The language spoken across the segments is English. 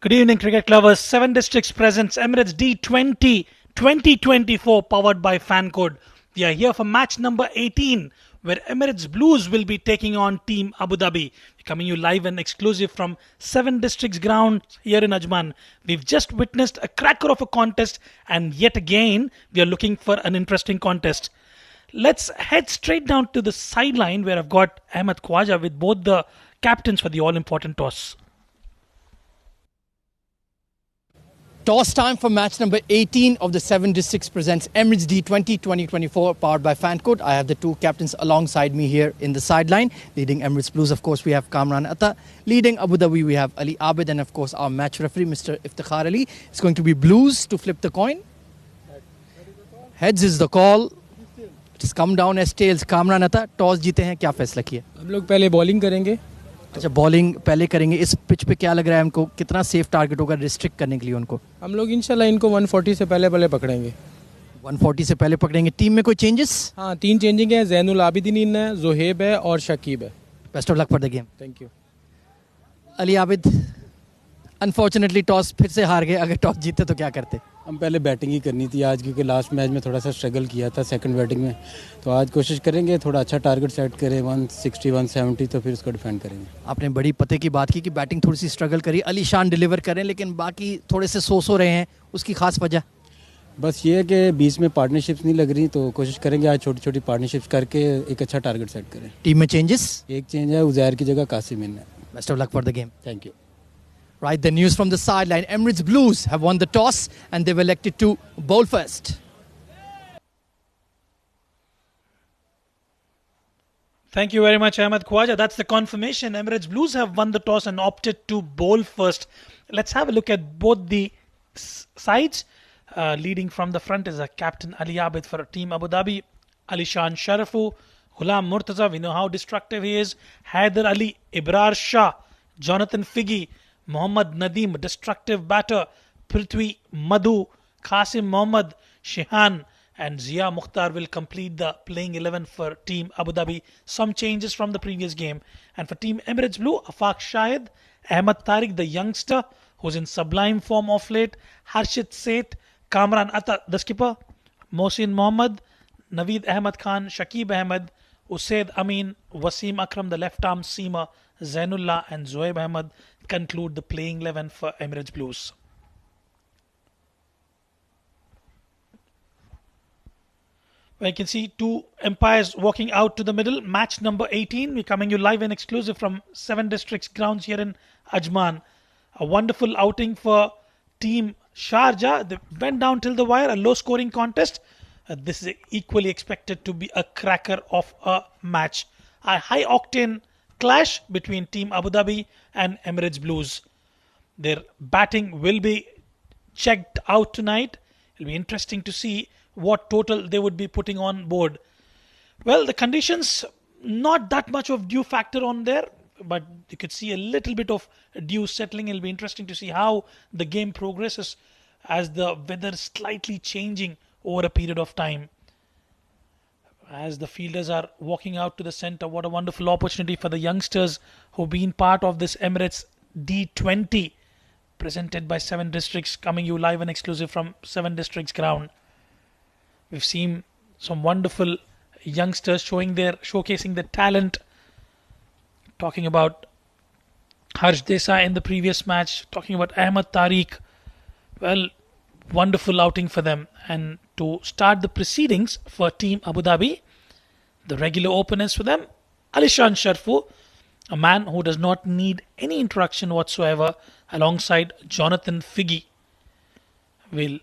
Good evening, cricket lovers. Seven Districts presents Emirates D20 2024, powered by Fancode. We are here for match number 18, where Emirates Blues will be taking on Team Abu Dhabi. We're coming you live and exclusive from Seven Districts ground here in Ajman. We've just witnessed a cracker of a contest, and yet again, we are looking for an interesting contest. Let's head straight down to the sideline where I've got Ahmed Khwaja with both the captains for the all-important toss. Toss time for match number 18 of the 7 Districts presents Emirates D20 2024 powered by Fancode. I have the two captains alongside me here in the sideline. Leading Emirates Blues, of course, we have Kamran Atta. Leading Abu Dhabi, we have Ali Abid. And, of course, our match referee, Mr. Iftikhar Ali. It's going to be Blues to flip the coin. Heads is the call. It has come down as tails. Kamran Atta, toss जीते हैं, क्या फैसला किया? हम लोग पहले bowling करेंगे. अच्छा, बॉलिंग पहले करेंगे. इस पिच पे क्या लग रहा है हमको, कितना सेफ टारगेट होगा रिस्ट्रिक्ट करने के लिए उनको? हम लोग इंशाल्लाह इनको 140 से पहले पकड़ेंगे. 140 से पहले पकड़ेंगे. टीम में कोई चेंजेस? हाँ, 3 चेंजिंग है. जैनुल आबिदीन है, जोहेब है और शकीब है. Best of luck for the game. Thank you. Ali Abid, unfortunately toss फिर से हार गए. अगर टॉस जीते तो क्या करते? हम पहले बैटिंग ही करनी थी आज, क्योंकि लास्ट मैच में थोड़ा सा स्ट्रगल किया था सेकंड बैटिंग में. तो आज कोशिश करेंगे थोड़ा अच्छा टारगेट सेट करें 160 170, तो फिर उसको डिफेंड करेंगे. आपने बड़ी पते की बात की कि बैटिंग थोड़ी सी स्ट्रगल करी. अली शान डिलीवर करें, लेकिन बाकी थोड़े से सो रहे हैं. उसकी खास वजह? बस ये है कि बीच में पार्टनरशिप्स नहीं लग रही, तो कोशिश करेंगे आज छोटी छोटी पार्टनरशिप्स करके एक अच्छा टारगेट सेट करें. टीम में चेंजेस? एक चेंज है, उजैर की जगह कासिम इन है. Best of luck for the game. Thank you. Right, the news from the sideline. Emirates Blues have won the toss and they've elected to bowl first. Thank you very much, Ahmed Khwaja. That's the confirmation. Emirates Blues have won the toss and opted to bowl first. Let's have a look at both the sides. Leading from the front is a captain Ali Abid for Team Abu Dhabi. Alishan Sharafu, Ghulam Murtaza, we know how destructive he is. Haider Ali, Ibrar Shah, Jonathan Figgy, Mohammad Nadeem, destructive batter. Prithvi Madhu, Qasim Mohammad, Shehan and Zia Mukhtar will complete the playing 11 for Team Abu Dhabi. Some changes from the previous game. And for Team Emirates Blue, Afaq Shahid, Ahmed Tariq, the youngster who's in sublime form of late, Harshit Seth, Kamran Atta, the skipper, Mohsin Mohammad, Naveed Ahmed Khan, Shakib Ahmed, Usaid Amin, Wasim Akram, the left arm seamer, Zainullah and Zoeb Ahmed conclude the playing 11 for Emirates Blues. Well, you can see two umpires walking out to the middle. Match number 18. We're coming you live and exclusive from 7 Districts grounds here in Ajman. A wonderful outing for Team Sharjah. They went down till the wire. A low scoring contest. This is equally expected to be a cracker of a match. A high octane clash between Team Abu Dhabi and Emirates Blues. Their batting will be checked out tonight. It'll be interesting to see what total they would be putting on board. Well, the conditions, not that much of dew factor on there, but you could see a little bit of dew settling. It'll be interesting to see how the game progresses as the weather is slightly changing over a period of time. As the fielders are walking out to the center, what a wonderful opportunity for the youngsters who've been part of this Emirates D20 presented by 7 Districts, coming you live and exclusive from 7 Districts ground. We've seen some wonderful youngsters showcasing their talent. Talking about Harsh Desai in the previous match, talking about Ahmed Tariq. Well, wonderful outing for them. And to start the proceedings for Team Abu Dhabi, the regular openers for them, Alishan Sharfu, a man who does not need any introduction whatsoever, alongside Jonathan Figgy, will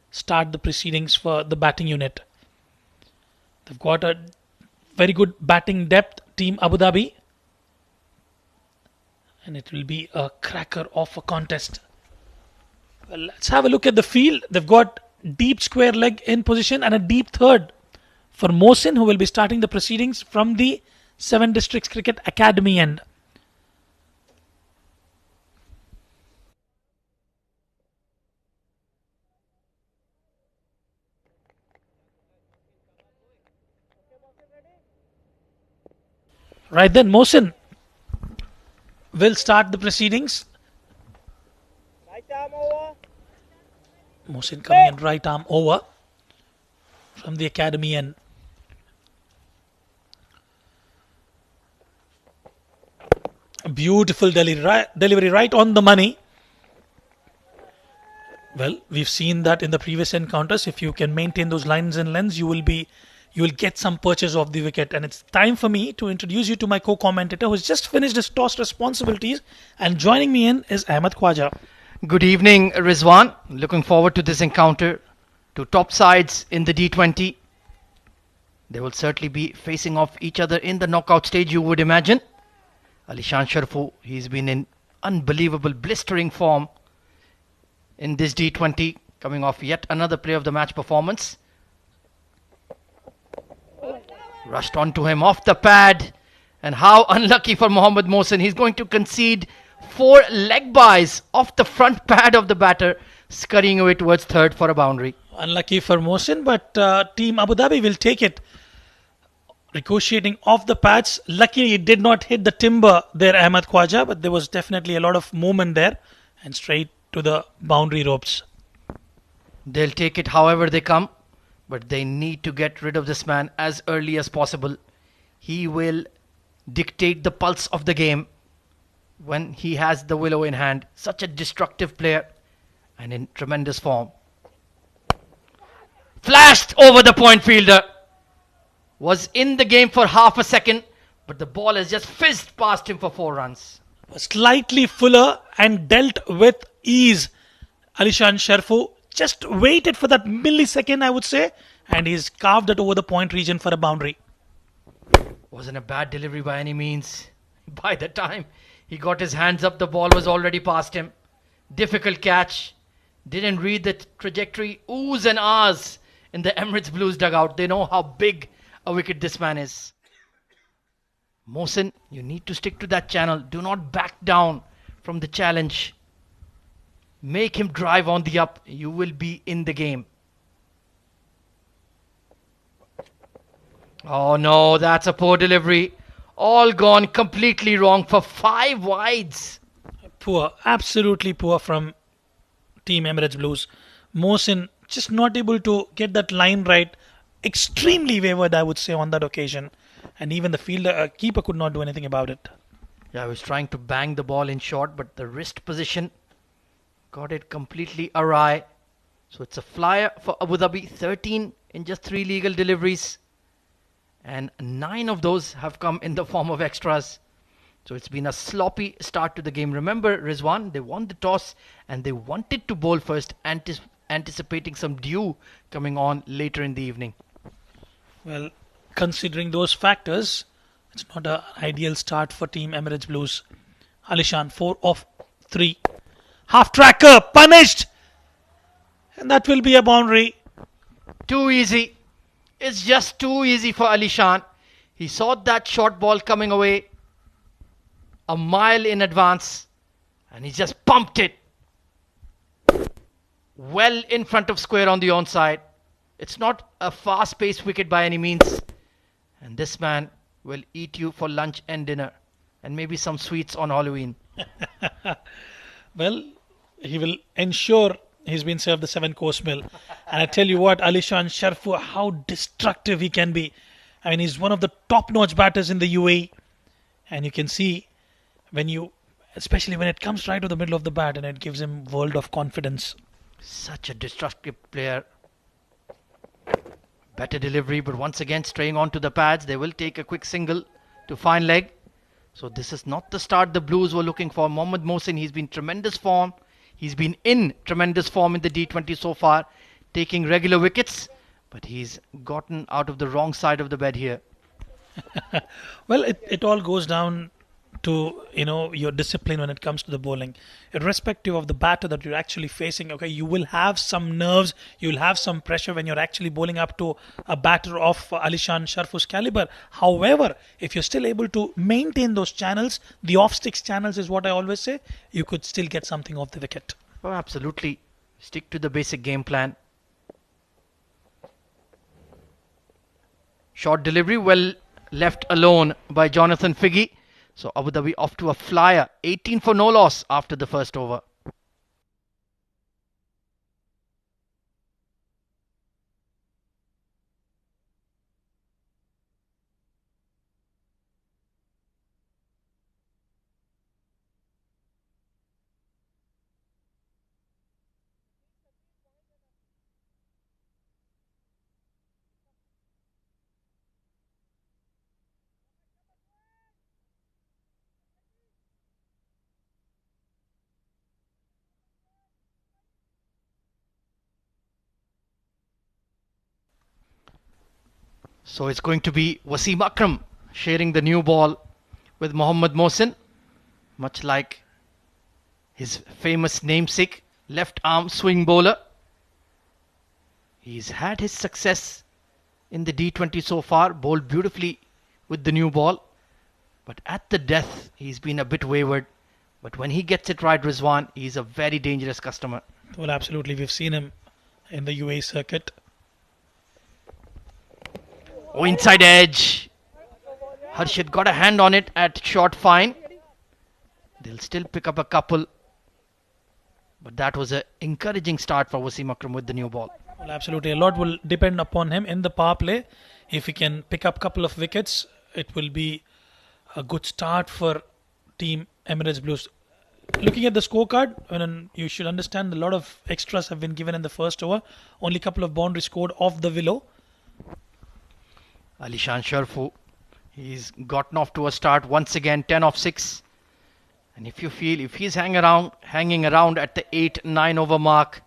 start the proceedings for the batting unit. They've got a very good batting depth, Team Abu Dhabi, and it will be a cracker of a contest. Well, let's have a look at the field. They've got deep square leg in position and a deep third for Mohsin, who will be starting the proceedings from the 7 Districts Cricket Academy end. Right then, Mohsin will start the proceedings. Mohsin coming in right arm over from the academy end. Beautiful delivery right on the money. Well, we've seen that in the previous encounters. If you can maintain those lines and lengths, you will get some purchase of the wicket. And it's time for me to introduce you to my co-commentator who's just finished his toss responsibilities, and joining me in is Ahmed Khwaja. Good evening, Rizwan. Looking forward to this encounter. Two top sides in the D20. They will certainly be facing off each other in the knockout stage, you would imagine. Alishan Sharfu, he's been in unbelievable blistering form in this D20, coming off yet another player of the match performance. Rushed onto him off the pad, and how unlucky for Mohammad Mohsin. He's going to concede 4 leg buys off the front pad of the batter, scurrying away towards third for a boundary. Unlucky for Mohsin, but Team Abu Dhabi will take it. Ricocheting off the pads. Luckily, it did not hit the timber there, Ahmed Khwaja, but there was definitely a lot of movement there, and straight to the boundary ropes. They'll take it however they come, but they need to get rid of this man as early as possible. He will dictate the pulse of the game when he has the willow in hand. Such a destructive player and in tremendous form. Flashed over the point fielder. Was in the game for half a second, but the ball has just fizzed past him for 4 runs. Slightly fuller and dealt with ease. Alishan Sharfu just waited for that millisecond, I would say, and he's carved it over the point region for a boundary. Wasn't a bad delivery by any means. By the time he got his hands up, the ball was already past him. Difficult catch. Didn't read the trajectory. Oohs and ahs in the Emirates Blues dugout. They know how big a wicket this man is. Mohsin, you need to stick to that channel. Do not back down from the challenge. Make him drive on the up. You will be in the game. Oh no, that's a poor delivery. All gone completely wrong for 5 wides. Poor, absolutely poor from Team Emirates Blues. Mohsin just not able to get that line right. Extremely wavered, I would say, on that occasion. And even the keeper could not do anything about it. Yeah, I was trying to bang the ball in short, but the wrist position got it completely awry. So it's a flyer for Abu Dhabi. 13 in just 3 legal deliveries. And 9 of those have come in the form of extras. So it's been a sloppy start to the game. Remember, Rizwan, they won the toss and they wanted to bowl first, anticipating some dew coming on later in the evening. Well, considering those factors, it's not an ideal start for Team Emirates Blues. Alishan, 4 of 3. Half tracker, punished! And that will be a boundary. Too easy. It's just too easy for Alishan. He saw that short ball coming away a mile in advance, and he just pumped it well in front of square on the onside. It's not a fast-paced wicket by any means, and this man will eat you for lunch and dinner, and maybe some sweets on Halloween. Well, he will ensure he's been served the 7-course meal. And I tell you what, Alishan Sharfu, how destructive he can be. I mean, he's one of the top-notch batters in the UAE. And you can see especially when it comes right to the middle of the bat, and it gives him world of confidence. Such a destructive player. Better delivery, but once again straying onto the pads. They will take a quick single to find leg. So this is not the start the Blues were looking for. Mohammad Mohsin, he's been tremendous form. He's been in tremendous form in the D20 so far, taking regular wickets, but he's gotten out of the wrong side of the bed here. Well, it all goes down to your discipline when it comes to the bowling, irrespective of the batter that you're actually facing. Okay, you will have some nerves, you'll have some pressure when you're actually bowling up to a batter of Alishan Sharfu's caliber. However, if you're still able to maintain those channels, the off sticks channels is what I always say, you could still get something off the wicket. Oh, absolutely. Stick to the basic game plan. Short delivery, well left alone by Jonathan Figgy. So Abu Dhabi off to a flyer. 18 for no loss after the first over. So it's going to be Wasim Akram sharing the new ball with Mohammad Mohsin, much like his famous namesake, left arm swing bowler. He's had his success in the D20 so far, bowled beautifully with the new ball. But at the death, he's been a bit wayward. But when he gets it right, Rizwan, he's a very dangerous customer. Well, absolutely. We've seen him in the UAE circuit. Oh, inside edge. Harshit got a hand on it at short fine. They'll still pick up a couple. But that was an encouraging start for Wasim Akram with the new ball. Well, absolutely. A lot will depend upon him in the power play. If he can pick up a couple of wickets, it will be a good start for Team Emirates Blues. Looking at the scorecard, you should understand a lot of extras have been given in the first over. Only a couple of boundaries scored off the willow. Alishan Sharfu, he's gotten off to a start once again, 10 off 6. And if you feel if he's hanging around at the 8-9 over mark,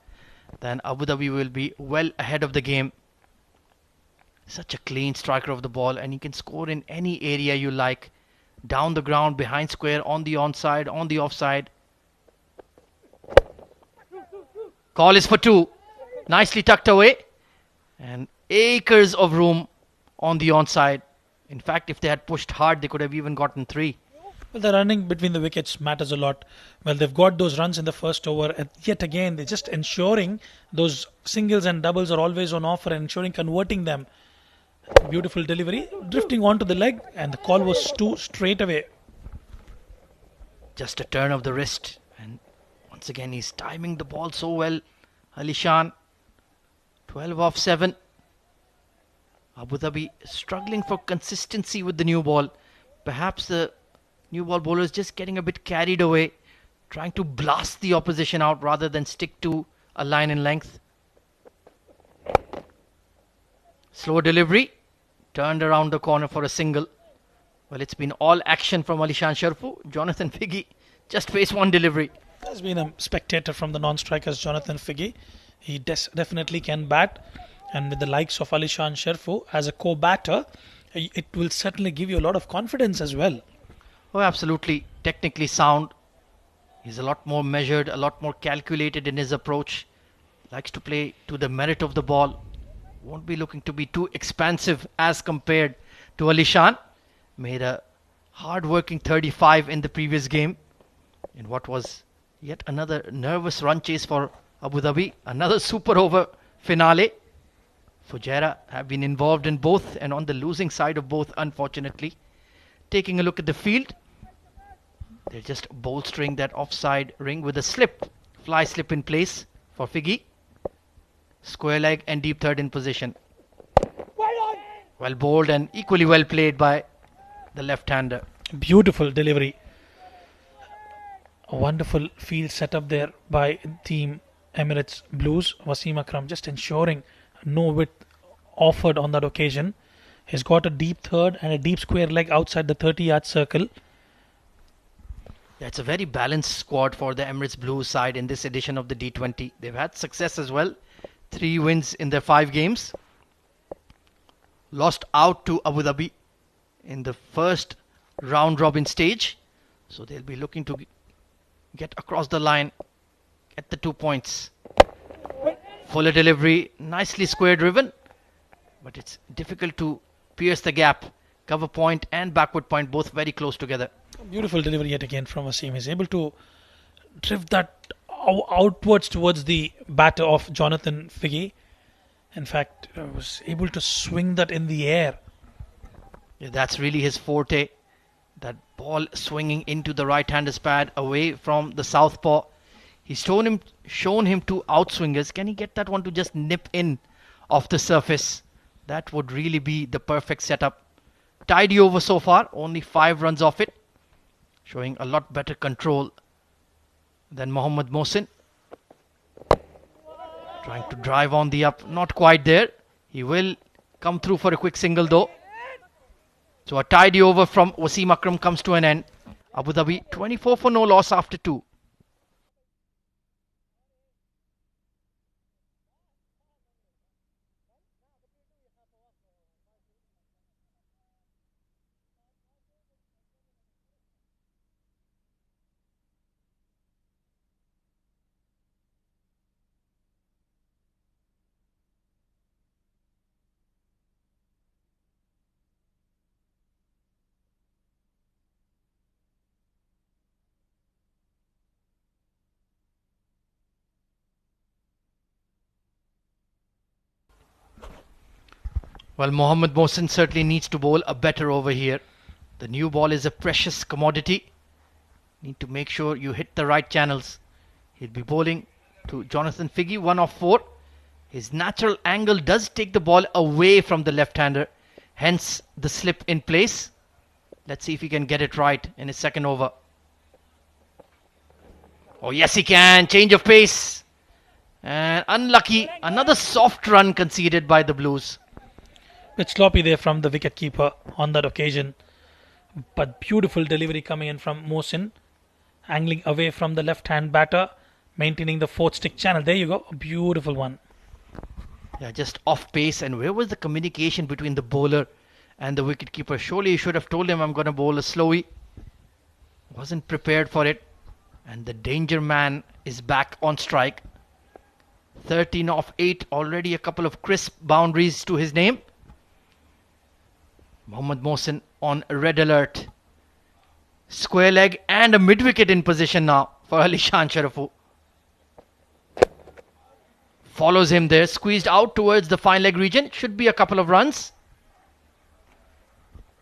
then Abu Dhabi will be well ahead of the game. Such a clean striker of the ball, and he can score in any area you like. Down the ground, behind square, on the onside, on the offside. Call is for 2. Nicely tucked away. And acres of room on the onside. In fact, if they had pushed hard, they could have even gotten 3. Well, the running between the wickets matters a lot. Well, they've got those runs in the first over. And yet again, they're just ensuring those singles and doubles are always on offer and ensuring converting them. Beautiful delivery. Drifting onto the leg, and the call was 2 straight away. Just a turn of the wrist. And once again, he's timing the ball so well. Alishan, 12 off 7. Abu Dhabi struggling for consistency with the new ball. Perhaps the new ball bowlers just getting a bit carried away, trying to blast the opposition out rather than stick to a line in length. Slow delivery, turned around the corner for a single. Well, it's been all action from Alishan Sharfu. Jonathan Figgy just faced one delivery. There's been a spectator from the non-strikers, Jonathan Figgy. He definitely can bat, and with the likes of Alishan Sharfu as a co-batter, it will certainly give you a lot of confidence as well. Oh, absolutely. Technically sound. He's a lot more measured, a lot more calculated in his approach. Likes to play to the merit of the ball. Won't be looking to be too expansive as compared to Alishan. Made a hard-working 35 in the previous game. In what was yet another nervous run chase for Abu Dhabi. Another super over finale. Fujairah have been involved in both and on the losing side of both, unfortunately. Taking a look at the field, they're just bolstering that offside ring with a fly slip in place for Figgy. Square leg and deep third in position. Well bowled and equally well played by the left-hander. Beautiful delivery. A wonderful field setup there by Team Emirates Blues. Wasim Akram just ensuring no width offered on that occasion. He's got a deep third and a deep square leg outside the 30-yard circle. Yeah, it's a very balanced squad for the Emirates Blues side in this edition of the D20. They've had success as well. 3 wins in their 5 games. Lost out to Abu Dhabi in the first round-robin stage. So they'll be looking to get across the line at the 2 points. Fuller delivery, nicely square driven. But it's difficult to pierce the gap. Cover point and backward point both very close together. Beautiful delivery yet again from Wasim. He's able to drift that outwards towards the batter of Jonathan Figgy. In fact, was able to swing that in the air. Yeah, that's really his forte. That ball swinging into the right-hander's pad away from the southpaw. He's shown him 2 outswingers. Can he get that one to just nip in off the surface? That would really be the perfect setup. Tidy over so far, only 5 runs off it. Showing a lot better control than Mohammad Mohsin. Trying to drive on the up, not quite there. He will come through for a quick single though. So a tidy over from Wasim Akram comes to an end. Abu Dhabi 24 for no loss after 2. Well, Mohammad Mohsin certainly needs to bowl a better over here. The new ball is a precious commodity. Need to make sure you hit the right channels. He'll be bowling to Jonathan Figgy, 1 of 4. His natural angle does take the ball away from the left-hander, hence the slip in place. Let's see if he can get it right in his second over. Oh yes, he can. Change of pace. And unlucky. Another soft run conceded by the Blues. Bit sloppy there from the wicketkeeper on that occasion. But beautiful delivery coming in from Mohsin. Angling away from the left-hand batter. Maintaining the fourth stick channel. There you go. A beautiful one. Yeah, just off pace. And where was the communication between the bowler and the wicketkeeper? Surely he should have told him, I'm going to bowl a slowie. Wasn't prepared for it. And the danger man is back on strike. 13 of 8. Already a couple of crisp boundaries to his name. Mohammad Mohsin on red alert. Square leg and a mid-wicket in position now for Alishan Sharafu. Follows him there. Squeezed out towards the fine leg region. Should be a couple of runs.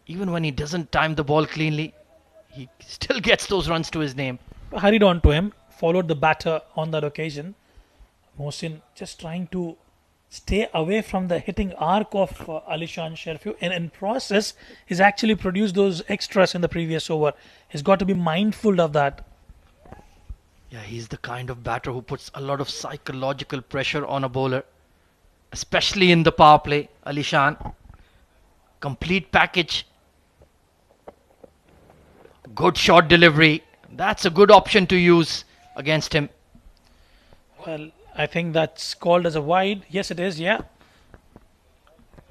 Even when he doesn't time the ball cleanly, he still gets those runs to his name. Hurried on to him. Followed the batter on that occasion. Mohsin just trying to stay away from the hitting arc of Alishan Sharafu, and in process he's actually produced those extras in the previous over. He's got to be mindful of that. Yeah, he's the kind of batter who puts a lot of psychological pressure on a bowler, especially in the power play. Alishan, complete package, good shot delivery. That's a good option to use against him. Well, I think that's called as a wide. Yes, it is, yeah.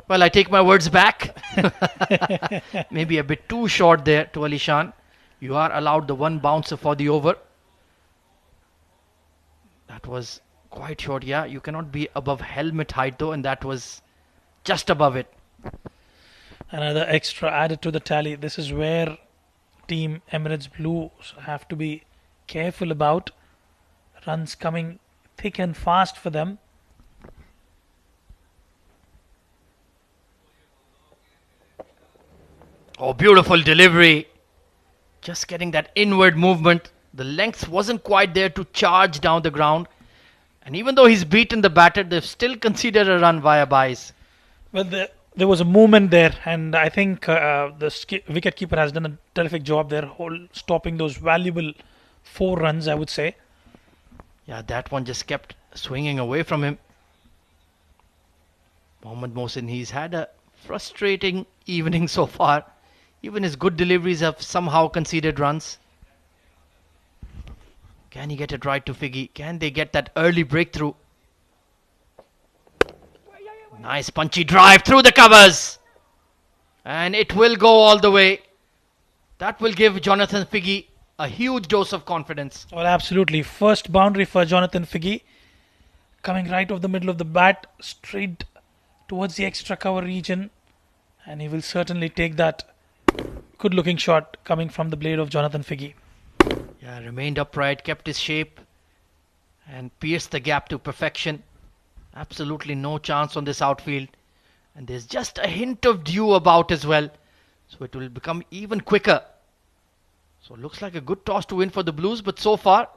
Well, I take my words back. Maybe a bit too short there to Alishan. You are allowed the one bouncer for the over. That was quite short, yeah. You cannot be above helmet height though, and that was just above it. Another extra added to the tally. This is where Team Emirates Blues have to be careful about. Runs coming thick and fast for them. Oh, beautiful delivery. Just getting that inward movement. The length wasn't quite there to charge down the ground. And even though he's beaten the batter, they've still considered a run via byes. Well, there was a movement there, and I think the wicketkeeper has done a terrific job there, stopping those valuable 4 runs, I would say. Yeah, that one just kept swinging away from him. Mohammad Mohsin, he's had a frustrating evening so far. Even his good deliveries have somehow conceded runs. Can he get it right to Figgy? Can they get that early breakthrough? Nice punchy drive through the covers. And it will go all the way. That will give Jonathan Figgy a huge dose of confidence. Well, absolutely. First boundary for Jonathan Figgy. Coming right off the middle of the bat, straight towards the extra cover region. And he will certainly take that good looking shot coming from the blade of Jonathan Figgy. Yeah, remained upright, kept his shape, and pierced the gap to perfection. Absolutely no chance on this outfield. And there's just a hint of dew about as well. So it will become even quicker. So it looks like a good toss to win for the Blues, but so far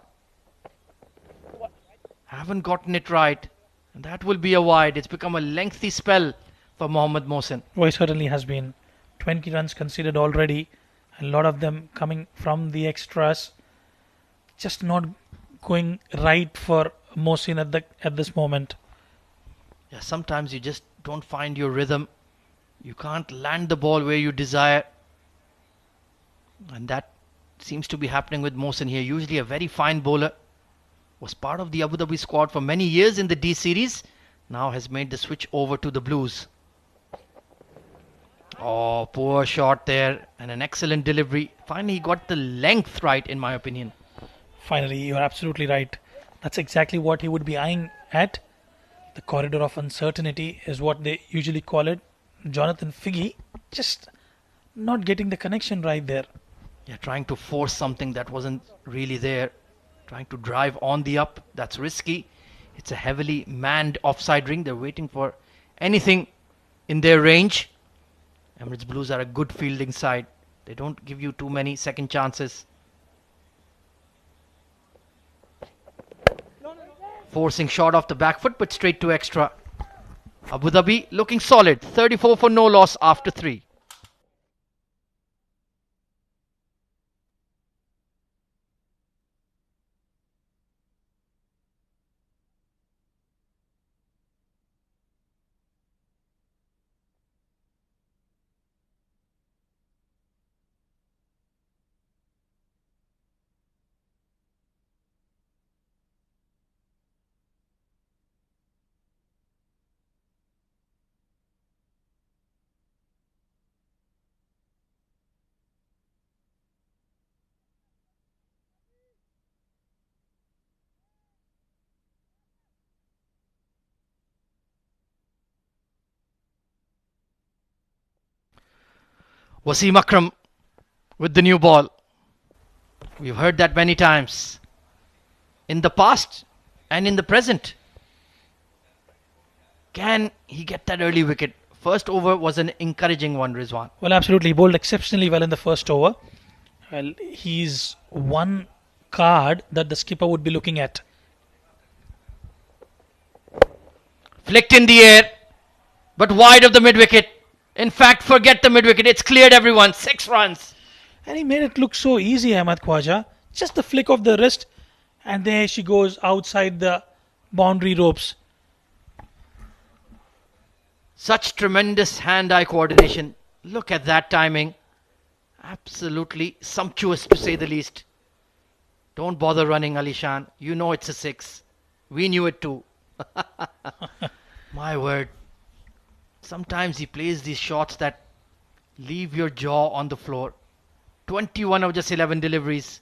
haven't gotten it right. And that will be a wide. It's become a lengthy spell for Mohammad Mohsin. Well, it certainly has been. 20 runs conceded already. A lot of them coming from the extras. Just not going right for Mohsin at this moment. Yeah, sometimes you just don't find your rhythm. You can't land the ball where you desire. And that seems to be happening with Mohsin here. Usually a very fine bowler. Was part of the Abu Dhabi squad for many years in the D series. Now has made the switch over to the Blues. Oh, poor shot there. And an excellent delivery. Finally, he got the length right, in my opinion. Finally, you're absolutely right. That's exactly what he would be eyeing at. The corridor of uncertainty is what they usually call it. Jonathan Figgy just not getting the connection right there. Yeah, trying to force something that wasn't really there. Trying to drive on the up. That's risky. It's a heavily manned offside ring. They're waiting for anything in their range. Emirates Blues are a good fielding side. They don't give you too many second chances. Forcing shot off the back foot, but straight to extra. Abu Dhabi looking solid. 34 for no loss after 3. Wasim Akram with the new ball. We've heard that many times in the past and in the present. Can he get that early wicket? First over was an encouraging one, Rizwan. Well, absolutely. He bowled exceptionally well in the first over. Well, he's one card that the skipper would be looking at. Flicked in the air, but wide of the mid-wicket. In fact, forget the mid-wicket. It's cleared everyone. 6 runs. And he made it look so easy, Ahmad Khwaja. Just the flick of the wrist, and there she goes outside the boundary ropes. Such tremendous hand-eye coordination. Look at that timing. Absolutely sumptuous, to say the least. Don't bother running, Alishan. You know it's a 6. We knew it too. My word. Sometimes he plays these shots that leave your jaw on the floor. 21 of just 11 deliveries.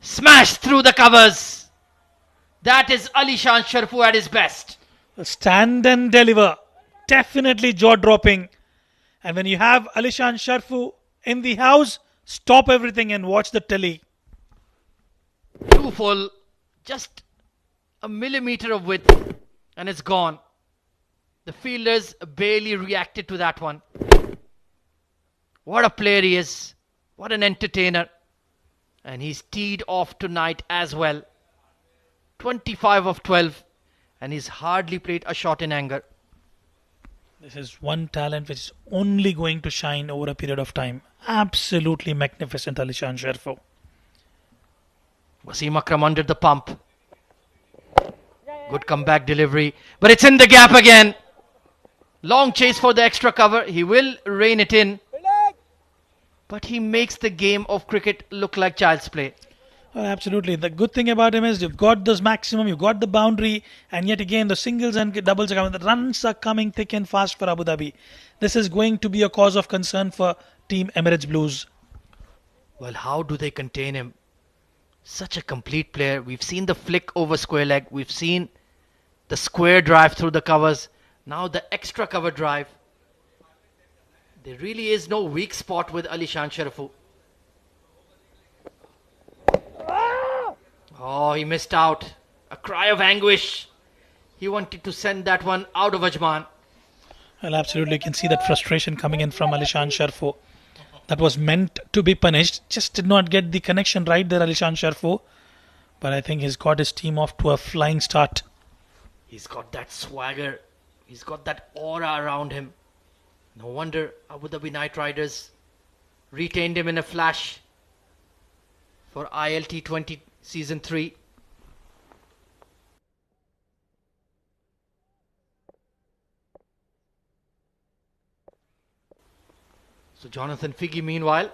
Smashed through the covers. That is Alishan Sharfu at his best. Stand and deliver. Definitely jaw-dropping. And when you have Alishan Sharfu in the house, stop everything and watch the telly. Too full. Just a millimeter of width and it's gone. The fielders barely reacted to that one. What a player he is. What an entertainer. And he's teed off tonight as well. 25 of 12. And he's hardly played a shot in anger. This is one talent which is only going to shine over a period of time. Absolutely magnificent, Alishan Sharfu. Wasim Akram under the pump. Good comeback delivery. But it's in the gap again. Long chase for the extra cover. He will rein it in. But he makes the game of cricket look like child's play. Oh, absolutely. The good thing about him is you've got this maximum, you've got the boundary, and yet again the singles and doubles are coming. The runs are coming thick and fast for Abu Dhabi. This is going to be a cause of concern for Team Emirates Blues. Well, how do they contain him? Such a complete player. We've seen the flick over square leg. We've seen the square drive through the covers. Now the extra cover drive. There really is no weak spot with Alishan Sharfu. Oh, he missed out. A cry of anguish. He wanted to send that one out of Ajman. Well, absolutely. You can see that frustration coming in from Alishan Sharfu. That was meant to be punished. Just did not get the connection right there, Alishan Sharfu. But I think he's got his team off to a flying start. He's got that swagger. He's got that aura around him. No wonder Abu Dhabi Knight Riders retained him in a flash for ILT 20 Season 3. So Jonathan Figgy meanwhile.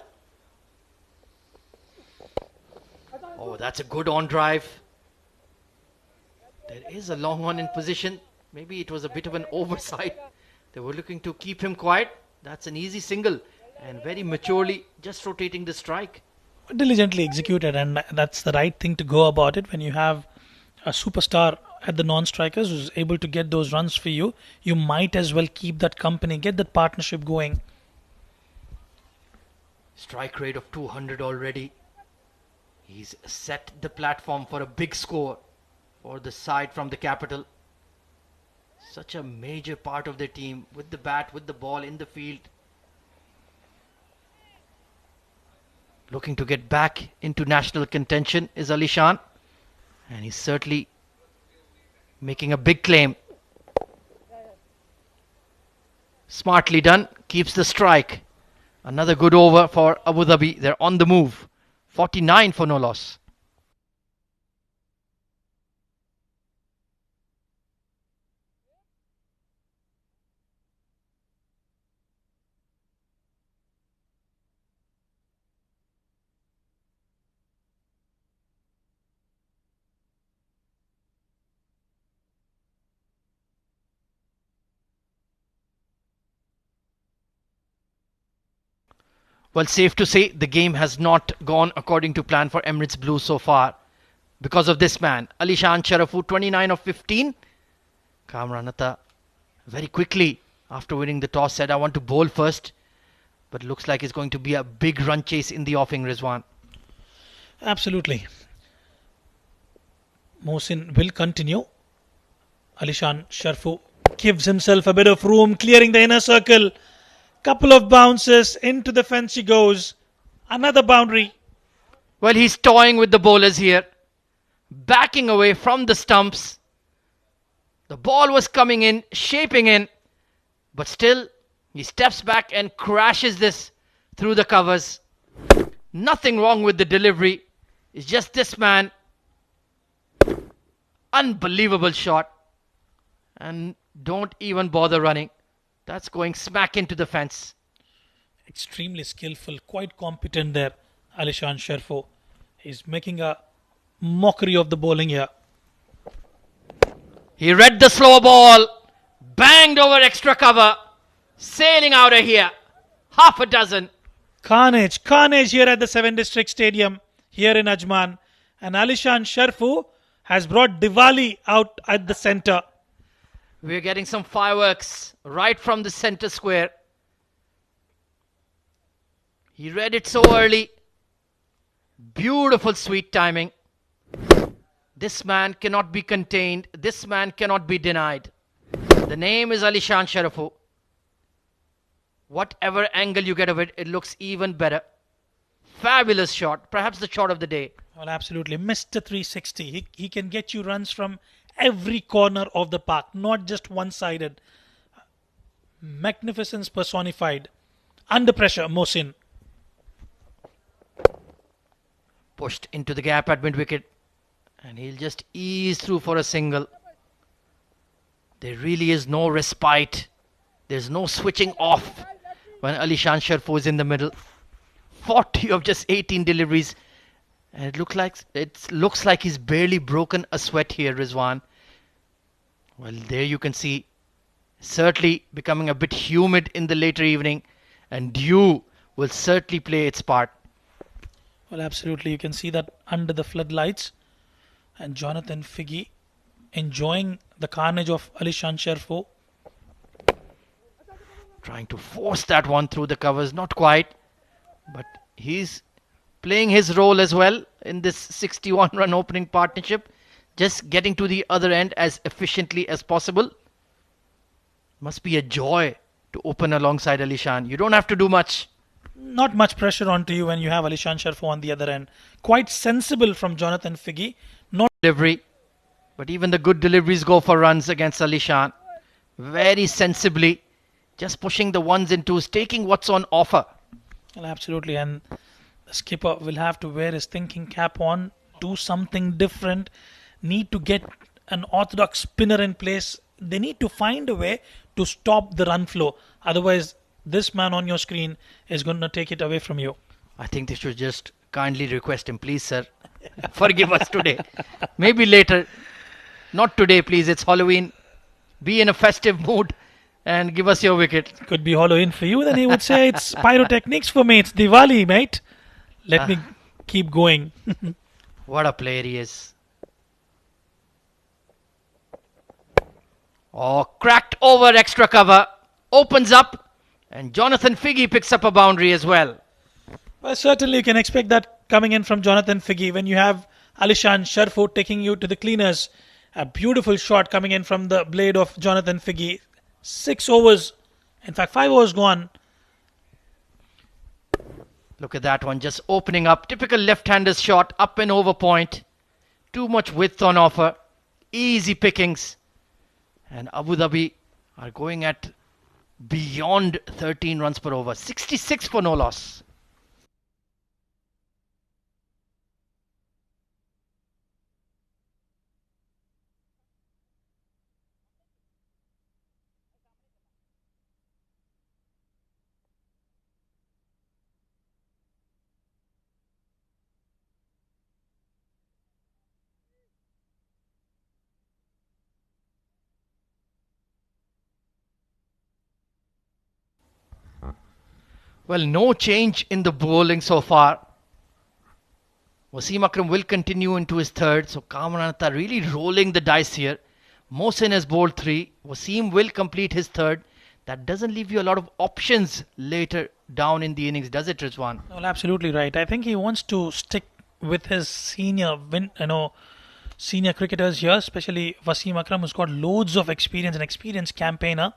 Oh, that's a good on drive. There is a long one in position. Maybe it was a bit of an oversight. They were looking to keep him quiet. That's an easy single. And very maturely just rotating the strike. Diligently executed, and that's the right thing to go about it. When you have a superstar at the non-strikers who's able to get those runs for you, you might as well keep that company, get that partnership going. Strike rate of 200 already. He's set the platform for a big score for the side from the capital. Such a major part of their team, with the bat, with the ball in the field. Looking to get back into national contention is Ali Shan, and he's certainly making a big claim. Smartly done, keeps the strike. Another good over for Abu Dhabi. They're on the move. 49 for no loss. Well, safe to say the game has not gone according to plan for Emirates Blue so far because of this man, Alishan Sharafu, 29 of 15. Kamranata very quickly after winning the toss said, I want to bowl first. But looks like it's going to be a big run chase in the offing, Rizwan. Absolutely. Mohsin will continue. Alishan Sharfu gives himself a bit of room, clearing the inner circle. Couple of bounces, into the fence he goes. Another boundary. Well, he's toying with the bowlers here. Backing away from the stumps. The ball was coming in, shaping in. But still, he steps back and crashes this through the covers. Nothing wrong with the delivery. It's just this man. Unbelievable shot. And don't even bother running. That's going smack into the fence. Extremely skillful, quite competent there, Alishan Sharfu. He's making a mockery of the bowling here. He read the slow ball, banged over extra cover, sailing out of here. Half a dozen. Carnage here at the 7 District Stadium, here in Ajman. And Alishan Sharfu has brought Diwali out at the centre. We're getting some fireworks right from the centre square. He read it so early. Beautiful sweet timing. This man cannot be contained. This man cannot be denied. The name is Alishan Sharafu. Whatever angle you get of it, it looks even better. Fabulous shot. Perhaps the shot of the day. Well, absolutely. Mr. 360. He can get you runs from every corner of the park, not just one-sided. Magnificence personified. Under pressure, Mohsin. Pushed into the gap at mid-wicket. And he'll just ease through for a single. There really is no respite. There's no switching off when Alishan Sharfu is in the middle. 40 of just 18 deliveries. And it looks like he's barely broken a sweat here, Rizwan. Well, there you can see. Certainly becoming a bit humid in the later evening. And dew will certainly play its part. Well, absolutely. You can see that under the floodlights. And Jonathan Figgy enjoying the carnage of Alishan Sharfu. Trying to force that one through the covers. Not quite. But he's playing his role as well in this 61 run opening partnership. Just getting to the other end as efficiently as possible. Must be a joy to open alongside Alishan. You don't have to do much. Not much pressure onto you when you have Alishan Sharfu on the other end. Quite sensible from Jonathan Figgy. Not delivery. But even the good deliveries go for runs against Alishan. Very sensibly. Just pushing the ones and twos. Taking what's on offer. Well, absolutely. And the skipper will have to wear his thinking cap on. Do something different. Need to get an orthodox spinner in place. They need to find a way to stop the run flow. Otherwise, this man on your screen is going to take it away from you. I think they should just kindly request him, please, sir. Forgive us today. Maybe later. Not today, please. It's Halloween. Be in a festive mood and give us your wicket. Could be Halloween for you. Then he would say it's pyrotechnics for me. It's Diwali, mate. Let me keep going. What a player he is. Oh, cracked over extra cover. Opens up. And Jonathan Figgy picks up a boundary as well. Well, certainly you can expect that coming in from Jonathan Figgy when you have Alishan Sharfu taking you to the cleaners A beautiful shot coming in from the blade of Jonathan Figgy. 6 overs, in fact 5 overs gone. Look at that one, just opening up. Typical left-hander's shot, up and over point. Too much width on offer. Easy pickings. And Abu Dhabi are going at beyond 13 runs per over. 66 for no loss. Well, no change in the bowling so far. Wasim Akram will continue into his third. So Kamranatha really rolling the dice here. Mohsin has bowled 3. Wasim will complete his third. That doesn't leave you a lot of options later down in the innings, does it, Rizwan? Well, absolutely right. I think he wants to stick with his senior cricketers here, especially Wasim Akram, who's got loads of experience, an experienced campaigner.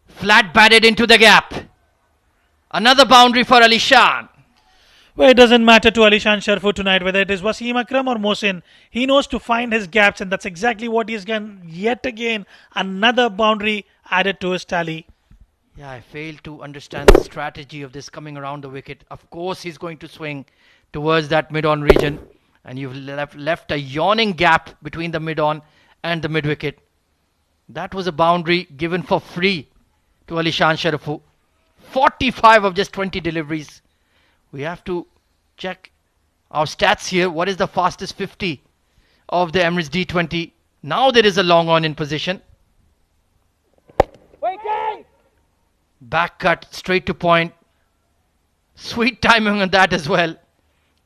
Flat batted into the gap. Another boundary for Ali Shan. Well, it doesn't matter to Alishan Sharfu tonight whether it is Wasim Akram or Mohsin. He knows to find his gaps, and that's exactly what he's done. Yet again, another boundary added to his tally. Yeah, I fail to understand the strategy of this coming around the wicket. Of course, he's going to swing towards that mid-on region, and you've left a yawning gap between the mid-on and the mid-wicket. That was a boundary given for free to Alishan Sharifu. 45 of just 20 deliveries. We have to check our stats here. What is the fastest 50 of the Emirates D20? Now there is a long on in position. Waiting! Back cut straight to point. Sweet timing on that as well.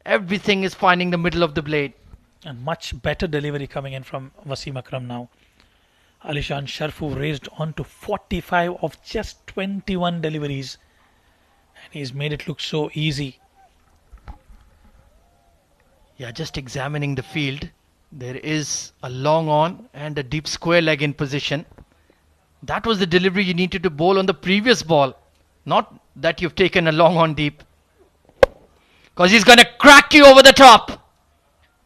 Everything is finding the middle of the blade. And much better delivery coming in from Wasim Akram now. Alishan Sharfu raised on to 45 of just 21 deliveries. And he's made it look so easy. Yeah, just examining the field. There is a long on and a deep square leg in position. That was the delivery you needed to bowl on the previous ball. Not that you've taken a long on deep. Because he's going to crack you over the top.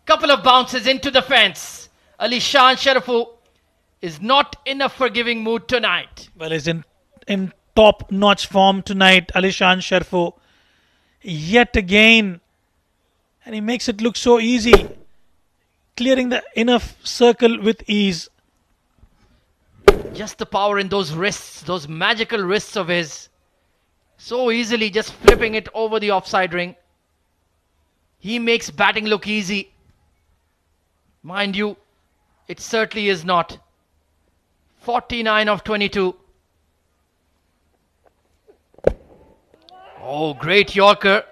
Couple of bounces into the fence. Alishan Sharifu is not in a forgiving mood tonight. Well, he's in top-notch form tonight, Alishan Sharfu. Yet again. And he makes it look so easy. Clearing the inner circle with ease. Just the power in those wrists, those magical wrists of his. So easily just flipping it over the offside ring. He makes batting look easy. Mind you, it certainly is not. 49 of 22. Oh, great Yorker.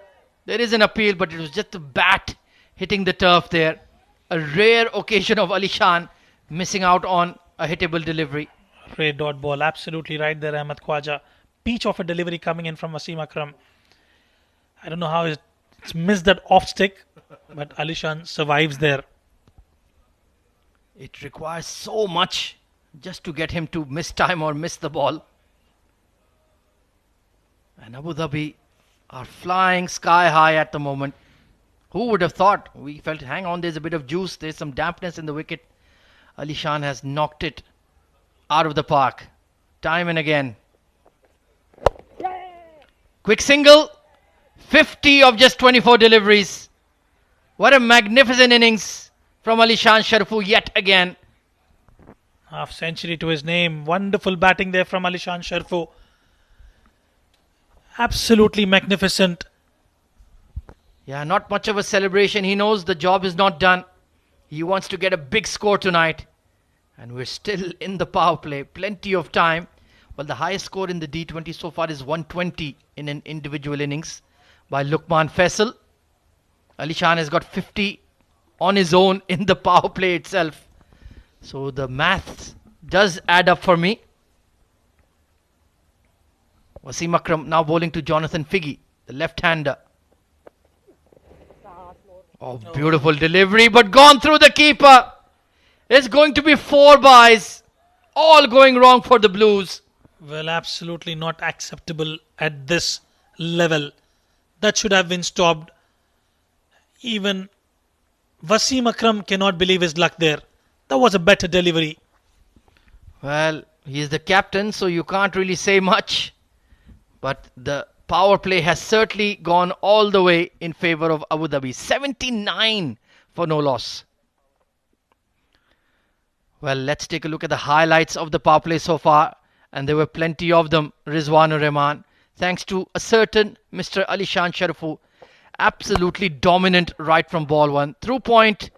There is an appeal, but it was just the bat hitting the turf there. A rare occasion of Alishan missing out on a hittable delivery. Ray dot ball, absolutely right there, Ahmed Khwaja. Peach of a delivery coming in from Wasim Akram. I don't know how it's missed that off stick, but Alishan survives there. It requires so much just to get him to miss time or miss the ball. And Abu Dhabi are flying sky high at the moment. Who would have thought? We felt, hang on, there's a bit of juice, there's some dampness in the wicket. Alishan has knocked it out of the park. Time and again. Quick single. 50 of just 24 deliveries. What a magnificent innings from Alishan Sharifu yet again. Half century to his name. Wonderful batting there from Alishan Sharfu. Absolutely magnificent. Yeah, not much of a celebration. He knows the job is not done. He wants to get a big score tonight. And we're still in the power play. Plenty of time. Well, the highest score in the D20 so far is 120 in an individual innings by Lukman Faisal. Alishan has got 50 on his own in the power play itself. So the maths does add up for me. Wasim Akram now bowling to Jonathan Figgy, the left-hander. Oh, beautiful delivery, but gone through the keeper. It's going to be 4 byes, all going wrong for the Blues. Well, absolutely not acceptable at this level. That should have been stopped. Even Wasim Akram cannot believe his luck there. That was a better delivery. Well, he is the captain, so you can't really say much. But the power play has certainly gone all the way in favour of Abu Dhabi. 79 for no loss. Well, let's take a look at the highlights of the power play so far. And there were plenty of them, Rizwan Rahman. Thanks to a certain Mr. Alishan Sharifu. Absolutely dominant right from ball one. Through point,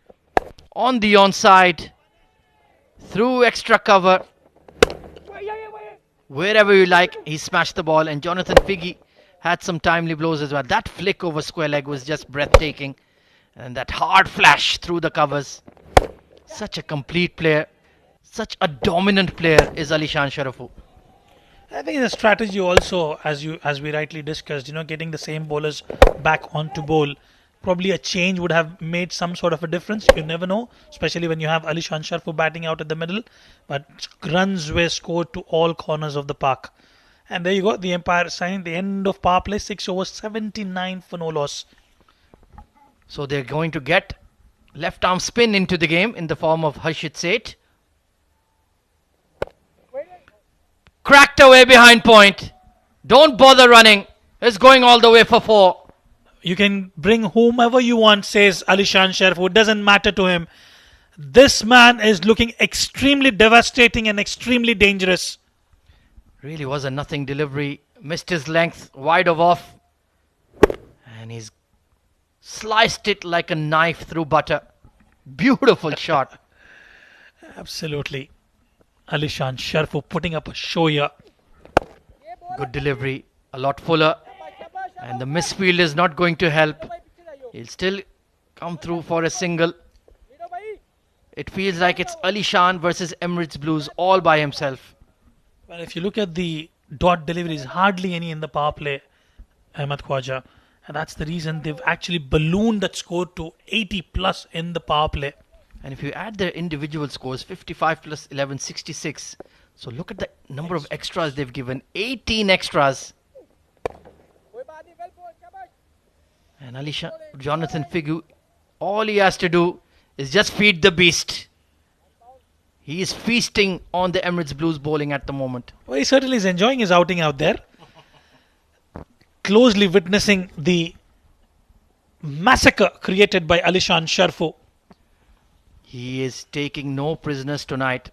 on the onside, through extra cover. Wherever you like, he smashed the ball. And Jonathan Figgy had some timely blows as well. That flick over square leg was just breathtaking. And that hard flash through the covers. Such a complete player. Such a dominant player is Alishan Sharifu. I think the strategy also, as we rightly discussed, getting the same bowlers back onto bowl. Probably a change would have made some sort of a difference. You never know, especially when you have Alishan Sharfu batting out at the middle. But runs were scored to all corners of the park. And there you go, the umpire signed the end of power play, 6 overs, 79 for no loss. So they're going to get left arm spin into the game in the form of Harshit Seth. Cracked away behind point. Don't bother running. It's going all the way for 4. You can bring whomever you want, says Alishan Sharfu. It doesn't matter to him. This man is looking extremely devastating and extremely dangerous. Really was a nothing delivery. Missed his length, wide of off. And he's sliced it like a knife through butter. Beautiful shot. Absolutely. Alishan Sharfu putting up a show here. Good delivery. A lot fuller. And the misfield is not going to help. He'll still come through for a single. It feels like it's Alishan versus Emirates Blues all by himself. Well, if you look at the dot deliveries, hardly any in the power play, Ahmed Khwaja. And that's the reason they've actually ballooned that score to 80 plus in the power play. And if you add their individual scores, 55 plus 11, 66. So look at the number of extras they've given. 18 extras. And Jonathan Figu, all he has to do is just feed the beast. He is feasting on the Emirates Blues bowling at the moment. Well, he certainly is enjoying his outing out there. Closely witnessing the massacre created by Alishan Sharfu. He is taking no prisoners tonight.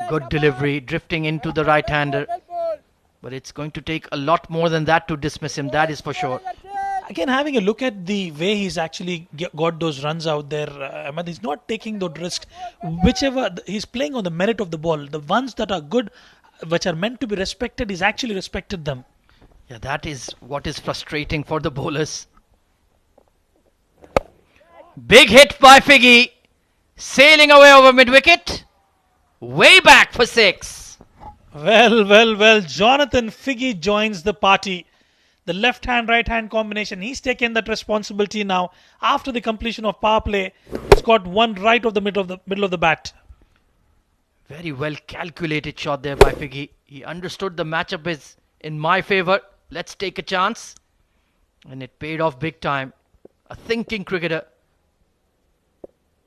Good delivery, drifting into the right-hander. But it's going to take a lot more than that to dismiss him, that is for sure. Again, having a look at the way he's actually got those runs out there, Ahmed, he's not taking those risks. He's playing on the merit of the ball. The ones that are good, which are meant to be respected, he's actually respected them. Yeah, that is what is frustrating for the bowlers. Big hit by Figgy. Sailing away over mid-wicket. Way back for 6. Well. Jonathan Figgy joins the party. The left-hand, right-hand combination. He's taken that responsibility now. After the completion of power play, he's got one right of the middle of the bat. Very well calculated shot there by Figgy. He understood the matchup is in my favour. Let's take a chance. And it paid off big time. A thinking cricketer.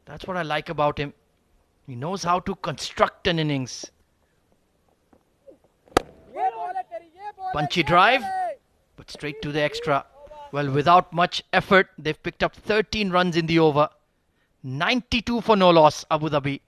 That's what I like about him. He knows how to construct an innings. Punchy drive, but straight to the extra. Well, without much effort, they've picked up 13 runs in the over. 92 for no loss, Abu Dhabi.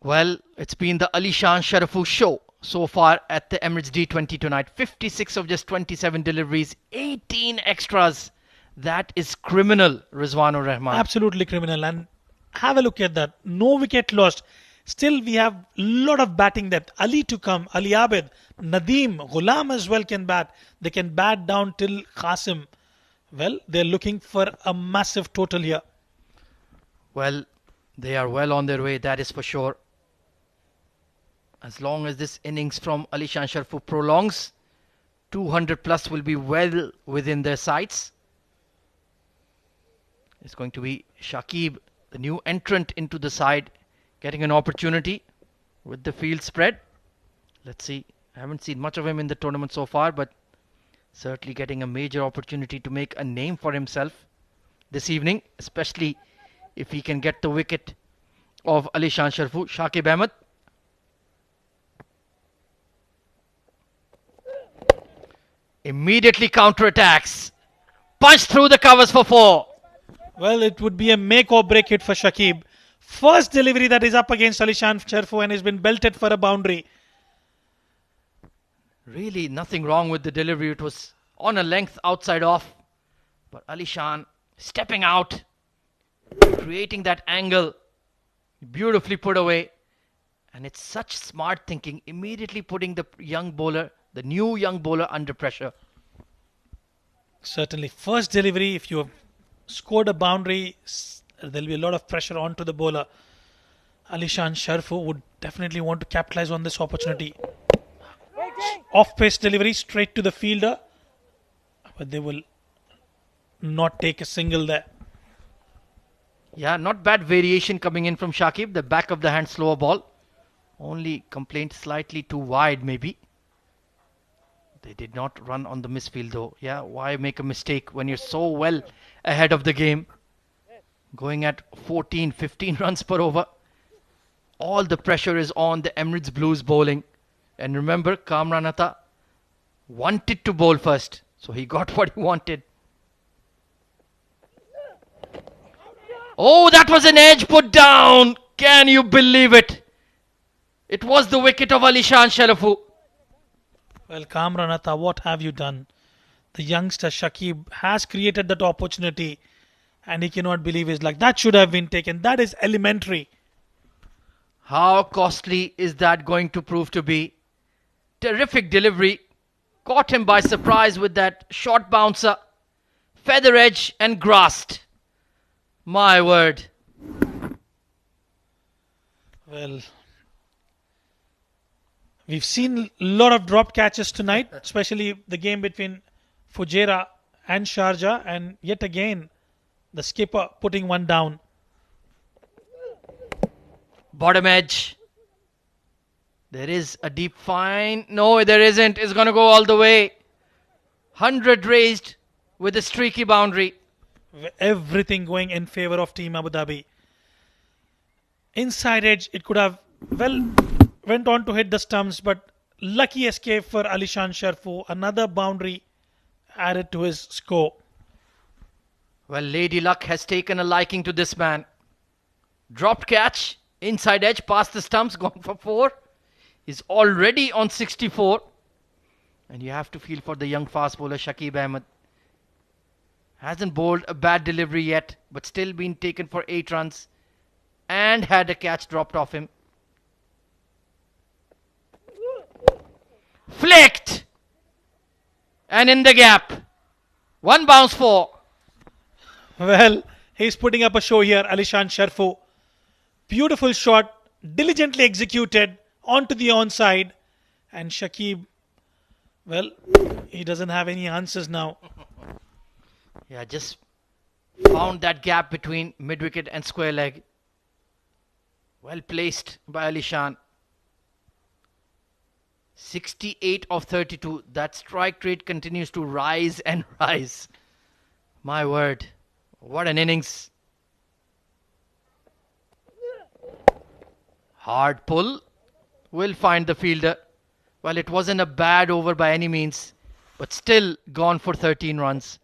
Well, it's been the Alishan Sharifu show so far at the Emirates D20 tonight. 56 of just 27 deliveries, 18 extras. That is criminal, Rizwanur Rahman. Absolutely criminal. And have a look at that. No wicket lost. Still, we have a lot of batting depth. Ali to come, Ali Abid, Nadeem, Ghulam as well can bat. They can bat down till Qasim. Well, they're looking for a massive total here. Well, they are well on their way, that is for sure. As long as this innings from Alishan Sharfu prolongs, 200 plus will be well within their sights. It's going to be Shakib, the new entrant into the side, getting an opportunity with the field spread. Let's see. I haven't seen much of him in the tournament so far, but certainly getting a major opportunity to make a name for himself this evening, especially if he can get the wicket of Alishan Sharfu. Shakib Ahmed. Immediately counter-attacks. Punch through the covers for 4. Well, it would be a make or break hit for Shakib. First delivery that is up against Alishan Sharfu and has been belted for a boundary. Really nothing wrong with the delivery. It was on a length outside off. But Alishan stepping out, creating that angle, beautifully put away. And it's such smart thinking, immediately putting the young bowler, the new young bowler, under pressure. Certainly, first delivery, if you have scored a boundary, there'll be a lot of pressure onto the bowler. Alishan Sharfu would definitely want to capitalize on this opportunity. Off-pace delivery straight to the fielder, but they will not take a single there. Yeah, not bad variation coming in from Shakib. The back of the hand slower ball. Only complaint slightly too wide maybe. They did not run on the misfield though. Yeah, why make a mistake when you're so well ahead of the game? Going at 14, 15 runs per over. All the pressure is on the Emirates Blues bowling. And remember, Kamran Atta wanted to bowl first. So he got what he wanted. Oh, that was an edge put down. Can you believe it? It was the wicket of Alishan Sharfu. Well, Kamran Atta, what have you done? The youngster Shakib has created that opportunity and he cannot believe his luck. That should have been taken. That is elementary. How costly is that going to prove to be? Terrific delivery. Caught him by surprise with that short bouncer. Feather edge and grasped. My word. Well, we've seen a lot of drop catches tonight, especially the game between Fujairah and Sharjah, and yet again the skipper putting one down. Bottom edge. There is a deep fine. No, there isn't. It's going to go all the way. 100 raised with a streaky boundary. Everything going in favor of Team Abu Dhabi. Inside edge, it could have, well, went on to hit the stumps, but lucky escape for Alishan Sharfu. Another boundary added to his score. Well, Lady Luck has taken a liking to this man. Dropped catch. Inside edge, past the stumps, gone for 4. He's already on 64. And you have to feel for the young fast bowler Shakib Ahmed. Hasn't bowled a bad delivery yet, but still been taken for 8 runs. And had a catch dropped off him. Flicked! And in the gap. 1 bounce 4. Well, he's putting up a show here, Alishan Sharfu. Beautiful shot, diligently executed onto the onside. And Shakib, well, he doesn't have any answers now. Yeah, just found that gap between mid-wicket and square leg. Well placed by Alishan. 68 of 32. That strike rate continues to rise and rise. My word. What an innings. Hard pull. Will find the fielder. Well, it wasn't a bad over by any means. But still gone for 13 runs.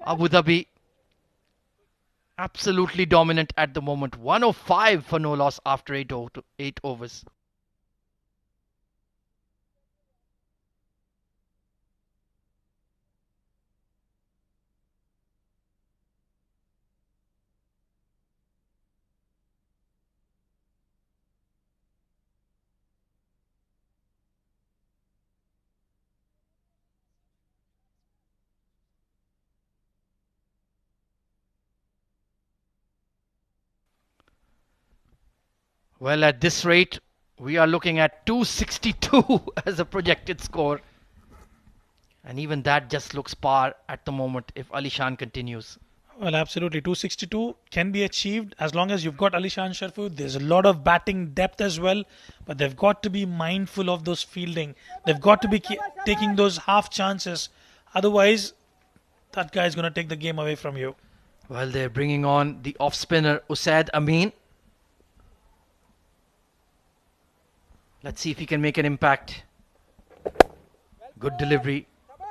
Abu Dhabi absolutely dominant at the moment. 105 for no loss after 8 overs. Well, at this rate, We are looking at 262 as a projected score. And even that just looks par at the moment if Alishan continues. Well, absolutely. 262 can be achieved as long as you've got Alishan Sharfu. There's a lot of batting depth as well, but they've got to be mindful of those fielding. They've got to be taking those half chances. Otherwise, that guy is going to take the game away from you. Well, they're bringing on the off spinner Usaid Amin. Let's see if he can make an impact. Good delivery.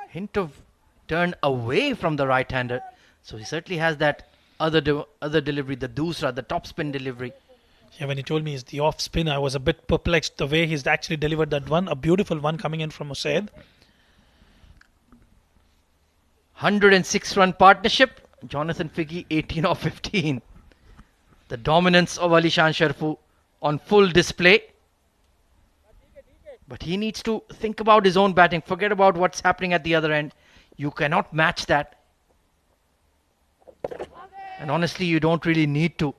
Hint of turn away from the right-hander. So he certainly has that other delivery, the doosra, the top spin delivery. Yeah, when he told me it's the off spin, I was a bit perplexed the way he's actually delivered that one. A beautiful one coming in from Usaid. 106-run partnership. Jonathan Figgy 18 of 15. The dominance of Alishan Sharfu on full display. But he needs to think about his own batting. Forget about what's happening at the other end. You cannot match that. And honestly, you don't really need to.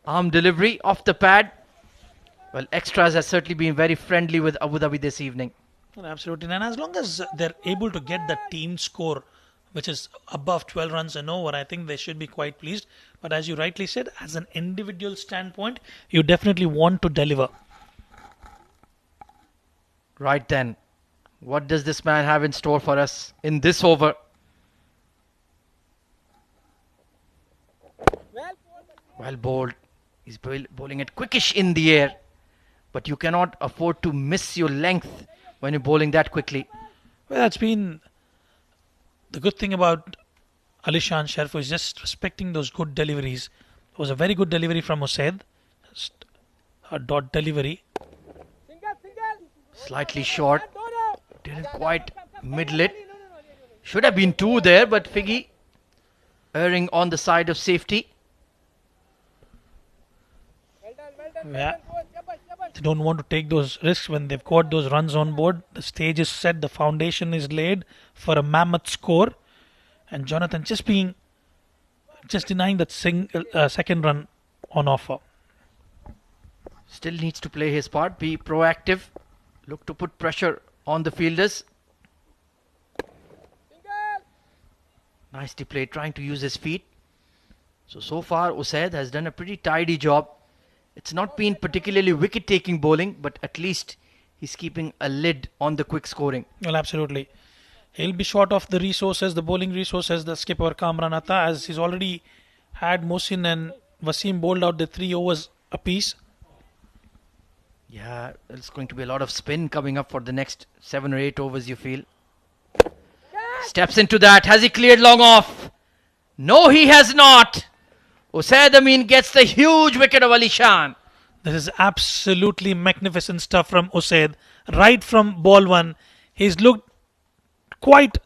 Arm delivery off the pad. Well, extras has certainly been very friendly with Abu Dhabi this evening. Well, absolutely. And as long as they're able to get the team score, which is above 12 runs and over, I think they should be quite pleased. But as you rightly said, as an individual standpoint, you definitely want to deliver. Right then, what does this man have in store for us in this over? Well bowled. He's bowling it quickish in the air. But you cannot afford to miss your length when you're bowling that quickly. Well, that's been the good thing about Alishan Sharfu is just respecting those good deliveries. It was a very good delivery from Usaid. Just a dot delivery. Slightly short. Didn't quite middle it. Should have been two there, but Figgy erring on the side of safety. Yeah. They don't want to take those risks when they've got those runs on board. The stage is set, the foundation is laid for a mammoth score. And Jonathan just denying that second run on offer. Still needs to play his part, be proactive, look to put pressure on the fielders. Nicely played, trying to use his feet. So far Usaid has done a pretty tidy job. It's not been particularly wicket-taking bowling, but at least he's keeping a lid on the quick scoring. Well, absolutely. He'll be short of the resources, the bowling resources, the skipper Kamran Atta, as he's already had Mohsin and Wasim bowled out the 3 overs apiece. Yeah, there's going to be a lot of spin coming up for the next 7 or 8 overs, you feel. Steps into that. Has he cleared long off? No, he has not. Usaid Amin gets the huge wicket of Alishan. This is absolutely magnificent stuff from Usaid. Right from ball one, he's looked quite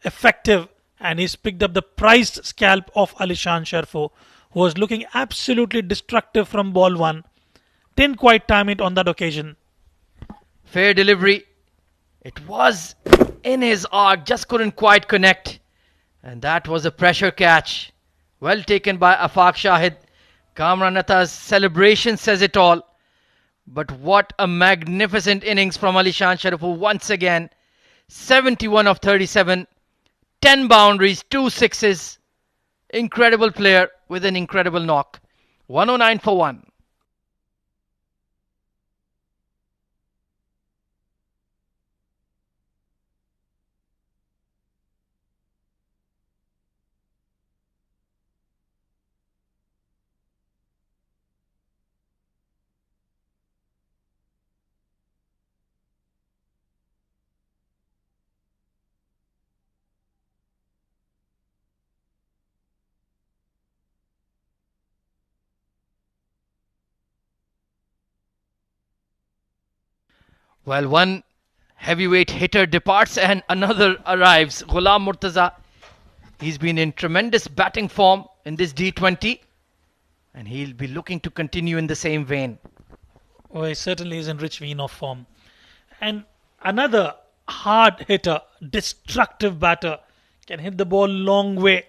effective and he's picked up the prized scalp of Alishan Sharfu, who was looking absolutely destructive from ball one. Didn't quite time it on that occasion. Fair delivery. It was in his arc, just couldn't quite connect. And that was a pressure catch. Well taken by Afaq Shahid. Kamran Atta's celebration says it all. But what a magnificent innings from Alishan Sharfu once again. 71 of 37. 10 boundaries, 2 sixes. Incredible player with an incredible knock. 109 for 1. Well, one heavyweight hitter departs and another arrives. Ghulam Murtaza. He's been in tremendous batting form in this D20. And he'll be looking to continue in the same vein. Oh, he certainly is in rich vein of form. And another hard hitter, destructive batter, can hit the ball long way.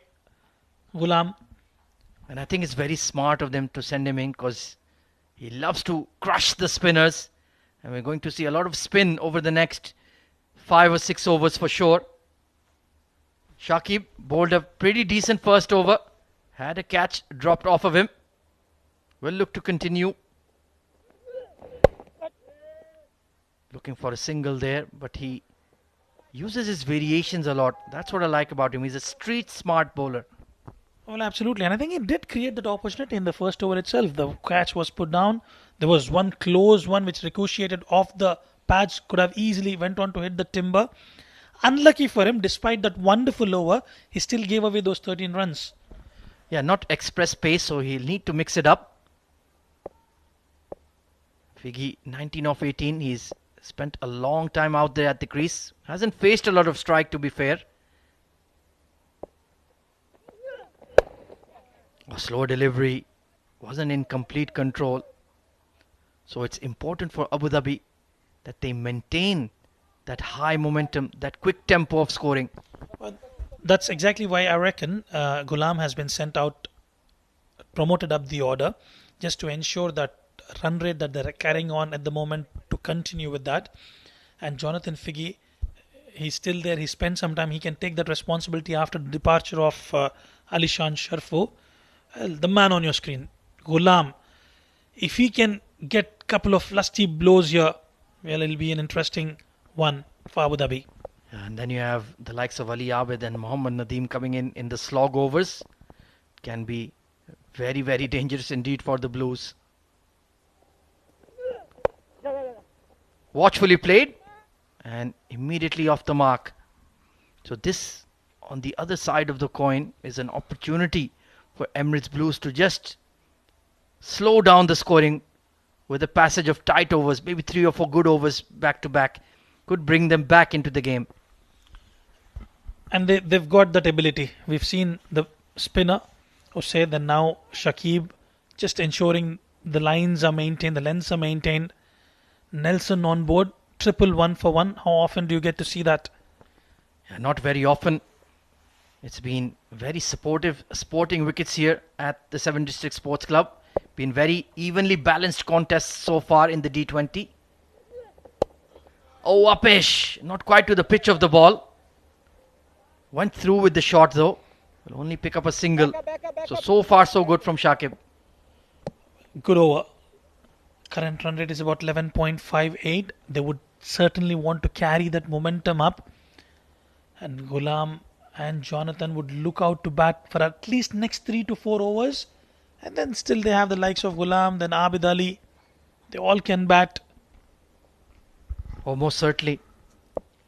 Ghulam. And I think it's very smart of them to send him in because he loves to crush the spinners. And we're going to see a lot of spin over the next 5 or 6 overs for sure. Shakib bowled a pretty decent first over. Had a catch dropped off of him. Will look to continue. Looking for a single there, but he uses his variations a lot. That's what I like about him. He's a street smart bowler. Well, absolutely. And I think he did create that opportunity in the first over itself. The catch was put down. There was one close one which ricocheted off the pads, could have easily went on to hit the timber. Unlucky for him, despite that wonderful over, he still gave away those 13 runs. Yeah, not express pace, so he'll need to mix it up. Figgy, 19 of 18. He's spent a long time out there at the crease. Hasn't faced a lot of strike, to be fair. A slow delivery. Wasn't in complete control. So it's important for Abu Dhabi that they maintain that high momentum, that quick tempo of scoring. Well, that's exactly why I reckon Ghulam has been sent out, promoted up the order, just to ensure that run rate that they're carrying on at the moment to continue with that. And Jonathan Figgy, he's still there. He spent some time. He can take that responsibility after the departure of Alishan Sharfo. The man on your screen, Ghulam. If he can get a couple of lusty blows here, well, it'll be an interesting one for Abu Dhabi. And then you have the likes of Ali Abid and Mohammad Nadeem coming in the slog overs. Can be very, very dangerous indeed for the Blues. Watchfully played and immediately off the mark. So this, on the other side of the coin, is an opportunity for Emirates Blues to just slow down the scoring with the passage of tight overs, maybe 3 or 4 good overs back to back. Could bring them back into the game. And they've got that ability. We've seen the spinner, Usaid, and now Shakib, just ensuring the lines are maintained, the lengths are maintained. Nelson on board, triple 1 for 1. How often do you get to see that? Yeah, not very often. It's been very supportive sporting wickets here at the 7 District Sports Club. Been very evenly balanced contests so far in the D20. Oh, Upish! Not quite to the pitch of the ball. Went through with the shot though. Will only pick up a single. So far so good from Shakib. Good over. Current run rate is about 11.58. They would certainly want to carry that momentum up. And Ghulam and Jonathan would look out to bat for at least next 3 to 4 overs. And then still they have the likes of Ghulam, then Abid Ali. They all can bat. Oh, most certainly.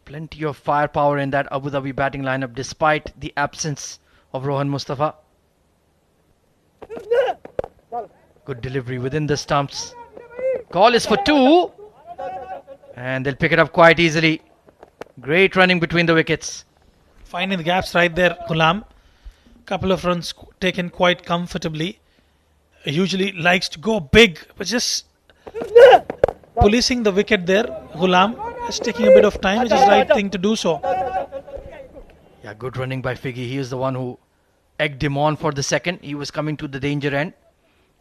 Plenty of firepower in that Abu Dhabi batting lineup despite the absence of Rohan Mustafa. Good delivery within the stumps. Call is for 2. And they'll pick it up quite easily. Great running between the wickets. Finding the gaps right there, Ghulam. Couple of runs taken quite comfortably. Usually likes to go big, but just policing the wicket there. Ghulam is taking a bit of time, which is the right thing to do so. Yeah, good running by Figgy. He is the one who egged him on for the second. He was coming to the danger end.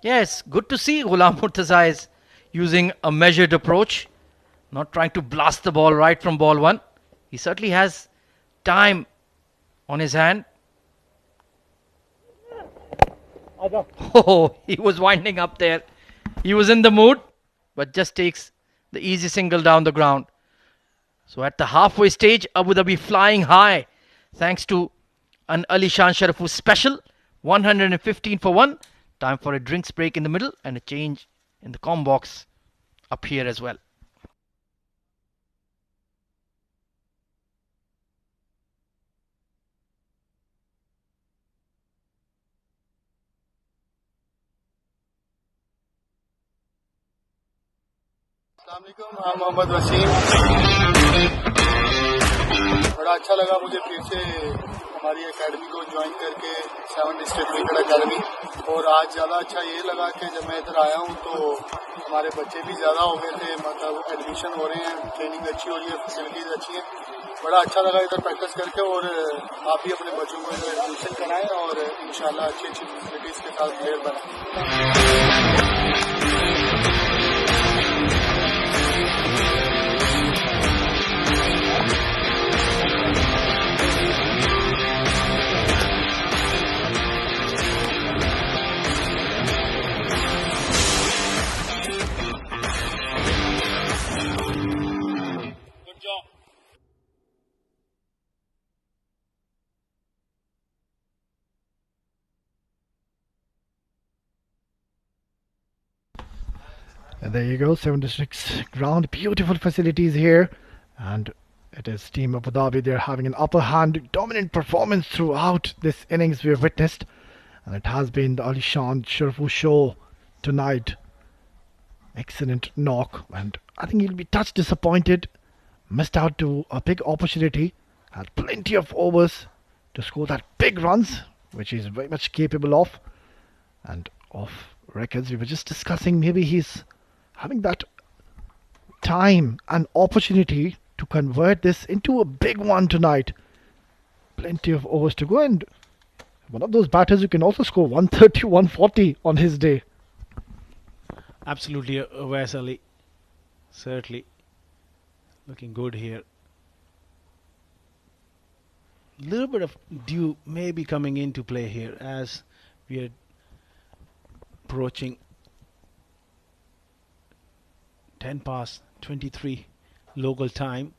Yes, good to see Ghulam Murtaza is using a measured approach. Not trying to blast the ball right from ball 1. He certainly has time on his hand. Oh, he was winding up there. He was in the mood, but just takes the easy single down the ground. So at the halfway stage, Abu Dhabi flying high thanks to an Alishan Sharafu special. 115 for 1. Time for a drinks break in the middle and a change in the comm box up here as well. अस्सलामुअलैकुम, हाँ मोहम्मद वसीम। बड़ा अच्छा लगा मुझे फिर से हमारी academy को ज्वाइन करके 7 डिस्ट्रिक्ट क्रिकेट एकेडमी। और आज ज़्यादा अच्छा ये लगा कि जब मैं इधर आया हूँ तो हमारे बच्चे भी ज़्यादा हो गए थे, मतलब एडमिशन हो रहे हैं, ट्रेनिंग अच्छी हो रही है, फैसिलिटीज़ अच्छी हैं। बड़ा अच्छा लगा इधर प्रैक्टिस करके। और आप भी अपने बच्चों को इधर एडमिशन कराएं और इंशाल्लाह अच्छी अच्छी फैसिलिटीज़ के साथ प्लेयर बनाएं। And there you go, 7 districts ground, beautiful facilities here, and it is Team Abu Dhabi. They're having an upper hand, dominant performance throughout this innings we have witnessed, and it has been the Alishan Sharfu show tonight. Excellent knock, and I think he'll be touch disappointed. Missed out to a big opportunity, had plenty of overs to score that big runs, which he's very much capable of. And off records, we were just discussing maybe he's having that time and opportunity to convert this into a big one tonight. Plenty of overs to go, and one of those batters who can also score 130, 140 on his day. Absolutely, Wes Ali. Certainly looking good here. Little bit of dew may be coming into play here as we are approaching 10 past 23 local time.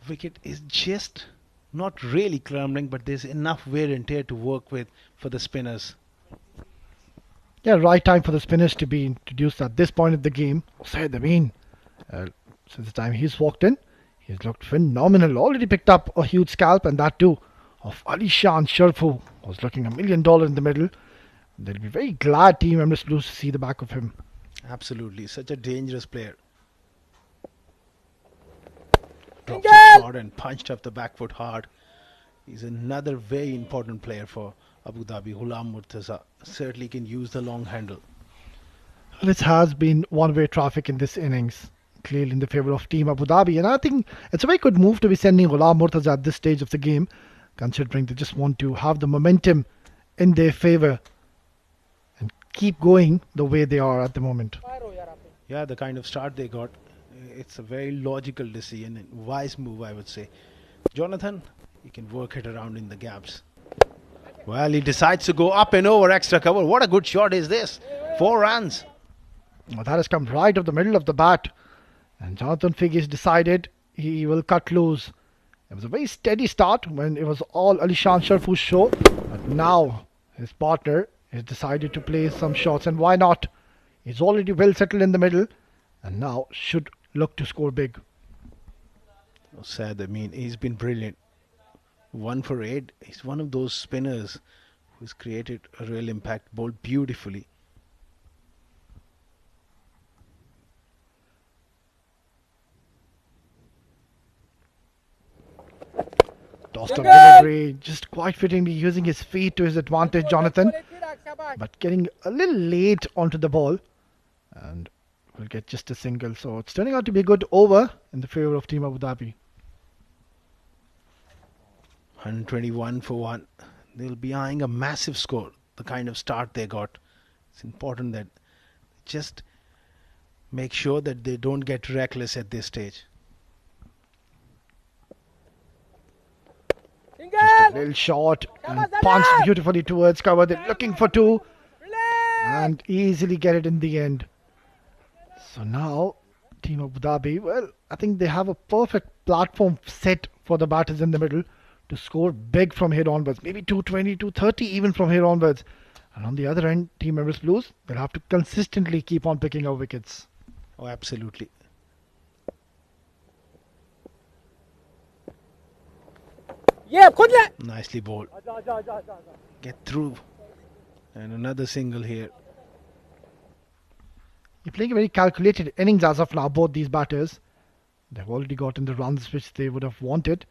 Wicket is just not really crumbling, but there's enough wear and tear to work with for the spinners. Yeah, right time for the spinners to be introduced at this point of the game. Said Amin, since the time he's walked in, he's looked phenomenal. Already picked up a huge scalp, and that too of Alishan Sharfu, was looking $1 million in the middle. They'll be very glad Team Emirates Blues to see the back of him. Absolutely, such a dangerous player. Dropped it short and punched up the back foot hard. He's another very important player for Abu Dhabi. Ghulam Murtaza certainly can use the long handle. This has been one-way traffic in this innings, clearly in the favour of Team Abu Dhabi, and I think it's a very good move to be sending Ghulam Murtaza at this stage of the game, considering they just want to have the momentum in their favour and keep going the way they are at the moment. Yeah, the kind of start they got, it's a very logical decision and wise move, I would say. Jonathan, you can work it around in the gaps. Well, he decides to go up and over extra cover. What a good shot is this. 4 runs. Well, that has come right of the middle of the bat, and Jonathan Figge decided he will cut loose. It was a very steady start when it was all Alishan Sharfu's show, but now his partner has decided to play some shots, and why not? He's already well settled in the middle and now should look to score big. Oh, sad, I mean, he's been brilliant. 1 for 8. He's one of those spinners who's created a real impact, bowled beautifully. Tossed up delivery, just quite fittingly using his feet to his advantage, Jonathan, but getting a little late onto the ball, and will get just a single. So it's turning out to be a good over in the favour of Team Abu Dhabi. 121 for 1. They'll be eyeing a massive score, the kind of start they got. It's important that just make sure that they don't get reckless at this stage. Just a little shot and punched beautifully towards cover. They're looking for 2 and easily get it in the end. So now Team Abu Dhabi, well, I think they have a perfect platform set for the batters in the middle to score big from here onwards. Maybe 220, 230 even from here onwards. And on the other end, Team Emirates Blues, they'll have to consistently keep on picking up wickets. Oh, absolutely. Nicely bowled. Get through. And another single here. You're playing a very calculated innings as of now, both these batters. They've already gotten the runs which they would have wanted.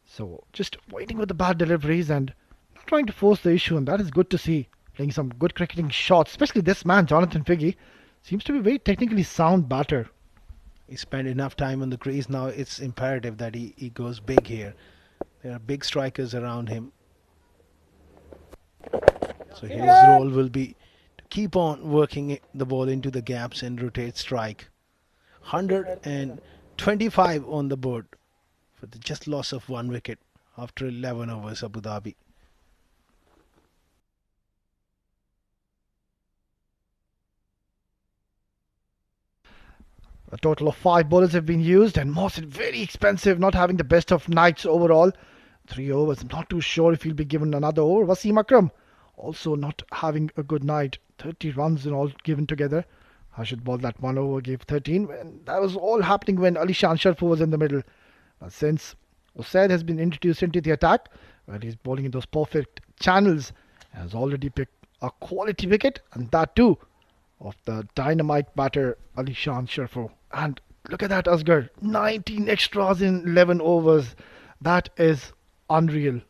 So just waiting with the bad deliveries and not trying to force the issue, and that is good to see. Playing some good cricketing shots, especially this man, Jonathan Figge, seems to be a very technically sound batter. He spent enough time on the crease. Now it's imperative that he goes big here. There are big strikers around him. So his role will be to keep on working the ball into the gaps and rotate strike. 125 on the board for the just loss of 1 wicket after 11 overs, Abu Dhabi. A total of 5 bowlers have been used, and Mohsin very expensive, not having the best of nights overall. 3 overs, I'm not too sure if he'll be given another over. Wasim Akram also not having a good night. 30 runs in all given together. Harshit bowled that one over, gave 13. And that was all happening when Ali Sharfur was in the middle. But since Usaid has been introduced into the attack, well, he's bowling in those perfect channels, has already picked a quality wicket, and that too of the dynamite batter Ali Sharfur. And look at that, Asghar, 19 extras in 11 overs. That is unreal.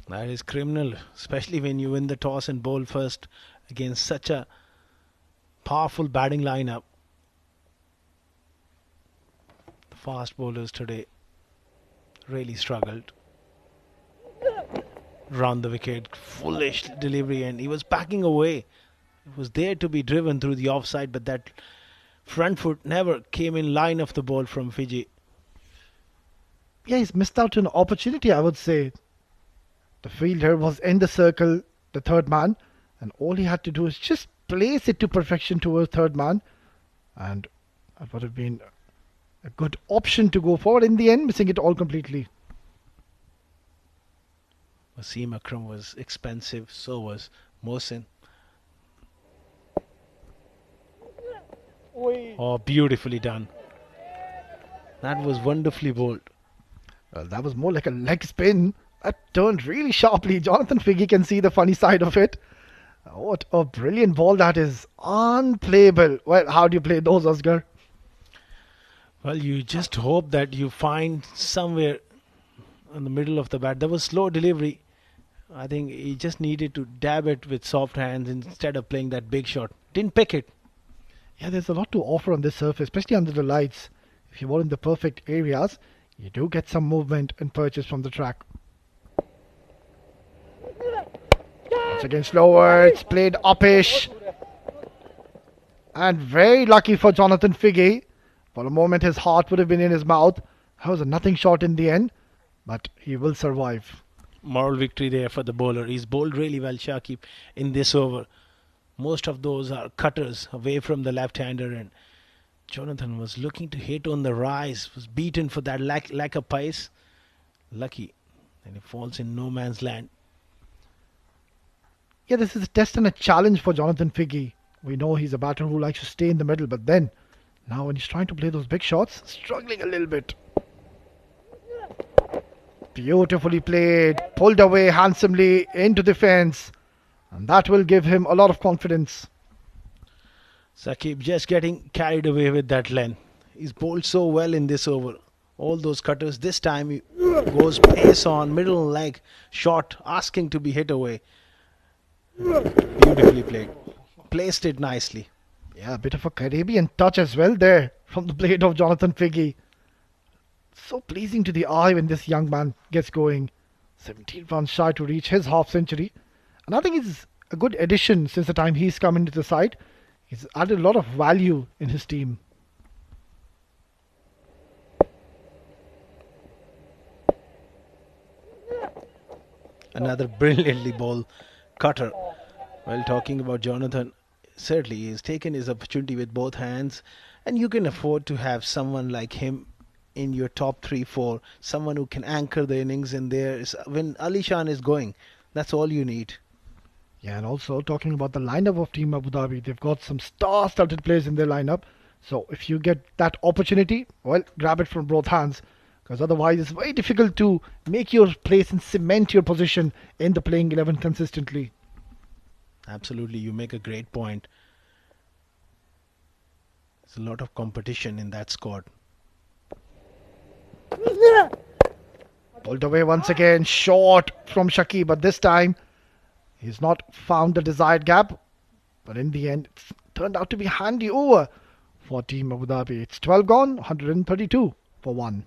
That is criminal, especially when you win the toss and bowl first against such a powerful batting lineup. The fast bowlers today really struggled. Round the wicket, foolish delivery, and he was backing away. It was there to be driven through the offside, but that front foot never came in line of the ball from Fiji. Yeah, he's missed out on an opportunity, I would say. The fielder was in the circle, the third man, and all he had to do is just place it to perfection towards third man, and that would have been a good option to go forward. In the end, missing it all completely. Wasim Akram was expensive, so was Mohsin. Oh, beautifully done. That was wonderfully bowled. Well, that was more like a leg spin. That turned really sharply. Jonathan Figgy can see the funny side of it. What a brilliant ball that is. Unplayable. Well, how do you play those, Asghar? Well, you just hope that you find somewhere in the middle of the bat. There was slow delivery. I think he just needed to dab it with soft hands instead of playing that big shot. Didn't pick it. Yeah, there's a lot to offer on this surface, especially under the lights. If you bowl in the perfect areas, you do get some movement and purchase from the track. Once again, slower. It's played uppish. And very lucky for Jonathan Figgy. For a moment, his heart would have been in his mouth. That was a nothing shot in the end, but he will survive. Moral victory there for the bowler. He's bowled really well, Shakib, in this over. Most of those are cutters away from the left-hander, and Jonathan was looking to hit on the rise, was beaten for that lack of pace. Lucky, and he falls in no man's land. Yeah, this is a test and a challenge for Jonathan Figgy. We know he's a batter who likes to stay in the middle, but then, now when he's trying to play those big shots, struggling a little bit. Beautifully played, pulled away handsomely into the fence, and that will give him a lot of confidence. Shakib just getting carried away with that length. He's bowled so well in this over. All those cutters, this time he goes pace on, middle leg, shot, asking to be hit away. Beautifully played. Placed it nicely. Yeah, a bit of a Caribbean touch as well there from the blade of Jonathan Figgy. So pleasing to the eye when this young man gets going. 17 runs shy to reach his half century. And I think he's a good addition since the time he's come into the side. He's added a lot of value in his team. Another brilliantly bowled cutter. Well, talking about Jonathan, certainly he's taken his opportunity with both hands, and you can afford to have someone like him in your top 3-4, someone who can anchor the innings in there. When Ali Shan is going, that's all you need. Yeah, and also talking about the lineup of Team Abu Dhabi, they've got some star-studded players in their lineup. So if you get that opportunity, well, grab it from both hands. Because otherwise it's very difficult to make your place and cement your position in the playing 11 consistently. Absolutely, you make a great point. There's a lot of competition in that squad. Pulled away once again, short from Shaki, but this time he's not found the desired gap. But in the end, it's turned out to be handy over for Team Abu Dhabi. It's 12 gone, 132 for 1.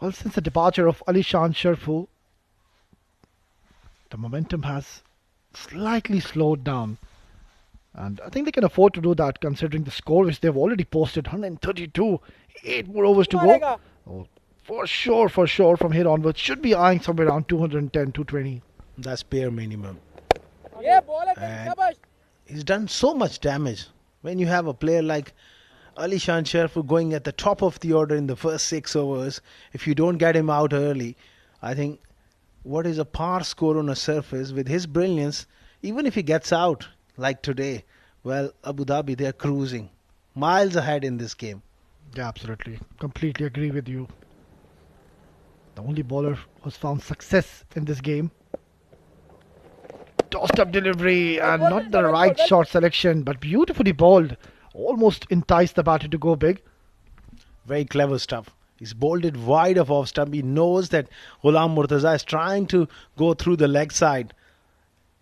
Well, since the departure of Alishan Sharfu, the momentum has slightly slowed down. And I think they can afford to do that considering the score which they've already posted 132. 8 more overs to go. Oh, for sure, from here onwards, should be eyeing somewhere around 210, 220. That's bare minimum. And he's done so much damage. When you have a player like Alishan Sharfu going at the top of the order in the first 6 overs, if you don't get him out early, I think what is a par score on a surface with his brilliance, even if he gets out like today, well, Abu Dhabi, they're cruising miles ahead in this game. Yeah, absolutely. Completely agree with you. The only bowler who's found success in this game. Tossed up delivery and not the right shot selection, but beautifully bowled. Almost enticed the batter to go big. Very clever stuff. He's bowled it wide of off stump. He knows that Ghulam Murtaza is trying to go through the leg side.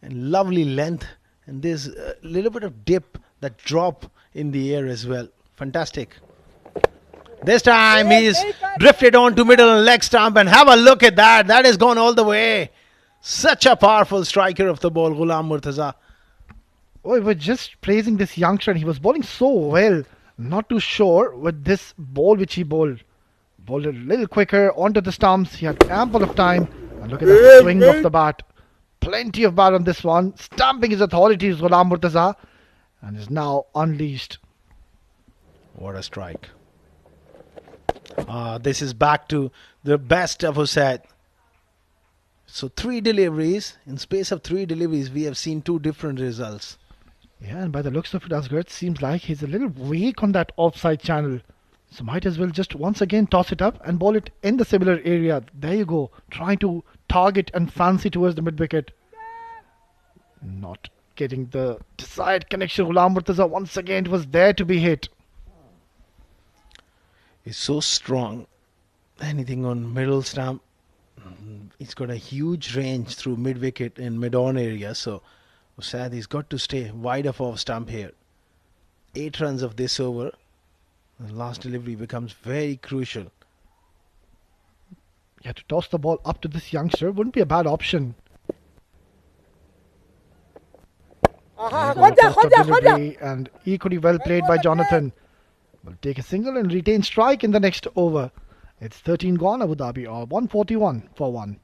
And lovely length. And there's a little bit of dip, that drop in the air as well. Fantastic. This time he's drifted on to middle and leg stump. And have a look at that. That has gone all the way. Such a powerful striker of the ball, Ghulam Murtaza. Oh, we were just praising this youngster and he was bowling so well. Not too sure with this ball which he bowled. Bowled a little quicker onto the stumps. He had ample of time. And look at that swing of the bat. Plenty of bat on this one. Stamping his authority is Ghulam Murtaza. And is now unleashed. What a strike. This is back to the best of Hussain. So 3 deliveries. In space of 3 deliveries, we have seen 2 different results. Yeah, and by the looks of it, Asghar, it seems like he's a little weak on that offside channel. So might as well just once again toss it up and bowl it in the similar area. There you go. Trying to target and fancy towards the mid-wicket. Not getting the desired connection. Ghulam Murtaza once again was there to be hit. He's so strong. Anything on middle stump. He's got a huge range through mid-wicket and mid-on area. So Usaid, he's got to stay wide of off stump here. 8 runs of this over. The last delivery becomes very crucial. Yeah, to toss the ball up to this youngster wouldn't be a bad option. Delivery and equally well played by Jonathan. Will take a single and retain strike in the next over. It's 13 gone, Abu Dhabi, or 141 for 1.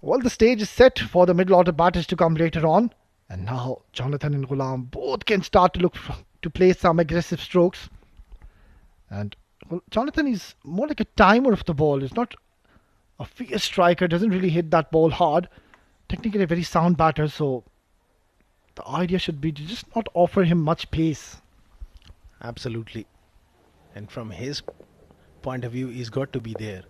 Well, the stage is set for the middle order batters to come later on. And now Jonathan and Ghulam both can start to look to play some aggressive strokes. And Jonathan is more like a timer of the ball. He's not a fierce striker, doesn't really hit that ball hard. Technically a very sound batter, so the idea should be to just not offer him much pace. Absolutely. And from his point of view, he's got to be there.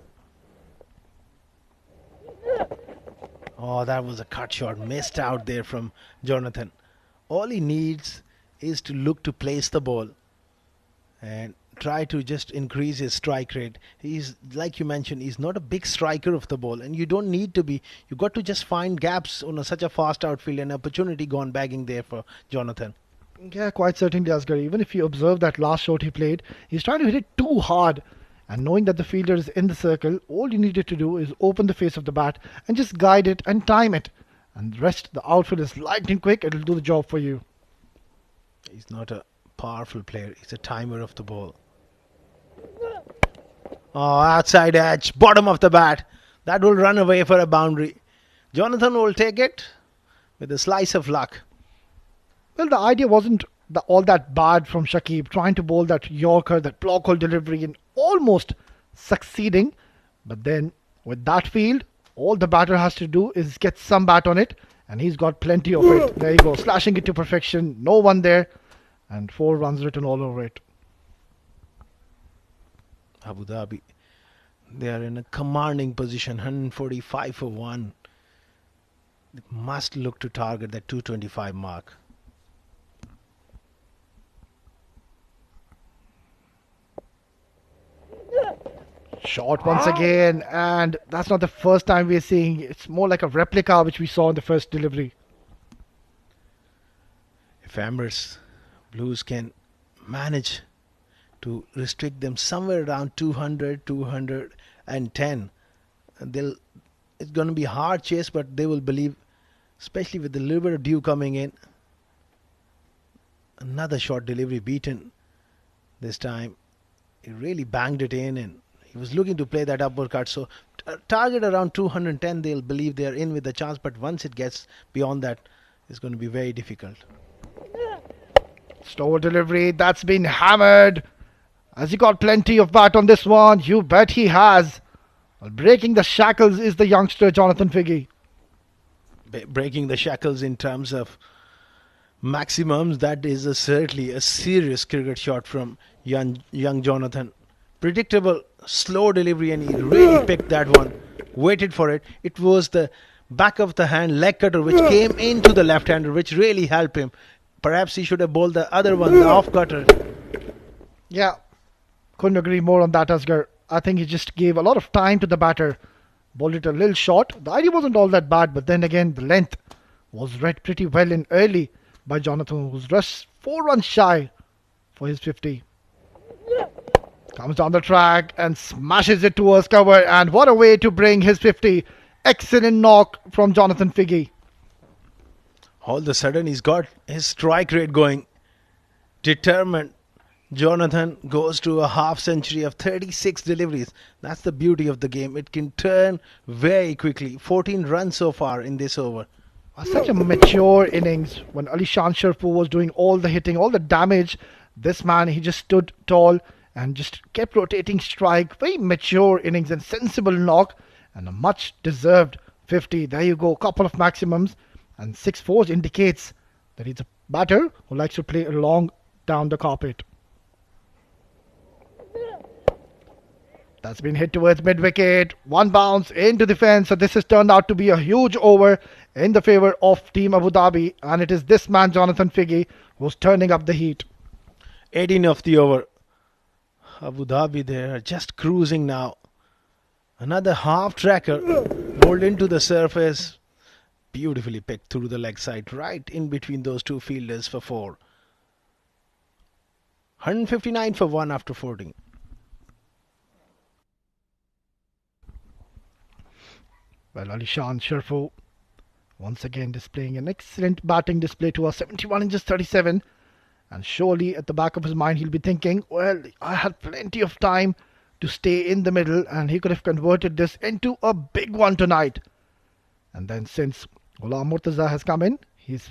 Oh, that was a cut shot. Missed out there from Jonathan. All he needs is to look to place the ball and try to just increase his strike rate. He's, like you mentioned, he's not a big striker of the ball, and you don't need to be. You got to just find gaps on such a fast outfield, and opportunity gone bagging there for Jonathan. Yeah, quite certainly, Asghar. Even if you observe that last shot he played, he's trying to hit it too hard. And knowing that the fielder is in the circle, all you needed to do is open the face of the bat and just guide it and time it. And the rest, the outfield is lightning quick. It'll do the job for you. He's not a powerful player. He's a timer of the ball. Oh, outside edge, bottom of the bat. That will run away for a boundary. Jonathan will take it with a slice of luck. Well, the idea wasn't all that bad from Shakib, trying to bowl that Yorker, that block hole delivery, and almost succeeding. But then, with that field, all the batter has to do is get some bat on it and he's got plenty of it. There you go, slashing it to perfection. No one there, and 4 runs written all over it. Abu Dhabi, they are in a commanding position, 145 for 1. They must look to target that 225 mark. Shot once again, and that's not the first time we're seeing. It's more like a replica which we saw in the first delivery. If Emirates Blues can manage to restrict them somewhere around 200, 210, they'll. It's going to be a hard chase, but they will believe, especially with the little bit of dew coming in. Another short delivery beaten this time. He really banged it in, and he was looking to play that uppercut. So target around 210, they'll believe they're in with the chance. But once it gets beyond that, it's going to be very difficult. Slow delivery, that's been hammered. Has he got plenty of bat on this one? You bet he has. Well, breaking the shackles is the youngster Jonathan Figge. Breaking the shackles in terms of maximums, that is certainly a serious cricket shot from young Jonathan. Predictable, slow delivery, and he really picked that one. Waited for it. It was the back of the hand leg cutter which came into the left-hander, which really helped him. Perhaps he should have bowled the other one, the off cutter. Yeah, couldn't agree more on that, Asghar. I think he just gave a lot of time to the batter. Bowled it a little short. The idea wasn't all that bad, but then again, the length was read pretty well in early by Jonathan, who's rushed 4 runs shy for his 50. Comes down the track and smashes it towards cover, and what a way to bring his 50. Excellent knock from Jonathan Figge. All of a sudden, he's got his strike rate going. Determined. Jonathan goes to a half century of 36 deliveries. That's the beauty of the game. It can turn very quickly. 14 runs so far in this over. Such a mature innings when Alishan Sharfu was doing all the hitting, all the damage. This man, he just stood tall and just kept rotating strike. Very mature innings and sensible knock, and a much deserved 50. There you go, couple of maximums, and 6 fours indicates that he's a batter who likes to play along down the carpet. That's been hit towards mid-wicket. 1 bounce into the fence. So this has turned out to be a huge over in the favour of Team Abu Dhabi. And it is this man, Jonathan Figge, who's turning up the heat. 18 of the over. Abu Dhabi, they are just cruising now. Another half tracker rolled into the surface. Beautifully picked through the leg side, right in between those two fielders for 4. 159 for 1 after 14. Well, Alishan Sharfu once again displaying an excellent batting display to us. 71 inches 37. And surely at the back of his mind he'll be thinking, well, I had plenty of time to stay in the middle and he could have converted this into a big one tonight. And then since Ghulam Murtaza has come in, he's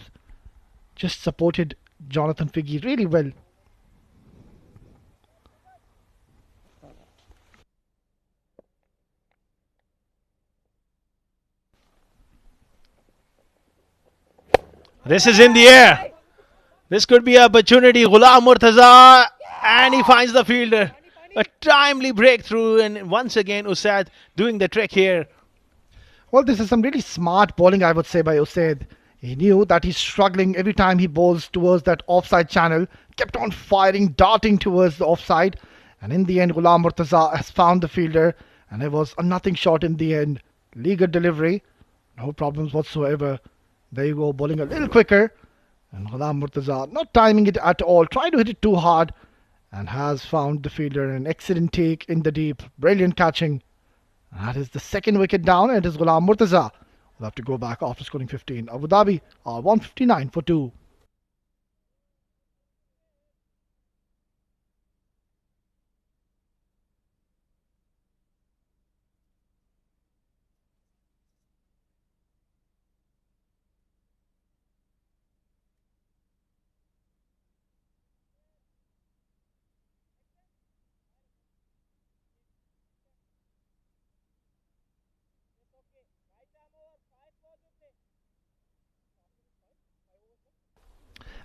just supported Jonathan Figge really well. This is in the air. This could be an opportunity. Ghulam Murtaza, and he finds the fielder. A timely breakthrough, and once again Usaid doing the trick here. Well, this is some really smart bowling, I would say, by Usaid. He knew that he's struggling every time he bowls towards that offside channel. Kept on firing, darting towards the offside. And in the end, Ghulam Murtaza has found the fielder. And it was a nothing shot in the end. Legal delivery. No problems whatsoever. There you go, bowling a little quicker. And Ghulam Murtaza not timing it at all. Trying to hit it too hard. And has found the fielder. An excellent take in the deep. Brilliant catching. That is the second wicket down, and it is Ghulam Murtaza. We'll have to go back after scoring 15. Abu Dhabi are 159 for 2.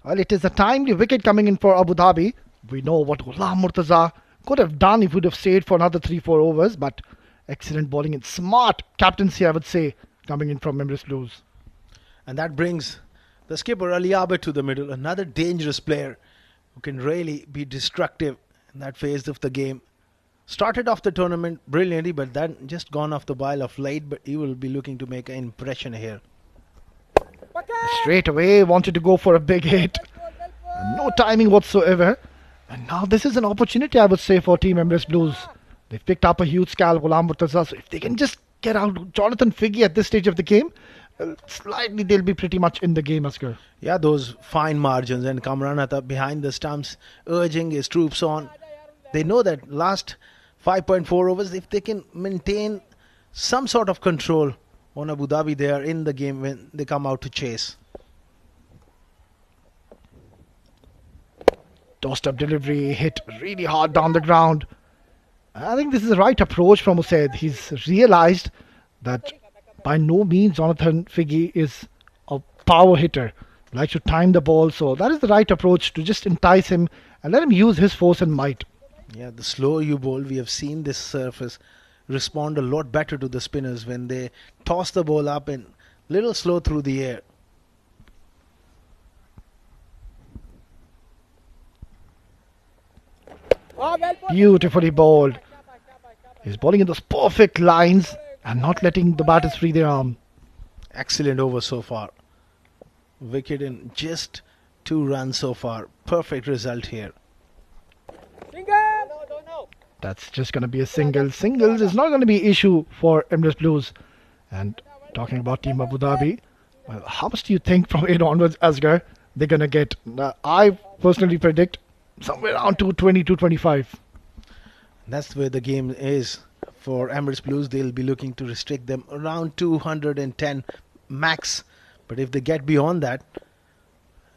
Well, it is a timely wicket coming in for Abu Dhabi. We know what Ghulam Murtaza could have done if he would have stayed for another 3-4 overs, but excellent bowling and smart captaincy, I would say, coming in from Emirates Blues. And that brings the skipper Ali Abid to the middle, another dangerous player who can really be destructive in that phase of the game. Started off the tournament brilliantly, but then just gone off the boil of late, but he will be looking to make an impression here. Straight away wanted to go for a big hit. And no timing whatsoever. And now this is an opportunity, I would say, for Team Emirates Blues. They've picked up a huge scalp, Ghulam Murtaza. So if they can just get out Jonathan Figgy at this stage of the game, slightly they'll be pretty much in the game, Asghar. Yeah, those fine margins, and Kamran Atta behind the stumps urging his troops on. They know that last 5.4 overs, if they can maintain some sort of control on Abu Dhabi, they are in the game when they come out to chase. Tossed up delivery, hit really hard down the ground. I think this is the right approach from Usaid. He's realized that by no means Jonathan Figgy is a power hitter. He likes to time the ball, so that is the right approach, to just entice him and let him use his force and might. Yeah, the slower you bowl, we have seen this surface respond a lot better to the spinners when they toss the ball up and little slow through the air. Beautifully bowled. He's bowling in those perfect lines and not letting the batters free their arm. Excellent over so far. Wicket in just 2 runs so far. Perfect result here. That's just going to be a single. Singles is not going to be an issue for Emirates Blues. And talking about Team Abu Dhabi, well, how much do you think from 8 onwards, Asghar, they're going to get? I personally predict somewhere around 220, 225. That's where the game is. For Emirates Blues, they'll be looking to restrict them around 210 max. But if they get beyond that,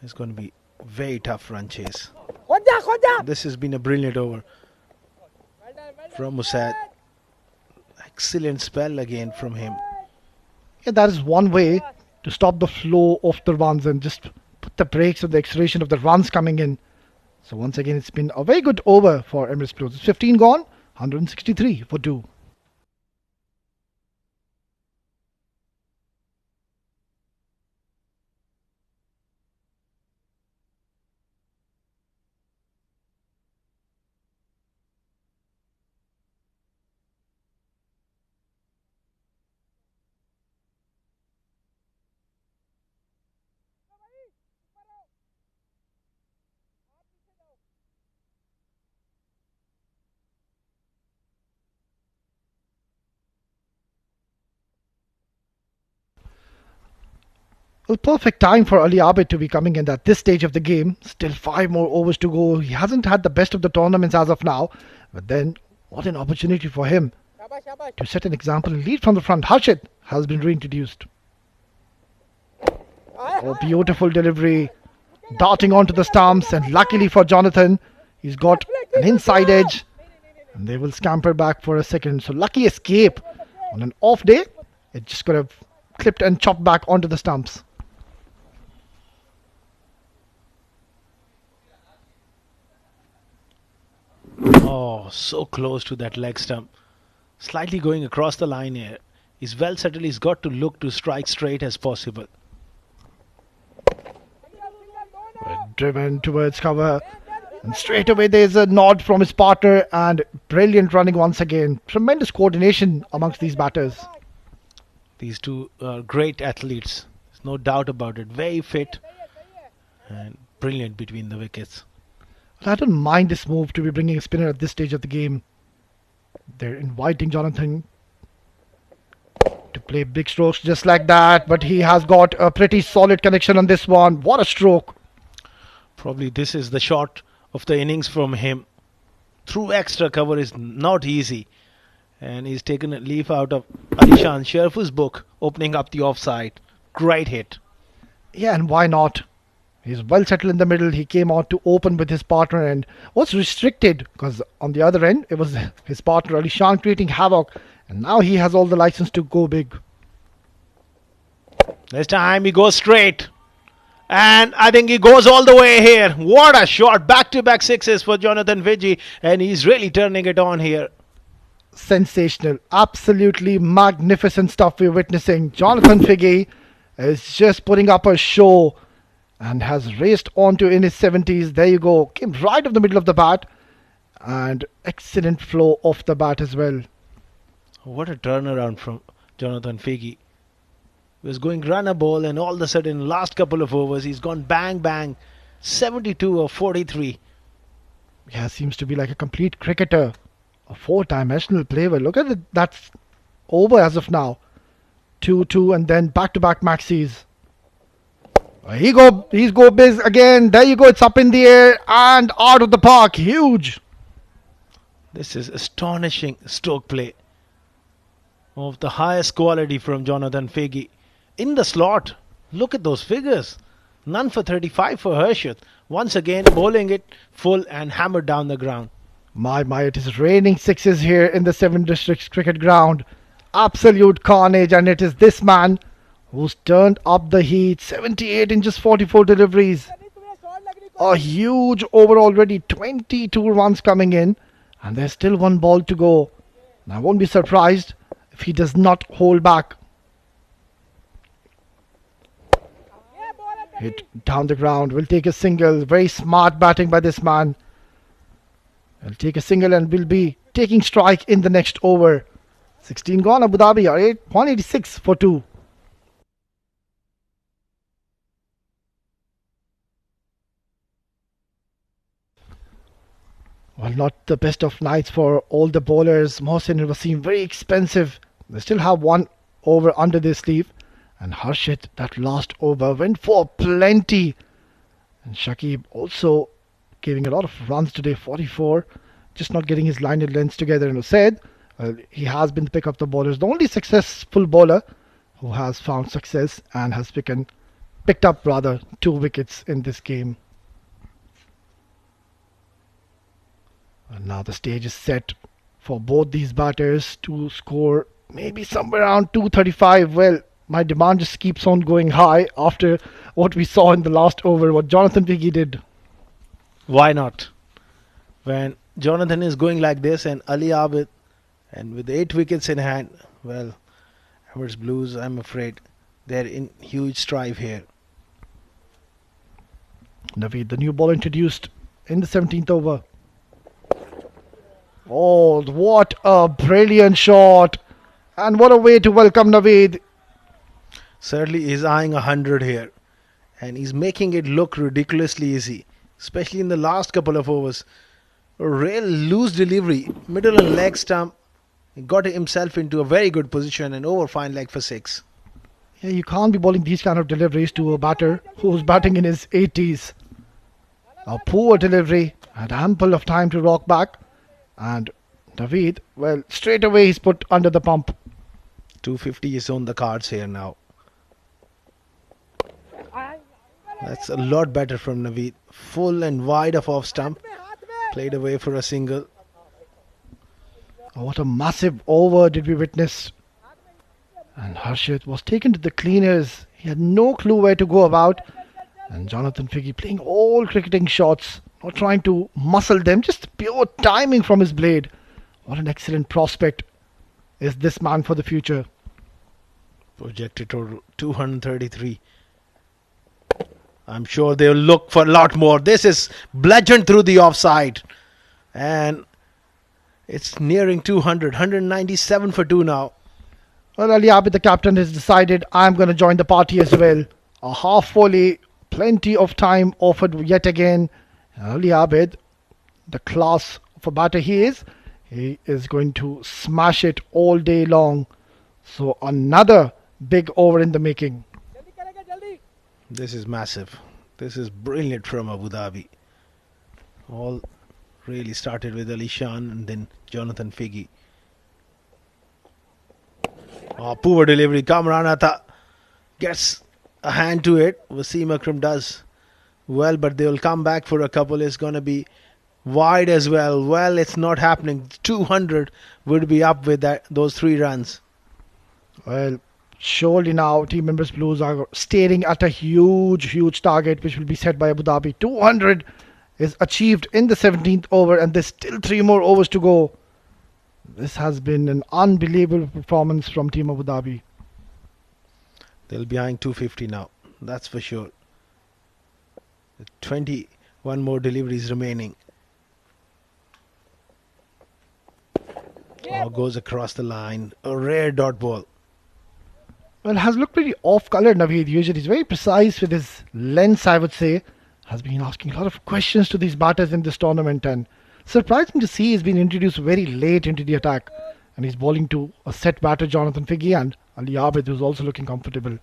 it's going to be very tough run chase. This has been a brilliant over from Musad. Excellent spell again from him. Yeah, that is one way to stop the flow of the runs and just put the brakes on the acceleration of the runs coming in. So once again, it's been a very good over for Emirates Blues. 15 gone, 163 for 2. Well, perfect time for Ali Abid to be coming in at this stage of the game. Still 5 more overs to go. He hasn't had the best of the tournaments as of now. But then, what an opportunity for him to set an example and lead from the front. Harshit has been reintroduced. Oh, beautiful delivery. Darting onto the stumps. And luckily for Jonathan, he's got an inside edge. And they will scamper back for a second. So lucky escape. On an off day, it just could have clipped and chopped back onto the stumps. Oh, so close to that leg stump. Slightly going across the line here. He's well settled. He's got to look to strike straight as possible. Driven towards cover. And straight away there's a nod from his partner. And brilliant running once again. Tremendous coordination amongst these batters. These two are great athletes. There's no doubt about it. Very fit. And brilliant between the wickets. I don't mind this move to be bringing a spinner at this stage of the game. They're inviting Jonathan to play big strokes just like that. But he has got a pretty solid connection on this one. What a stroke. Probably this is the shot of the innings from him. Through extra cover is not easy. And he's taken a leaf out of Alishan Sharfu's book, opening up the offside. Great hit. Yeah, and why not? He's well settled in the middle. He came out to open with his partner and was restricted because on the other end, it was his partner Ali Shan creating havoc. And now he has all the license to go big. This time he goes straight. And I think he goes all the way here. What a shot. Back-to-back sixes for Jonathan Figi. And he's really turning it on here. Sensational. Absolutely magnificent stuff we're witnessing. Jonathan Figi is just putting up a show and has raced on to in his 70s. There you go. Came right off the middle of the bat. And excellent flow off the bat as well. What a turnaround from Jonathan Figi. He was going runner ball, and all of a sudden, last couple of overs, he's gone bang bang, 72 or 43. Yeah, seems to be like a complete cricketer. A four-time national player. Look at it. That's over as of now. 2-2 and then back-to-back maxis. He's go biz again. There you go. It's up in the air and out of the park. Huge. This is astonishing stroke play of the highest quality from Jonathan Figi. In the slot, look at those figures. None for 35 for Harshit. Once again, bowling it full and hammered down the ground. My, it is raining sixes here in the 7 Districts cricket ground. Absolute carnage, and it is this man who's turned up the heat. 78 in just 44 deliveries. A huge over already. 22 runs coming in, and there's still one ball to go. And I won't be surprised if he does not hold back. Hit down the ground. Will take a single. Very smart batting by this man. He'll take a single and will be taking strike in the next over. 16 gone. Abu Dhabi are 186 for 2. Well, not the best of nights for all the bowlers. Mohsin and Wasim very expensive. They still have one over under their sleeve. And Harshit, that last over, went for plenty. And Shakib also giving a lot of runs today, 44. Just not getting his line and lengths together. And said he has been the pick of the bowlers. The only successful bowler who has found success and has picked up 2 wickets in this game. And now the stage is set for both these batters to score maybe somewhere around 235. Well, my demand just keeps on going high after what we saw in the last over, what Jonathan Figi did. Why not? When Jonathan is going like this and Ali Abid, and with 8 wickets in hand, well, Emirates Blues, I'm afraid, they're in huge strife here. Naveed, the new ball introduced in the 17th over. Oh, what a brilliant shot. And what a way to welcome Naveed. Certainly he's eyeing 100 here. And he's making it look ridiculously easy. Especially in the last couple of overs. A real loose delivery. Middle and leg stump. He got himself into a very good position and over fine leg for 6. Yeah, you can't be bowling these kind of deliveries to a batter who's batting in his 80s. A poor delivery. Had ample of time to rock back. And Naveed, well, straight away he's put under the pump. 250 is on the cards here now. That's a lot better from Naveed. Full and wide of off stump. Played away for a single. Oh, what a massive over did we witness. And Harshit was taken to the cleaners. He had no clue where to go about. And Jonathan Figi playing all cricketing shots. Not trying to muscle them. Just pure timing from his blade. What an excellent prospect is this man for the future. Projected total 233. I'm sure they'll look for a lot more. This is bludgeoned through the offside. And it's nearing 200. 197 for 2 now. Well, Ali Abid, the captain, has decided I'm going to join the party as well. A half volley. Plenty of time offered yet again. Ali Abid, the class of a batter he is going to smash it all day long. So another big over in the making. This is massive. This is brilliant from Abu Dhabi. All really started with Ali Shan and then Jonathan Figi. Oh, poor delivery. Kamran Atta gets a hand to it. Wasim Akram does well, but they will come back for a couple. It's going to be wide as well. Well, it's not happening. 200 would be up with those 3 runs. Well, Surely now, Team Emirates Blues are staring at a huge target which will be set by Abu Dhabi. 200 is achieved in the 17th over, and there's still 3 more overs to go. This has been an unbelievable performance from Team Abu Dhabi. They'll be eyeing 250 now, that's for sure. 21 more deliveries remaining. Oh, goes across the line. A rare dot ball. Well, has looked pretty off-colour, Naveed. Usually he's very precise with his lens, I would say. Has been asking a lot of questions to these batters in this tournament, and surprising to see he's been introduced very late into the attack. And he's bowling to a set batter, Jonathan Figgy, and Ali Abid, who's also looking comfortable.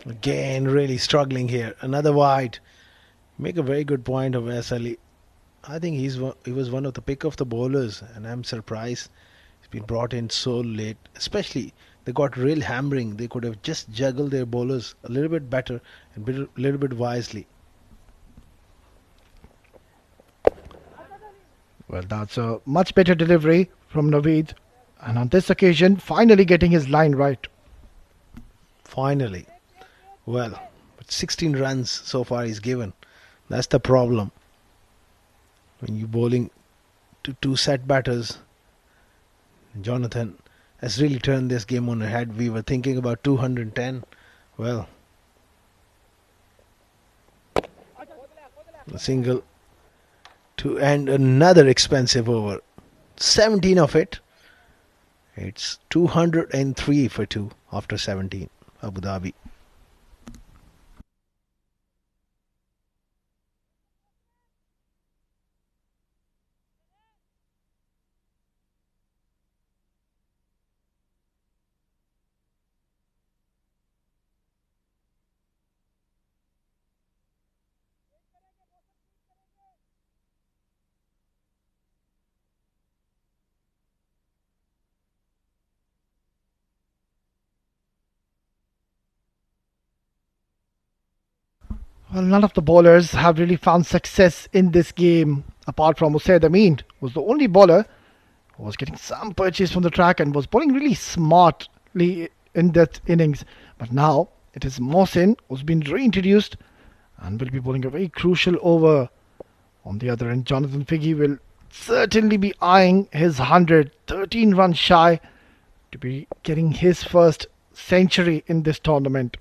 Again, really struggling here. Another wide. Make a very good point of Ali. I think he was one of the pick of the bowlers, and I'm surprised he's been brought in so late. Especially, they got real hammering. They could have just juggled their bowlers a little bit better and a little bit wisely. Well, that's a much better delivery from Naveed, and on this occasion, finally getting his line right. Finally. Well, but 16 runs so far he's given. That's the problem. When you're bowling to 2 set batters, Jonathan has really turned this game on her head. We were thinking about 210. Well, a single to end another expensive over. 17 of it. It's 203 for 2 after 17. Abu Dhabi. Well, none of the bowlers have really found success in this game, apart from Usaid Amin, who was the only bowler who was getting some purchase from the track and was bowling really smartly in that innings. But now it is Mohsin who's been reintroduced and will be bowling a very crucial over. On the other end, Jonathan Figgy will certainly be eyeing his 100, 13 runs shy to be getting his first century in this tournament.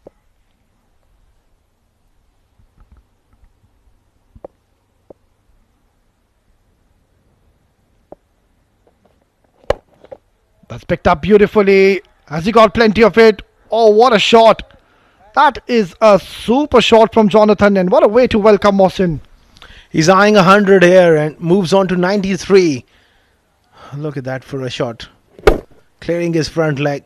That's picked up beautifully. Has he got plenty of it? Oh, what a shot. That is a super shot from Jonathan, and what a way to welcome Mohsin. He's eyeing 100 here and moves on to 93. Look at that for a shot. Clearing his front leg.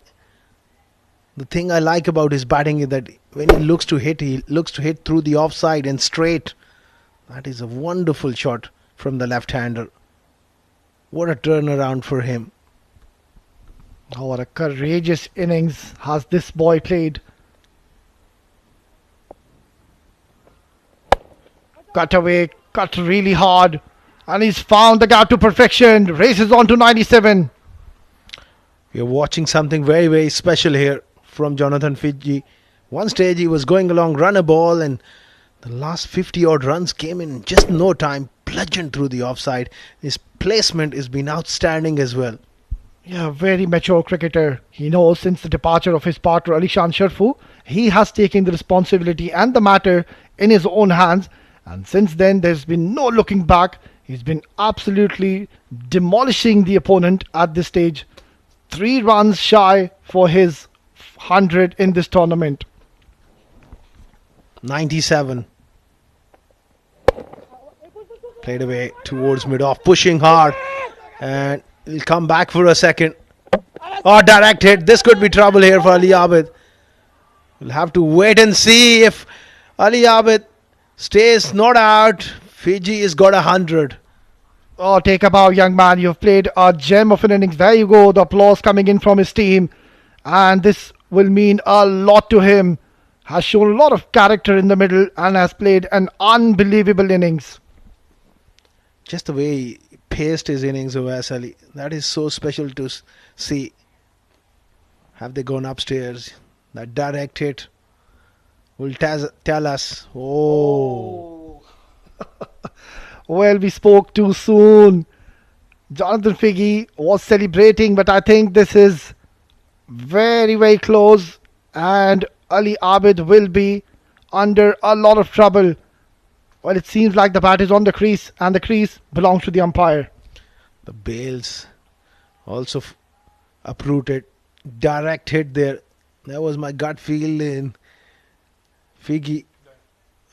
The thing I like about his batting is that when he looks to hit through the offside and straight. That is a wonderful shot from the left-hander. What a turnaround for him. Oh, what a courageous innings has this boy played. Cut away, cut really hard. And he's found the gap to perfection. Races on to 97. We are watching something very, very special here from Jonathan Figgy. One stage he was going along, run a ball, and the last 50 odd runs came in just no time, bludgeoned through the offside. His placement has been outstanding as well. Yeah, very mature cricketer. He knows since the departure of his partner Alishan Sharfu, he has taken the responsibility and the matter in his own hands. And since then, there's been no looking back. He's been absolutely demolishing the opponent at this stage. 3 runs shy for his 100 in this tournament. 97. Played away towards mid-off, pushing hard. And he'll come back for a second. Oh, direct hit. This could be trouble here for Ali Abid. We'll have to wait and see if Ali Abid stays not out. Fiji has got 100. Oh, take a bow, young man. You've played a gem of an innings. There you go. The applause coming in from his team. And this will mean a lot to him. Has shown a lot of character in the middle and has played an unbelievable innings. Just the way he paced his innings over Ali. That is so special to see. Have they gone upstairs? That direct hit will tell us. Oh. Well, we spoke too soon. Jonathan Figgy was celebrating, but I think this is very, very close, and Ali Abid will be under a lot of trouble. Well, it seems like the bat is on the crease, and the crease belongs to the umpire. The bails also uprooted. Direct hit there. That was my gut feeling. Figgy.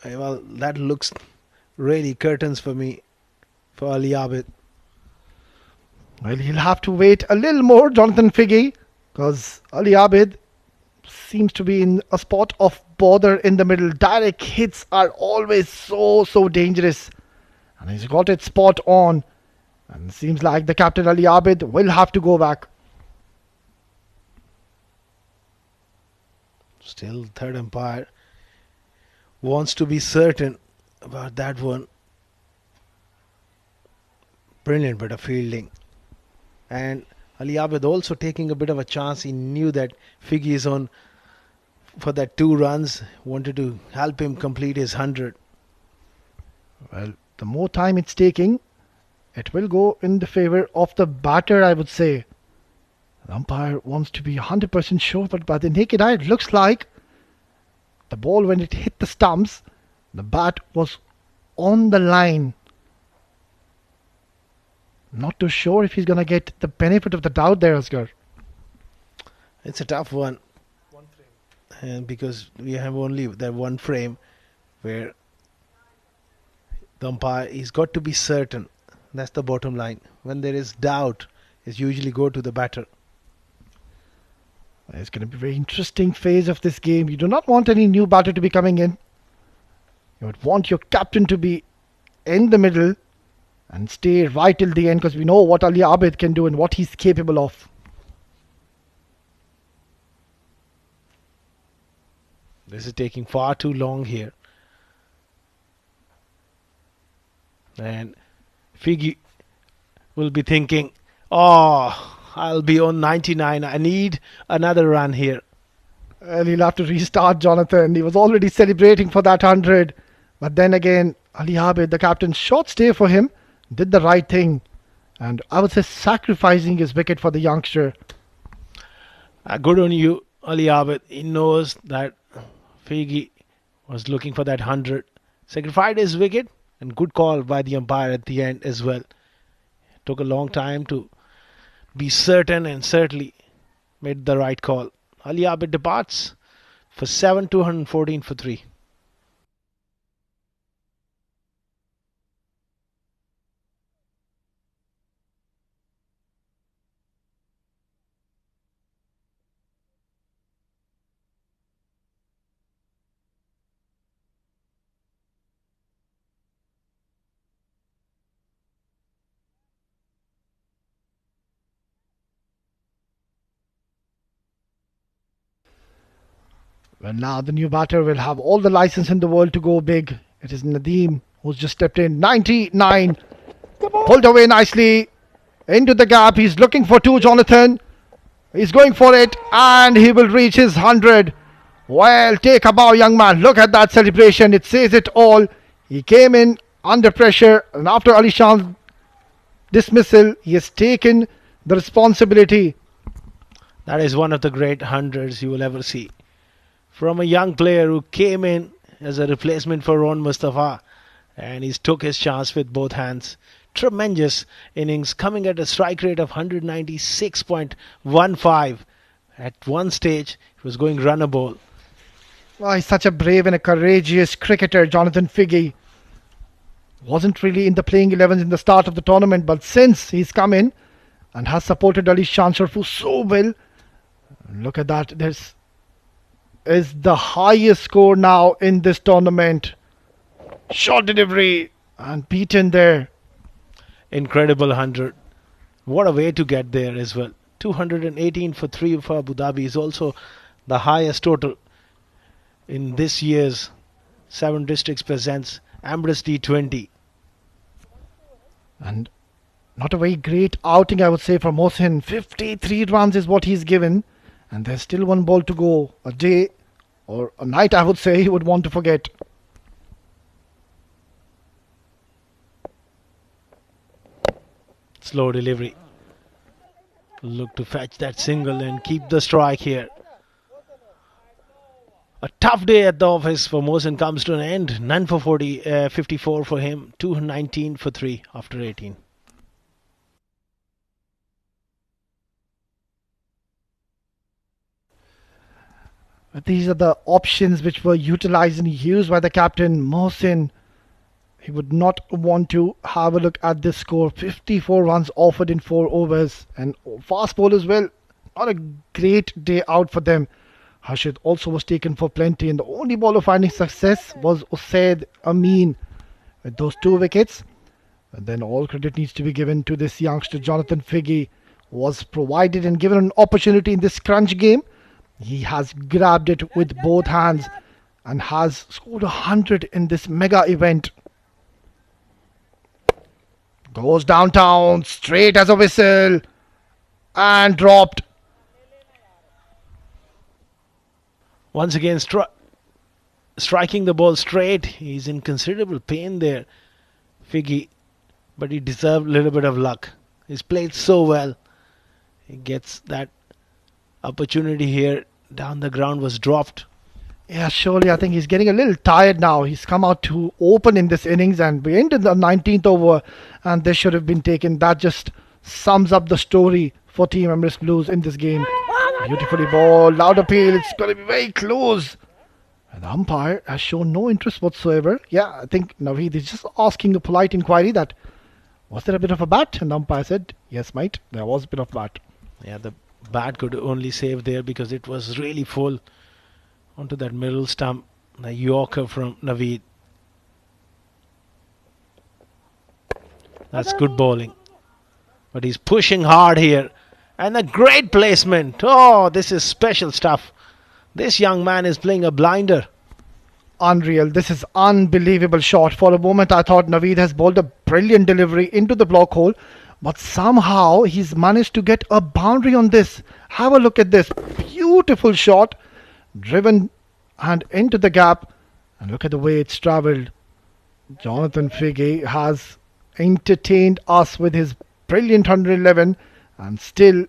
Well, that looks really curtains for me, for Ali Abid. Well, he'll have to wait a little more, Jonathan Figgy, because Ali Abid seems to be in a spot of bother in the middle. Direct hits are always so dangerous, and he's got it spot on. And it seems like the captain Ali Abid will have to go back. Still, third umpire wants to be certain about that one. Brilliant bit of fielding. And Ali Abid also taking a bit of a chance. He knew that Figgy is on for that 2 runs. Wanted to help him complete his 100. Well, the more time it's taking, it will go in the favour of the batter, I would say. The umpire wants to be 100% sure, but by the naked eye, it looks like the ball, when it hit the stumps, the bat was on the line. Not too sure if he's going to get the benefit of the doubt there, Asghar. It's a tough one. And because we have only that one frame where the umpire, he's got to be certain. That's the bottom line. When there is doubt, it's usually go to the batter. It's going to be a very interesting phase of this game. You do not want any new batter to be coming in. You would want your captain to be in the middle and stay right till the end, because we know what Ali Abid can do and what he's capable of. This is taking far too long here. And Figgy will be thinking, oh, I'll be on 99. I need another run here. And he'll have to restart, Jonathan. He was already celebrating for that 100. But then again, Ali Abid, the captain, short stay for him, did the right thing. And I would say sacrificing his wicket for the youngster. Good on you, Ali Abid. He knows that Figgy was looking for that 100. Sacrificed his wicket, and good call by the umpire at the end as well. Took a long time to be certain, and certainly made the right call. Ali Abid departs for 7, 214 for 3. Well, now the new batter will have all the license in the world to go big. It is Nadeem who's just stepped in. 99. Pulled away nicely. Into the gap. He's looking for 2, Jonathan. He's going for it. And he will reach his 100. Well, take a bow, young man. Look at that celebration. It says it all. He came in under pressure. And after Ali Shan's dismissal, he has taken the responsibility. That is one of the great 100s you will ever see. From a young player who came in as a replacement for Ron Mustafa, and he took his chance with both hands. Tremendous innings, coming at a strike rate of 196.15. At one stage, he was going runner ball. Oh, he's such a brave and a courageous cricketer, Jonathan Figgy. Wasn't really in the playing 11s in the start of the tournament, but since he's come in and has supported Ali Shan Sharfu so well, look at that. There's is the highest score now in this tournament. Short delivery and beaten there. Incredible 100. What a way to get there as well. 218 for 3 for Abu Dhabi is also the highest total in this year's 7 Districts Presents Emirates D20. And not a very great outing, I would say, for Mohsin. 53 runs is what he's given. And there's still one ball to go. A day or a night, I would say, he would want to forget. Slow delivery. Look to fetch that single and keep the strike here. A tough day at the office for Mohsen comes to an end. None for 54 for him. 219 for 3 after 18. But these are the options which were utilized and used by the captain, Mohsen. He would not want to have a look at this score. 54 runs offered in 4 overs. And fast bowlers, well, not a great day out for them. Harshad also was taken for plenty, and the only bowler finding success was Usaid Amin with those 2 wickets. And then all credit needs to be given to this youngster, Jonathan Figge, was provided and given an opportunity in this crunch game. He has grabbed it with both hands and has scored 100 in this mega event. Goes downtown, straight as a whistle, and dropped. Once again, striking the ball straight. He's in considerable pain there, Figge, but he deserved a little bit of luck. He's played so well. He gets that opportunity here. Down the ground was dropped. Yeah, surely I think he's getting a little tired now. He's come out to open in this innings and we ended the 19th over and this should have been taken. That just sums up the story for Team Emirates Blues in this game. Beautifully ball, loud appeal, it's going to be very close. And the umpire has shown no interest whatsoever. Yeah, I think Naveed is just asking a polite inquiry that, was there a bit of a bat? And the umpire said, yes mate, there was a bit of bat. Yeah, the bat could only save there because it was really full onto that middle stump. The Yorker from Naveed. That's good bowling. But he's pushing hard here. And a great placement. Oh, this is special stuff. This young man is playing a blinder. Unreal. This is unbelievable shot. For a moment I thought Naveed has bowled a brilliant delivery into the block hole. But somehow he's managed to get a boundary on this. Have a look at this. Beautiful shot. Driven and into the gap. And look at the way it's travelled. Jonathan Figge has entertained us with his brilliant 111. And still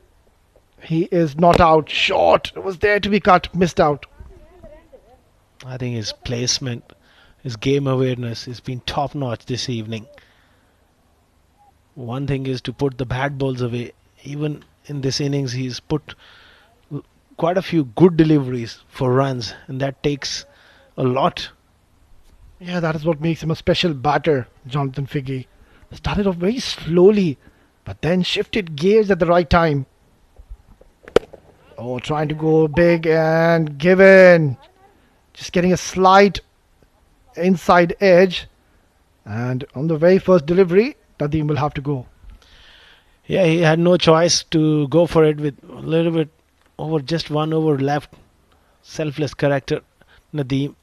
he is not out. Short. It was there to be cut. Missed out. I think his placement, his game awareness has been top notch this evening. One thing is to put the bad balls away. Even in this innings he's put quite a few good deliveries for runs, and that takes a lot. Yeah, that is what makes him a special batter, Jonathan Figge. Started off very slowly, but then shifted gears at the right time. Oh, trying to go big and given. Just getting a slight inside edge. And on the very first delivery, Nadeem will have to go. Yeah, he had no choice to go for it with a little bit over, just 1 over left. Selfless character, Nadeem.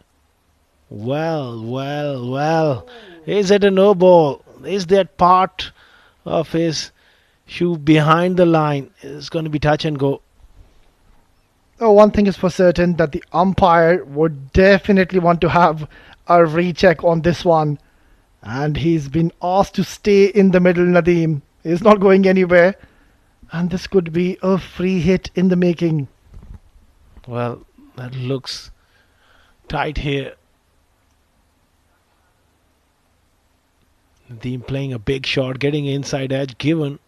Well. Is it a no ball? Is that part of his shoe behind the line? It's going to be touch and go. Oh, one thing is for certain, that the umpire would definitely want to have a recheck on this one. And he's been asked to stay in the middle, Nadeem. He's not going anywhere. And this could be a free hit in the making. Well, that looks tight here. Nadeem playing a big shot, getting inside edge, given.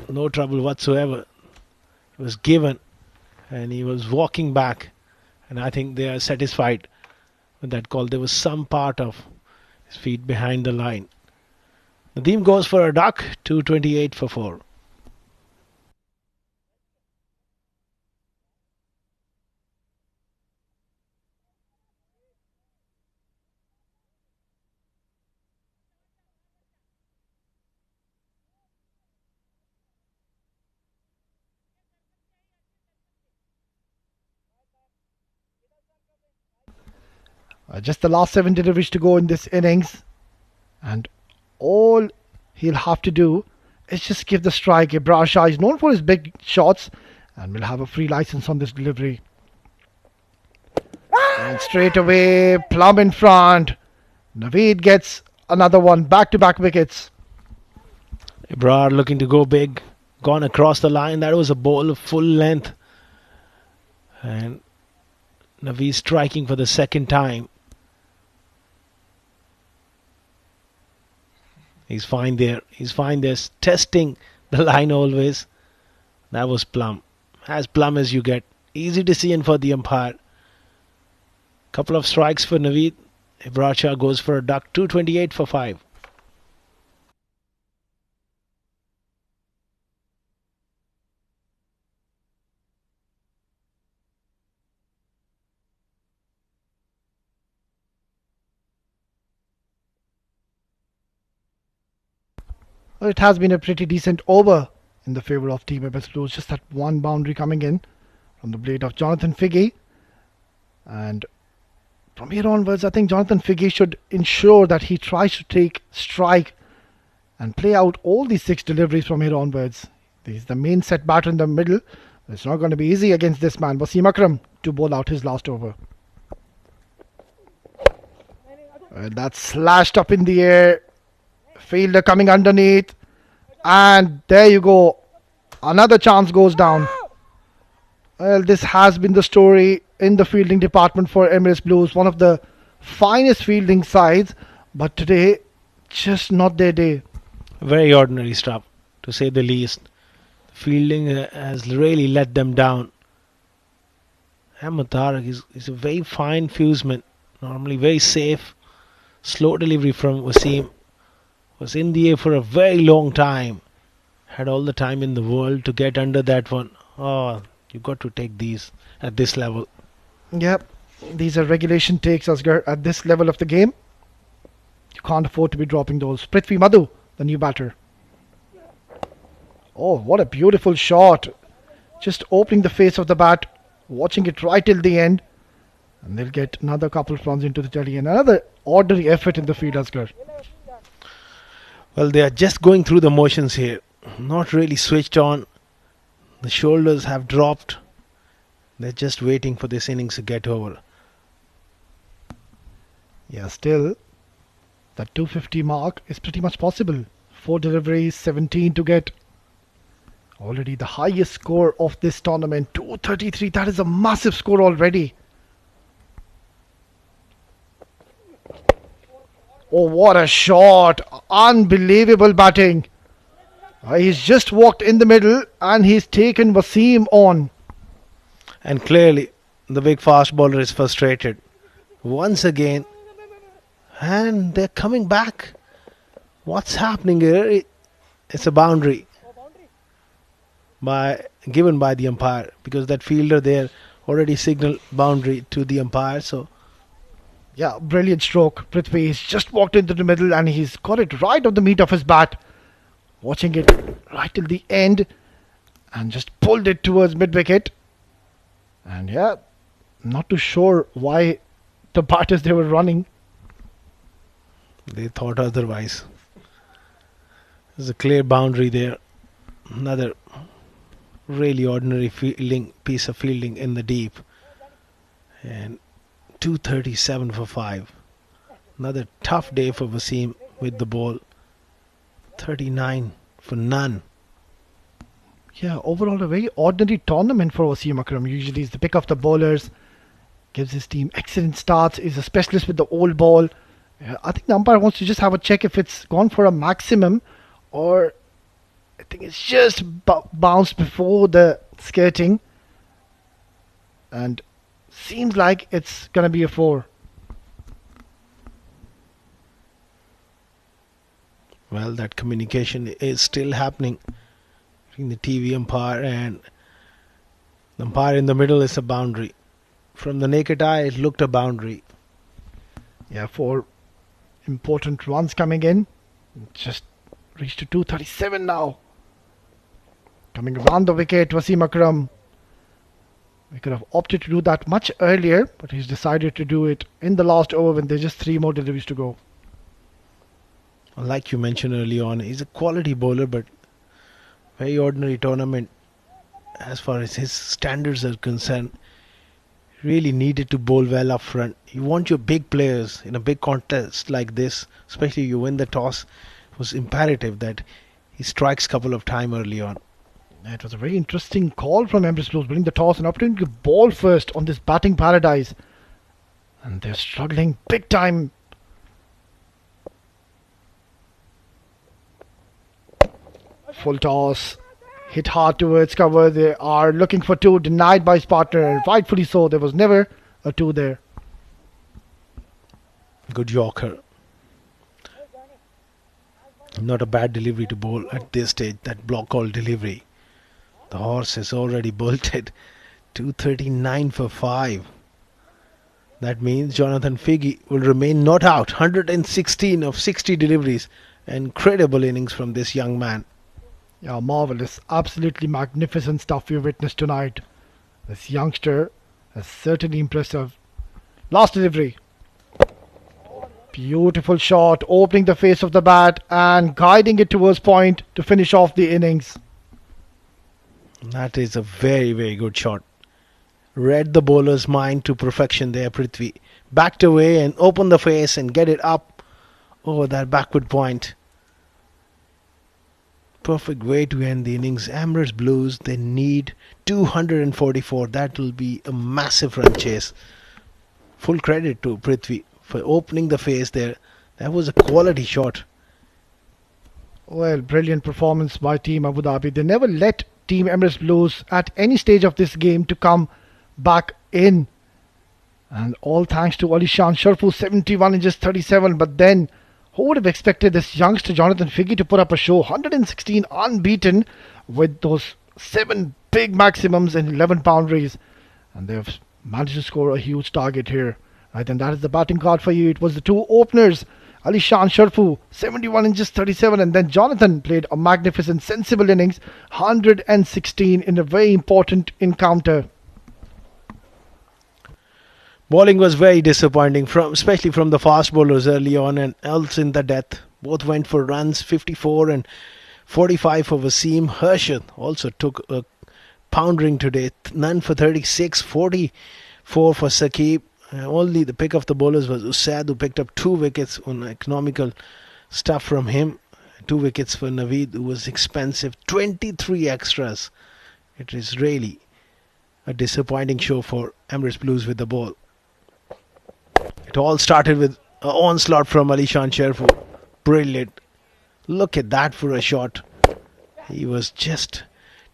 No trouble whatsoever. It was given. And he was walking back. And I think they are satisfied with that call. There was some part of his feet behind the line. Nadeem goes for a duck, 228 for 4. Just the last 7 deliveries to go in this innings. And all he'll have to do is just give the strike. Ibrahim Shah is known for his big shots. and will have a free license on this delivery. And straight away, plumb in front. Naveed gets another one, back-to-back wickets. Ebrar looking to go big, gone across the line. That was a ball of full length. And Naveed striking for the second time. He's fine there. He's fine there. Testing the line always. That was plumb. As plumb as you get. Easy decision for the umpire. Couple of strikes for Naveed. Ebrar Shah goes for a duck. 228 for 5. Well, it has been a pretty decent over in the favour of Team Emirates Blues. Just that one boundary coming in from the blade of Jonathan Figge. And from here onwards, I think Jonathan Figge should ensure that he tries to take strike and play out all these 6 deliveries from here onwards. He's the main set batter in the middle. It's not going to be easy against this man, Wasim Akram, to bowl out his last over. That's slashed up in the air. Fielder coming underneath. And there you go. Another chance goes down. Well, this has been the story in the fielding department for Emirates Blues. One of the finest fielding sides. But today, just not their day. Very ordinary stuff, to say the least. The fielding has really let them down. Ahmed Tariq is a very fine fuseman. Normally very safe. Slow delivery from Wasim. Was in the air for a very long time. Had all the time in the world to get under that one. Oh, you got to take these at this level. Yep, these are regulation takes, Asghar, at this level of the game. You can't afford to be dropping those. Prithvi Madhu, the new batter. Oh, what a beautiful shot. Just opening the face of the bat, watching it right till the end. And they'll get another couple of runs into the tally. And another ordinary effort in the field, Asghar. Well, they are just going through the motions here. Not really switched on. The shoulders have dropped. They're just waiting for this innings to get over. Yeah, still, that 250 mark is pretty much possible. 4 deliveries, 17 to get. Already the highest score of this tournament, 233. That is a massive score already. Oh, what a shot. Unbelievable batting. He's just walked in the middle and he's taken Wasim on. And clearly, the big fast bowler is frustrated. Once again. And they're coming back. What's happening here? It's a boundary. Given by the umpire. Because that fielder there already signaled boundary to the umpire. So yeah, brilliant stroke. Prithvi has just walked into the middle and he's got it right on the meat of his bat. Watching it right till the end. And just pulled it towards mid-wicket. And yeah, not too sure why the batters they were running. They thought otherwise. There's a clear boundary there. Another really ordinary piece of fielding in the deep. And 237 for 5. Another tough day for Wasim with the ball. 39 for none. Yeah, overall a very ordinary tournament for Wasim Akram. Usually he's the pick of the bowlers. Gives his team excellent starts. Is a specialist with the old ball. I think the umpire wants to just have a check if it's gone for a maximum. Or I think it's just bounced before the skirting. And seems like it's going to be a 4. Well, that communication is still happening between the TV umpire and the umpire in the middle is a boundary. From the naked eye, it looked a boundary. Yeah, 4 important runs coming in. Just reached to 237 now. Coming around the wicket, Wasim Akram. We could have opted to do that much earlier, but he's decided to do it in the last over when there's just 3 more deliveries to go. Like you mentioned early on, he's a quality bowler, but very ordinary tournament as far as his standards are concerned, really needed to bowl well up front. You want your big players in a big contest like this, especially you win the toss. It was imperative that he strikes a couple of times early on. It was a very interesting call from Emirates Blues, winning the toss and opportunity to ball first on this batting paradise. And they're struggling big time. Full toss. Hit hard towards cover. They are looking for two, denied by his partner, and rightfully so. There was never a two there. Good Yorker. Not a bad delivery to bowl at this stage, that block call delivery. The horse has already bolted 239 for 5. That means Jonathan Figge will remain not out. 116 of 60 deliveries. Incredible innings from this young man. Yeah, marvellous. Absolutely magnificent stuff we witnessed tonight. This youngster is certainly impressive. Last delivery. Beautiful shot, opening the face of the bat and guiding it towards point to finish off the innings. That is a very, very good shot. Read the bowler's mind to perfection there, Prithvi. Backed away and opened the face and get it up over that backward point. Perfect way to end the innings. Emirates Blues, they need 244. That will be a massive run chase. Full credit to Prithvi for opening the face there. That was a quality shot. Well, brilliant performance by Team Abu Dhabi. They never let Team Emirates Blues at any stage of this game to come back in. And all thanks to Alishan Sharfu, 71 inches 37. But then, who would have expected this youngster Jonathan Figge to put up a show? 116 unbeaten with those 7 big maximums and 11 boundaries. And they've managed to score a huge target here. Right, and that is the batting card for you. It was the two openers, Alishan Sharfu, 71 inches 37, and then Jonathan played a magnificent, sensible innings, 116 in a very important encounter. Bowling was very disappointing, especially from the fast bowlers early on and else in the death. Both went for runs, 54 and 45 for Wasim. Hershad also took a pounding today, none for 36, 44 for Saqib. Only the pick of the bowlers was Usaid, who picked up 2 wickets on economical stuff from him. 2 wickets for Naveed, who was expensive. 23 extras. It is really a disappointing show for Emirates Blues with the ball. It all started with an onslaught from Alishan Sharfu. Brilliant. Look at that for a shot. He was just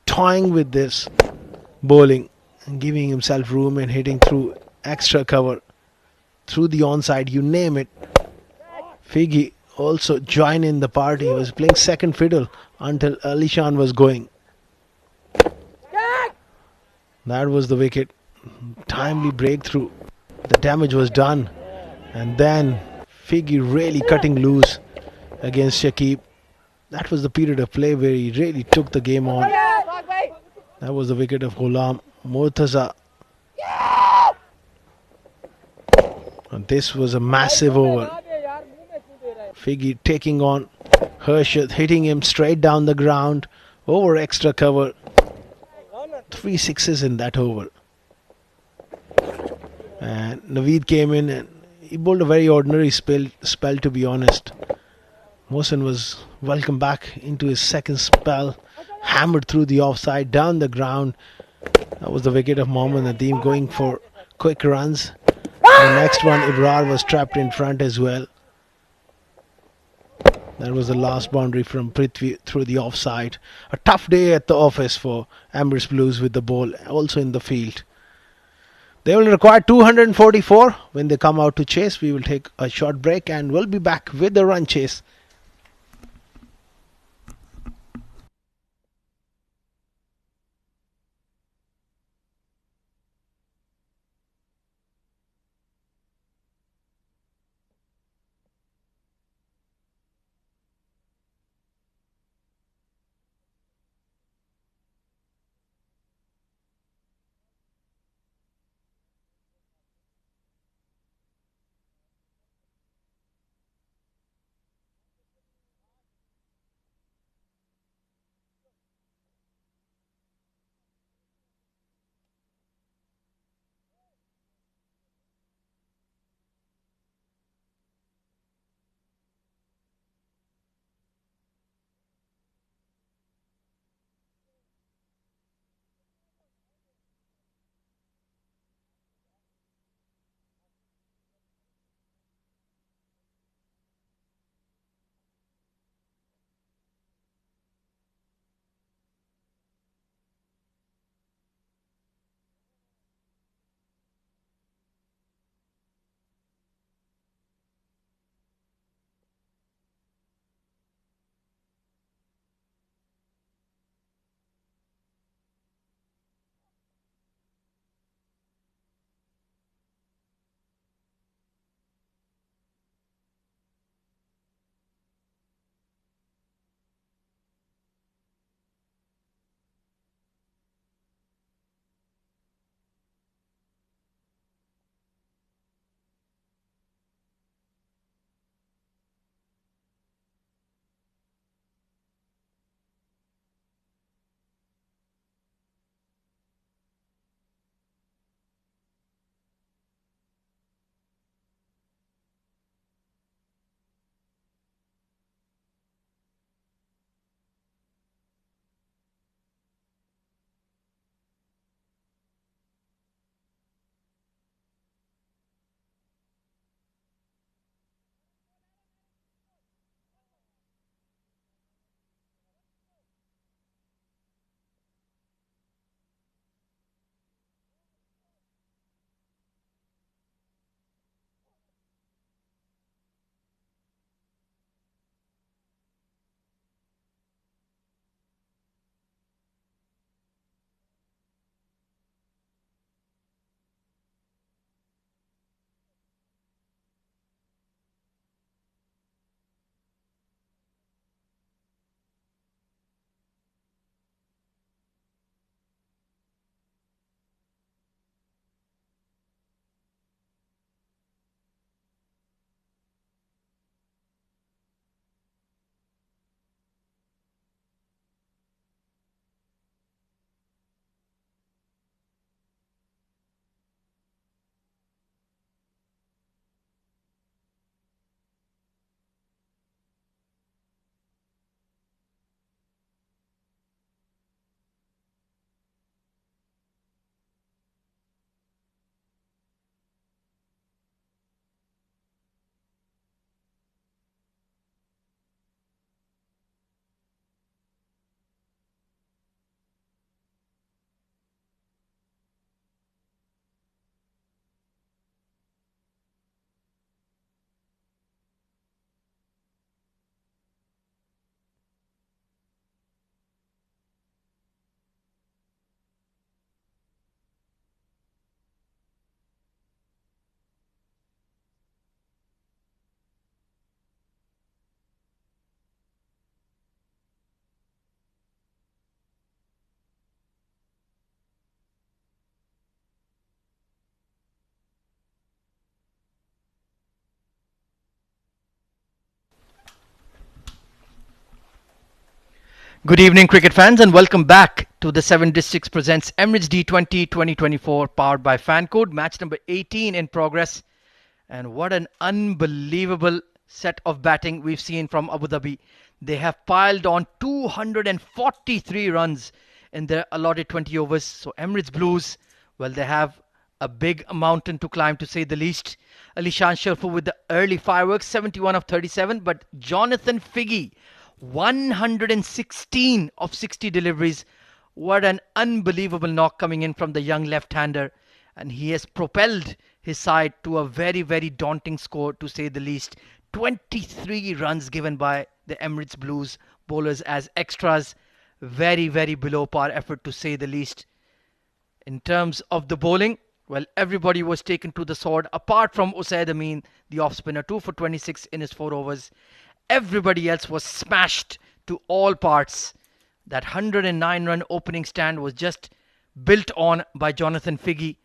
toying with this bowling and giving himself room and hitting through extra cover, through the onside, you name it. Figge also joined in the party. He was playing second fiddle until Alishan was going. That was the wicket. Timely breakthrough. The damage was done. And then Figge really cutting loose against Shakib. That was the period of play where he really took the game on. That was the wicket of Ghulam Murtaza. And this was a massive over. Figge taking on Hershad, hitting him straight down the ground over extra cover. 3 sixes in that over. And Naveed came in and he bowled a very ordinary spell, to be honest. Mohsin was welcome back into his second spell. Hammered through the offside, down the ground. That was the wicket of Mohammad Nadeem, going for quick runs. The next one, Ibrar, was trapped in front as well. That was the last boundary from Prithvi through the offside. A tough day at the office for Emirates Blues with the ball also in the field. They will require 244 when they come out to chase. We will take a short break and we'll be back with the run chase. Good evening, cricket fans, and welcome back to the 7 Districts Presents Emirates D20 2024, powered by Fancode. Match number 18 in progress. And what an unbelievable set of batting we've seen from Abu Dhabi. They have piled on 243 runs in their allotted 20 overs. So Emirates Blues, well, they have a big mountain to climb, to say the least. Alishan Sharfu with the early fireworks, 71 of 37. But Jonathan Figgy, 116 of 60 deliveries. What an unbelievable knock coming in from the young left-hander. And he has propelled his side to a very, very daunting score, to say the least. 23 runs given by the Emirates Blues bowlers as extras. Very, very below par effort, to say the least. In terms of the bowling, well, everybody was taken to the sword, apart from Usaid Amin, the off-spinner, 2 for 26 in his 4 overs. Everybody else was smashed to all parts. That 109-run opening stand was just built on by Jonathan Figgy.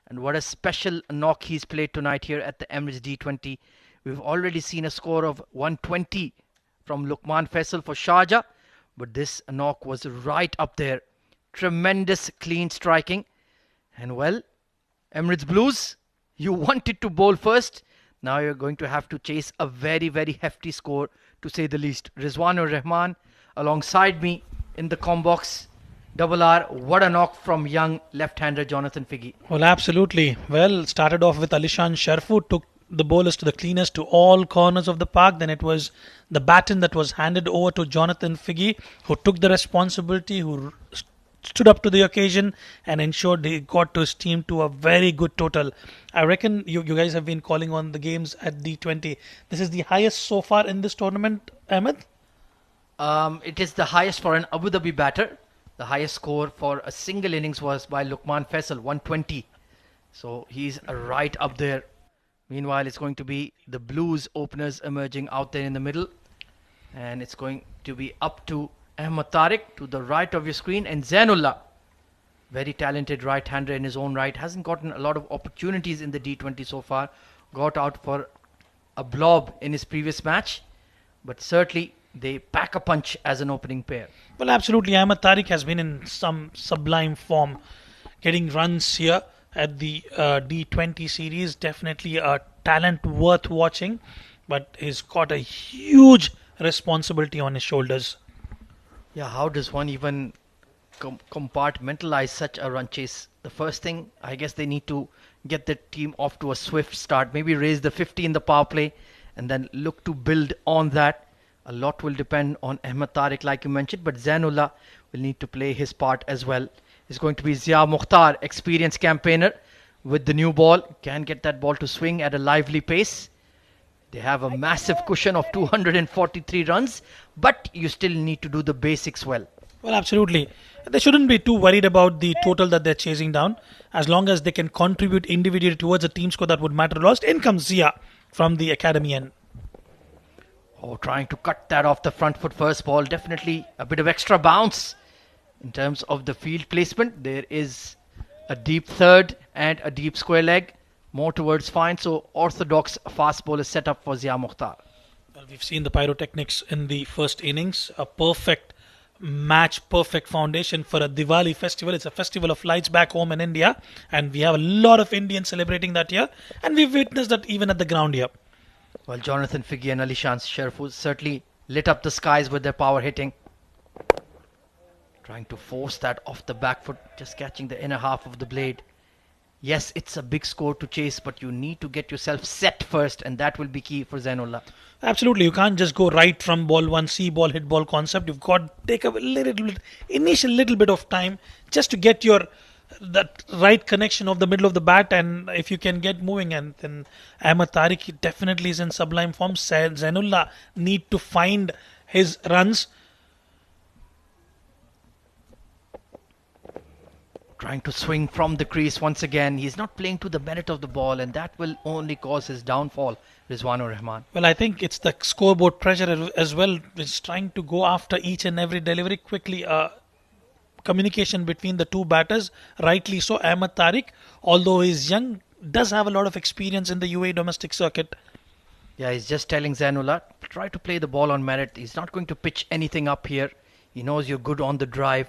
And what a special knock he's played tonight here at the Emirates D20. We've already seen a score of 120 from Luqman Faisal for Sharjah. But this knock was right up there. Tremendous clean striking. And well, Emirates Blues, you wanted to bowl first. Now you're going to have to chase a very, very hefty score, to say the least. Rizwanur Rahman alongside me in the combox. Double R, what a knock from young left-hander Jonathan Figgy. Well, absolutely. Well, started off with Alishan Sharfu, took the bowlers to the cleaners to all corners of the park. Then it was the baton that was handed over to Jonathan Figgy, who took the responsibility, who stood up to the occasion and ensured he got to his team to a very good total. I reckon you guys have been calling on the games at D20. This is the highest so far in this tournament, Ahmed? It is the highest for an Abu Dhabi batter. The highest score for a single innings was by Luqman Faisal, 120. So he's right up there. Meanwhile, it's going to be the Blues openers emerging out there in the middle. And it's going to be up to Ahmed Tariq to the right of your screen, and Zainullah, very talented right-hander in his own right, hasn't gotten a lot of opportunities in the D20 so far. Got out for a blob in his previous match, but certainly they pack a punch as an opening pair. Well, absolutely. Ahmed Tariq has been in some sublime form, getting runs here at the D20 series. Definitely a talent worth watching, but he's got a huge responsibility on his shoulders. Yeah, how does one even compartmentalize such a run chase? The first thing, I guess they need to get the team off to a swift start. Maybe raise the 50 in the power play and then look to build on that. A lot will depend on Ahmed Tariq, like you mentioned, but Zainullah will need to play his part as well. It's going to be Zia Mukhtar, experienced campaigner with the new ball. Can get that ball to swing at a lively pace. They have a massive cushion of 243 runs, but you still need to do the basics well. Well, absolutely. They shouldn't be too worried about the total that they're chasing down. As long as they can contribute individually towards a team score that would matter most. In comes Zia from the academy end. Oh, trying to cut that off the front foot first ball. Definitely a bit of extra bounce in terms of the field placement. There is a deep third and a deep square leg. More towards fine, so orthodox fast ball is set up for Zia Mukhtar. Well, we've seen the pyrotechnics in the first innings. A perfect match, perfect foundation for a Diwali festival. It's a festival of lights back home in India, and we have a lot of Indians celebrating that here, and we've witnessed that even at the ground here. Well, Jonathan Figgy and Alishan Sharfu certainly lit up the skies with their power hitting. Trying to force that off the back foot, just catching the inner half of the blade. Yes, it's a big score to chase, but you need to get yourself set first, and that will be key for Zainullah. Absolutely, you can't just go right from ball one, see ball, hit ball concept. You've got to take a little bit of time just to get that right connection of the middle of the bat, and if you can get moving, and then Ahmed Tariq definitely is in sublime form. Zainullah need to find his runs. Trying to swing from the crease once again. He's not playing to the merit of the ball, and that will only cause his downfall, Rizwanur Rahman. Well, I think it's the scoreboard pressure as well, which is trying to go after each and every delivery quickly. Communication between the two batters, rightly so. Ahmed Tariq, although he's young, does have a lot of experience in the UAE domestic circuit. Yeah, he's just telling Zainullah, try to play the ball on merit. He's not going to pitch anything up here. He knows you're good on the drive.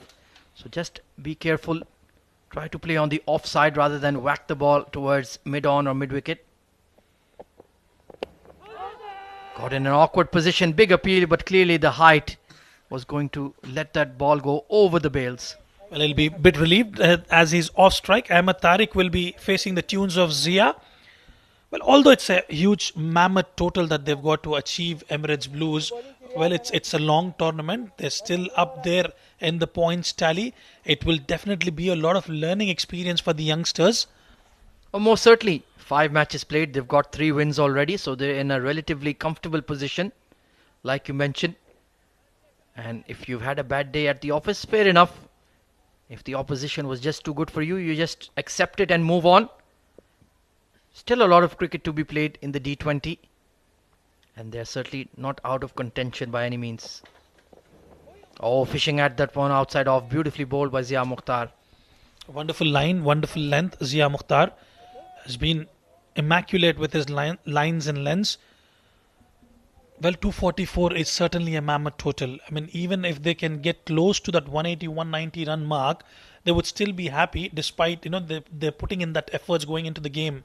So just be careful. Try to play on the offside rather than whack the ball towards mid-on or mid-wicket. Got in an awkward position, big appeal, but clearly the height was going to let that ball go over the bails. Well, he'll be a bit relieved as he's off strike. Ahmed Tariq will be facing the tunes of Zia. Well, although it's a huge mammoth total that they've got to achieve, Emirates Blues, well, it's a long tournament. They're still up there in the points tally. It will definitely be a lot of learning experience for the youngsters. Oh, most certainly. 5 matches played. They've got 3 wins already. So they're in a relatively comfortable position, like you mentioned. And if you've had a bad day at the office, fair enough. If the opposition was just too good for you, you just accept it and move on. Still a lot of cricket to be played in the D20. And they're certainly not out of contention by any means. Oh, fishing at that one outside off. Beautifully bowled by Zia Mukhtar. Wonderful line, wonderful length. Zia Mukhtar has been immaculate with his lines and lengths. Well, 244 is certainly a mammoth total. I mean, even if they can get close to that 180, 190 run mark, they would still be happy despite, they're putting in that efforts going into the game.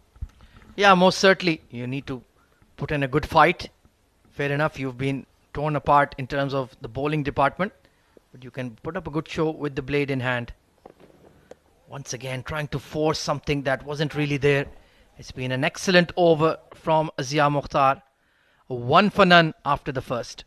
Yeah, most certainly. You need to put in a good fight. Fair enough, you've been torn apart in terms of the bowling department, but you can put up a good show with the blade in hand. Once again, trying to force something that wasn't really there. It's been an excellent over from Zia Mukhtar. 1 for none after the first.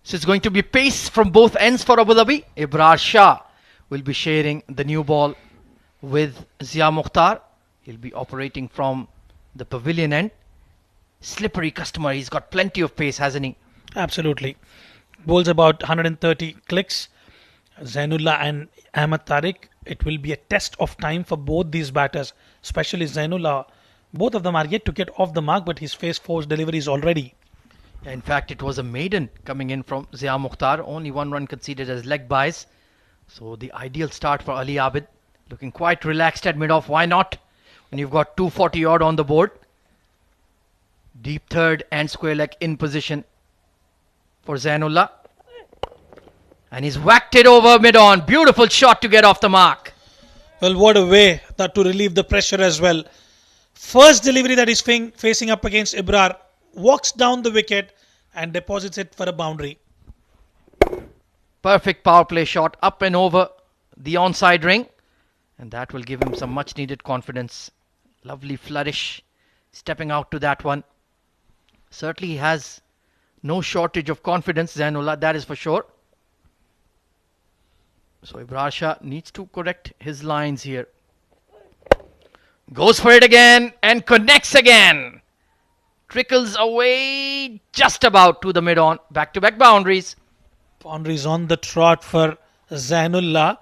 So it's going to be pace from both ends for Abu Dhabi. Ibrar Shah will be sharing the new ball with Zia Mukhtar. He'll be operating from the pavilion end. Slippery customer. He's got plenty of pace, hasn't he? Absolutely. Bowls about 130 clicks. Zainullah and Ahmed Tariq. It will be a test of time for both these batters, especially Zainullah. Both of them are yet to get off the mark, but he's faced 4 deliveries already. In fact, it was a maiden coming in from Zia Mukhtar. Only 1 run conceded as leg buys. So the ideal start for Ali Abid. Looking quite relaxed at mid-off. Why not? When you've got 240 odd on the board. Deep third and square leg in position for Zainullah. And he's whacked it over mid-on. Beautiful shot to get off the mark. Well, what a way that to relieve the pressure as well. First delivery that he's facing up against Ibrar. Walks down the wicket and deposits it for a boundary. Perfect power play shot up and over the onside ring. And that will give him some much needed confidence. Lovely flourish. Stepping out to that one. Certainly he has no shortage of confidence, Zainullah, that is for sure. So Ibrar Shah needs to correct his lines here. Goes for it again and connects again. Trickles away just about to the mid-on. Back-to-back boundaries. Boundaries on the trot for Zainullah.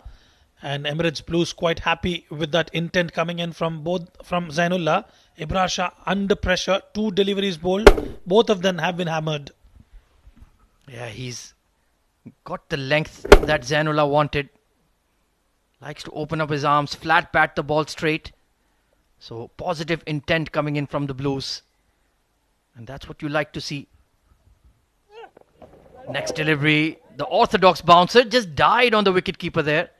And Emirates Blues quite happy with that intent coming in from Zainullah. Ibrar Shah under pressure. 2 deliveries bowled. Both of them have been hammered. Yeah, he's got the length that Zainullah wanted. Likes to open up his arms, flat bat the ball straight. So positive intent coming in from the Blues. And that's what you like to see. Next delivery, the orthodox bouncer just died on the wicketkeeper there.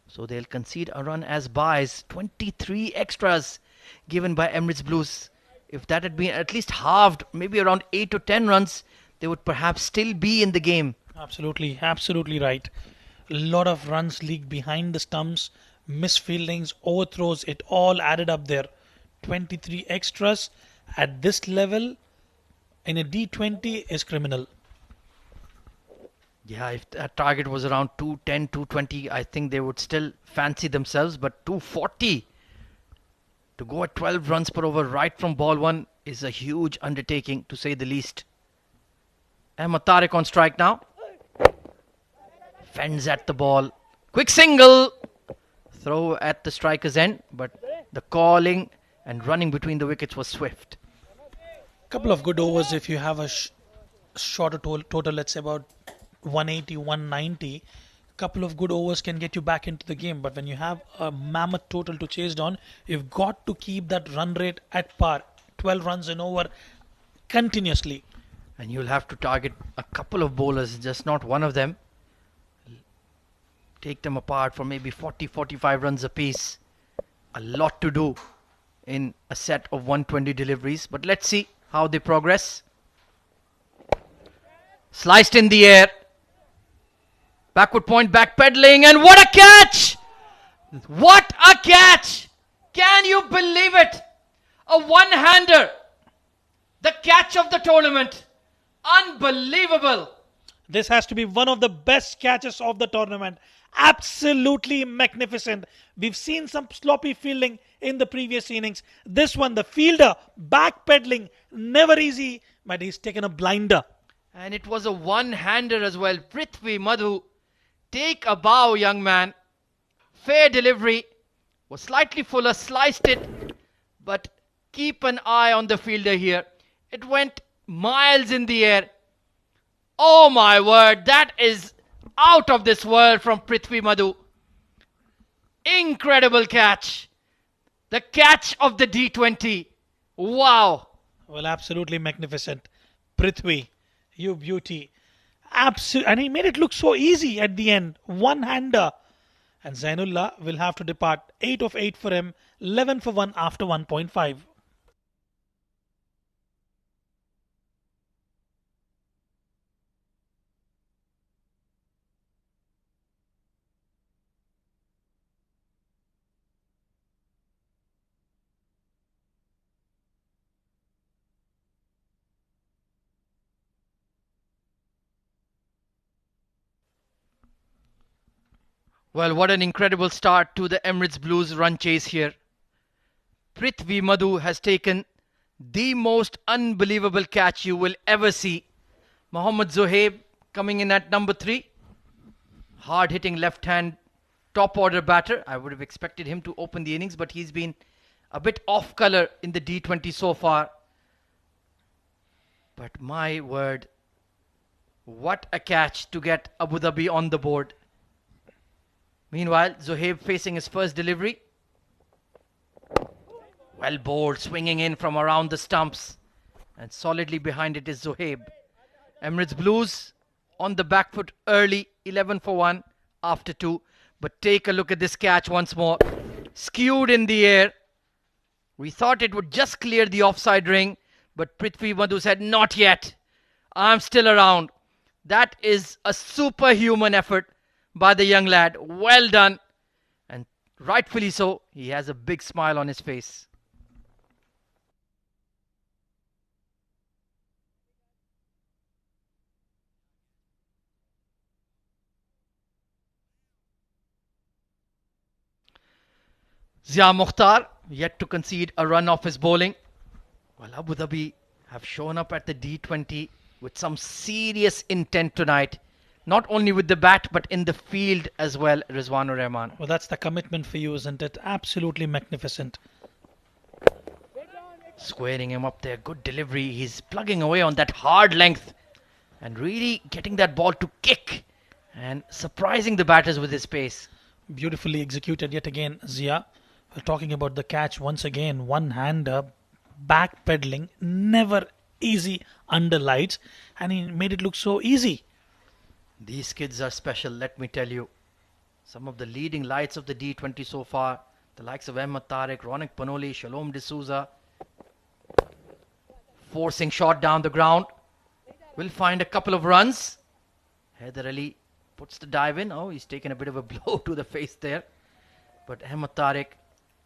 So they'll concede a run as buys. 23 extras given by Emirates Blues. If that had been at least halved, maybe around 8 to 10 runs, they would perhaps still be in the game. Absolutely, absolutely right. A lot of runs leaked behind the stumps, misfieldings, overthrows, it all added up there. 23 extras at this level in a D20 is criminal. Yeah, if that target was around 210, 220, I think they would still fancy themselves. But 240 to go at 12 runs per over right from ball 1 is a huge undertaking, to say the least. Ahmed Tariq on strike now. Fends at the ball. Quick single. Throw at the striker's end, but the calling and running between the wickets was swift. Couple of good overs if you have a shorter total, let's say about 180, 190. Couple of good overs can get you back into the game, but when you have a mammoth total to chase down, you've got to keep that run rate at par, 12 runs an over continuously. And you'll have to target a couple of bowlers, just not one of them. Take them apart for maybe 40, 45 runs apiece. A lot to do in a set of 120 deliveries, but let's see how they progress. Sliced in the air. Backward point, backpedaling, and what a catch! What a catch! Can you believe it? A one-hander. The catch of the tournament. Unbelievable. This has to be one of the best catches of the tournament. Absolutely magnificent. We've seen some sloppy fielding in the previous innings. This one, the fielder, backpedaling, never easy, but he's taken a blinder. And it was a one-hander as well. Prithvi Madhu, take a bow, young man. Fair delivery. Was slightly fuller, sliced it. But keep an eye on the fielder here. It went miles in the air. Oh my word, that is out of this world from Prithvi Madhu. Incredible catch. The catch of the D20. Wow. Well, absolutely magnificent. Prithvi, you beauty. And he made it look so easy at the end. One-hander. And Zainullah will have to depart. 8 of 8 for him. 11 for 1 after 1.5. Well, what an incredible start to the Emirates Blues run chase here. Prithvi Madhu has taken the most unbelievable catch you will ever see. Mohammad Zohaib coming in at number 3. Hard-hitting left-hand top-order batter. I would have expected him to open the innings, but he's been a bit off-colour in the D20 so far. But my word, what a catch to get Abu Dhabi on the board. Meanwhile, Zohaib facing his first delivery. Well bowled, swinging in from around the stumps. And solidly behind it is Zohaib. Emirates Blues on the back foot early, 11 for 1 after 2. But take a look at this catch once more. Skewed in the air. We thought it would just clear the offside ring. But Prithvi Madhu said, not yet. I'm still around. That is a superhuman effort by the young lad. Well done. And rightfully so. He has a big smile on his face. Zia Mukhtar yet to concede a run off his bowling. Well, Abu Dhabi have shown up at the D20 with some serious intent tonight. Not only with the bat, but in the field as well, Rizwanur Rahman. Well, that's the commitment for you, isn't it? Absolutely magnificent. Squaring him up there. Good delivery. He's plugging away on that hard length. And really getting that ball to kick. And surprising the batters with his pace. Beautifully executed yet again, Zia. We're talking about the catch once again. One-hander, backpedaling, never easy under lights. And he made it look so easy. These kids are special, let me tell you. Some of the leading lights of the D20 so far. The likes of Ahmed Tariq, Ronak Panoli, Shalom D'Souza. Forcing shot down the ground. Will find a couple of runs. Haider Ali puts the dive in. Oh, he's taken a bit of a blow to the face there. But Ahmed Tariq,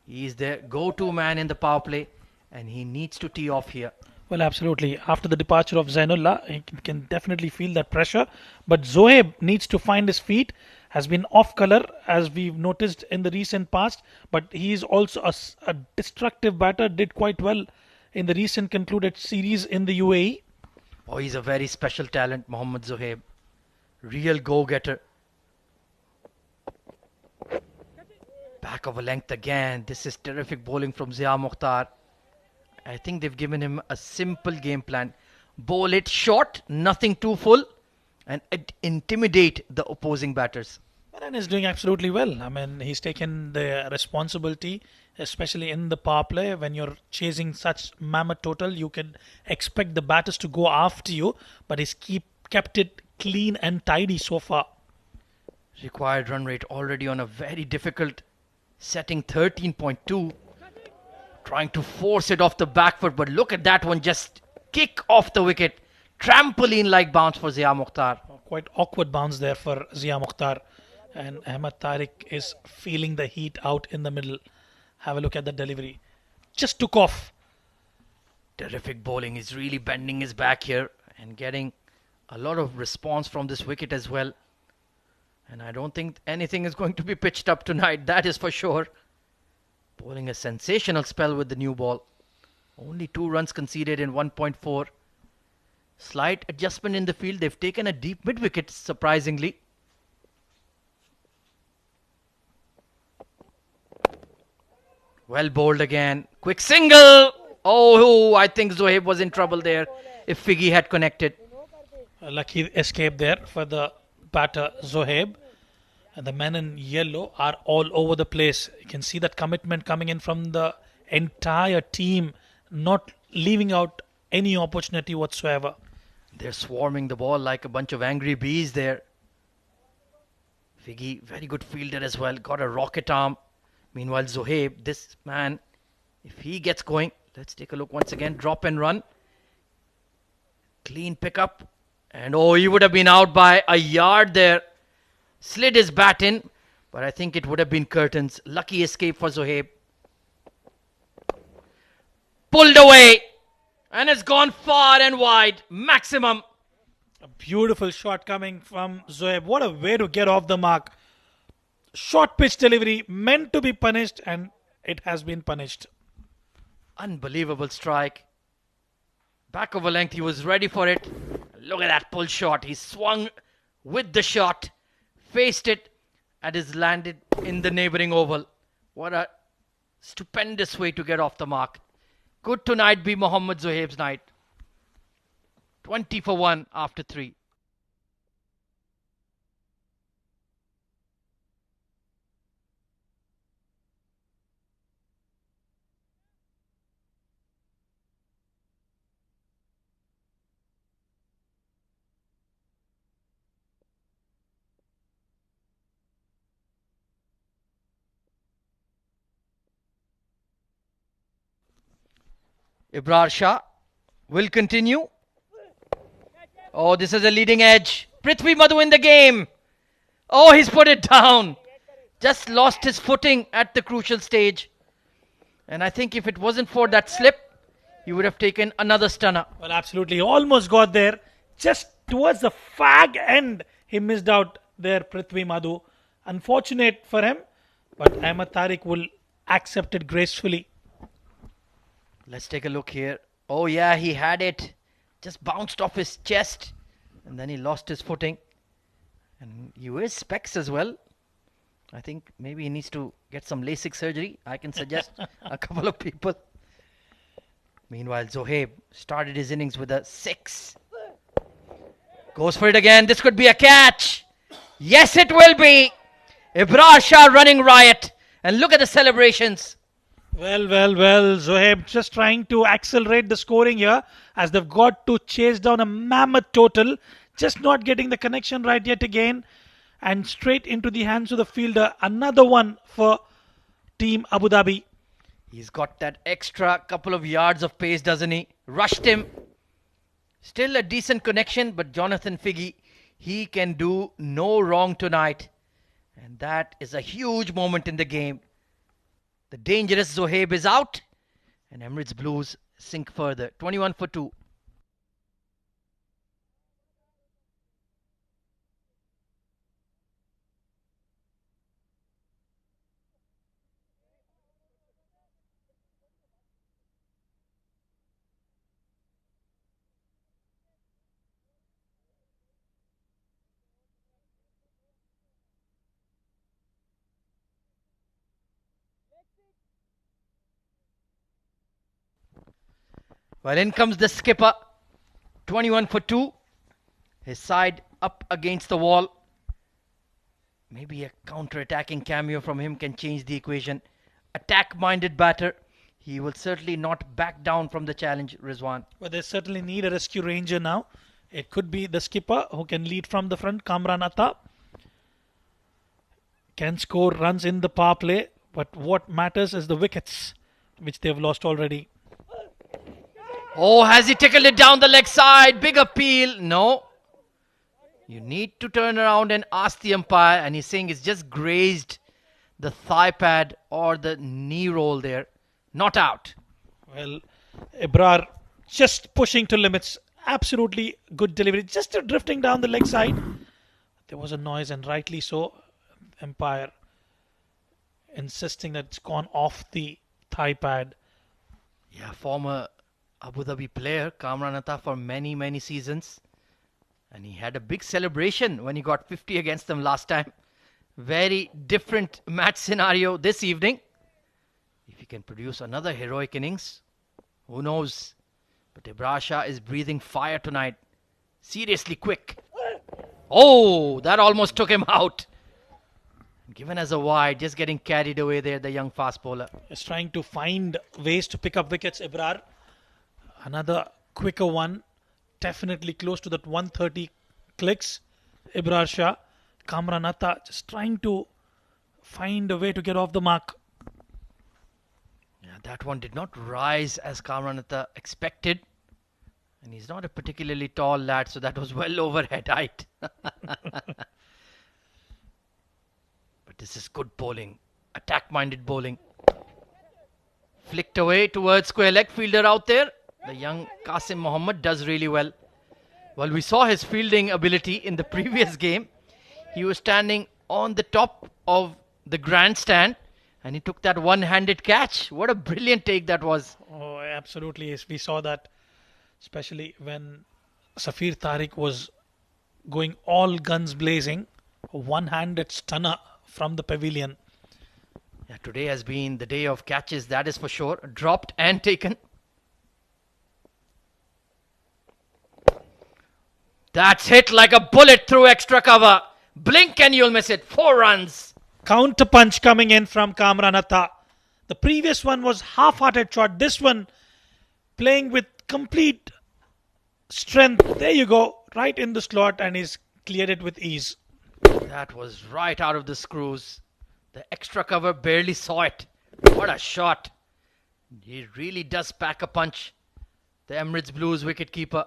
he is the go-to man in the power play. And he needs to tee off here. Well, absolutely. After the departure of Zainullah, he can definitely feel that pressure. But Zohaib needs to find his feet. Has been off colour, as we've noticed in the recent past. But he is also a destructive batter. Did quite well in the recent concluded series in the UAE. Oh, he's a very special talent, Mohammad Zohaib. Real go-getter. Back of a length again. This is terrific bowling from Zia Mukhtar. I think they've given him a simple game plan. Bowl it short, nothing too full, and intimidate the opposing batters. And is doing absolutely well. I mean, he's taken the responsibility, especially in the power play. When you're chasing such mammoth total, you can expect the batters to go after you, but he's kept it clean and tidy so far. Required run rate already on a very difficult setting, 13.2. Trying to force it off the back foot, but look at that one, just kick off the wicket. Trampoline-like bounce for Zia Mukhtar. Quite awkward bounce there for Zia Mukhtar. And Ahmed Tariq is feeling the heat out in the middle. Have a look at the delivery. Just took off. Terrific bowling. He's really bending his back here and getting a lot of response from this wicket as well. And I don't think anything is going to be pitched up tonight, that is for sure. Bowling a sensational spell with the new ball. Only 2 runs conceded in 1.4. Slight adjustment in the field. They've taken a deep mid-wicket, surprisingly. Well bowled again. Quick single. Oh, I think Zohaib was in trouble there if Figgy had connected. A lucky escape there for the batter Zohaib. And the men in yellow are all over the place. You can see that commitment coming in from the entire team, not leaving out any opportunity whatsoever. They're swarming the ball like a bunch of angry bees there. Figgy, very good fielder as well, got a rocket arm. Meanwhile, Zohaib, this man, if he gets going, let's take a look once again. Drop and run. Clean pickup. And oh, he would have been out by a yard there. Slid his bat in, but I think it would have been curtains. Lucky escape for Zohaib. Pulled away. And it's gone far and wide. Maximum. A beautiful shot coming from Zohaib. What a way to get off the mark. Short pitch delivery meant to be punished, and it has been punished. Unbelievable strike. Back of a length, he was ready for it. Look at that pull shot. He swung with the shot, faced it, and is landed in the neighbouring oval. What a stupendous way to get off the mark. Could tonight be Mohammad Zohaib's night. 20 for 1 after 3. Ibrar Shah will continue. Oh, this is a leading edge. Prithvi Madhu in the game. Oh, he's put it down. Just lost his footing at the crucial stage. And I think if it wasn't for that slip, he would have taken another stunner. Well, absolutely. Almost got there. Just towards the fag end, he missed out there, Prithvi Madhu. Unfortunate for him, but Ahmed Tariq will accept it gracefully. Let's take a look here. Oh, yeah, he had it. Just bounced off his chest. And then he lost his footing. And he wears specs as well. I think maybe he needs to get some LASIK surgery. I can suggest a couple of people. Meanwhile, Zohaib started his innings with a 6. Goes for it again. This could be a catch. Yes, it will be. Ibrar Shah running riot. And look at the celebrations. Well. Zohaib just trying to accelerate the scoring here as they've got to chase down a mammoth total. Just not getting the connection right yet again. And straight into the hands of the fielder. Another one for Team Abu Dhabi. He's got that extra couple of yards of pace, doesn't he? Rushed him. Still a decent connection, but Jonathan Figgy, he can do no wrong tonight. And that is a huge moment in the game. The dangerous Zohaib is out. And Emirates Blues sink further. 21 for 2. Well, in comes the skipper. 21 for 2. His side up against the wall. Maybe a counter-attacking cameo from him can change the equation. Attack-minded batter. He will certainly not back down from the challenge, Rizwan. But they certainly need a rescue ranger now. It could be the skipper who can lead from the front, Kamran Atta. Can score runs in the power play, but what matters is the wickets, which they've lost already. Oh, has he tickled it down the leg side? Big appeal. No. You need to turn around and ask the umpire, and he's saying it's just grazed the thigh pad or the knee roll there. Not out. Well, Ibrar just pushing to limits. Absolutely good delivery. Just drifting down the leg side. There was a noise, and rightly so. Umpire insisting that it's gone off the thigh pad. Yeah, former Abu Dhabi player, Kamran Atta, for many, many seasons. And he had a big celebration when he got 50 against them last time. Very different match scenario this evening. If he can produce another heroic innings, who knows? But Ibrar Shah is breathing fire tonight. Seriously quick. Oh, that almost took him out. Given as a wide, just getting carried away there, the young fast bowler. Is trying to find ways to pick up wickets, Ibrar. Another quicker one. Definitely close to that 130 clicks. Ibrar Shah. Kamran Atta just trying to find a way to get off the mark. Yeah, that one did not rise as Kamran Atta expected. And he's not a particularly tall lad, so that was well over head height. But this is good bowling. Attack-minded bowling. Flicked away towards square leg. Fielder out there. The young Qasim Mohammed does really well. Well, we saw his fielding ability in the previous game. He was standing on the top of the grandstand and he took that one-handed catch. What a brilliant take that was. Oh, absolutely. Yes, we saw that, especially when Safir Tariq was going all guns blazing. A one-handed stunner from the pavilion. Yeah, today has been the day of catches, that is for sure. Dropped and taken. That's hit like a bullet through extra cover. Blink and you'll miss it. 4 runs. Counter punch coming in from Kamran Atta. The previous one was half-hearted shot. This one playing with complete strength. There you go. Right in the slot and he's cleared it with ease. That was right out of the screws. The extra cover barely saw it. What a shot. He really does pack a punch. The Emirates Blues wicketkeeper.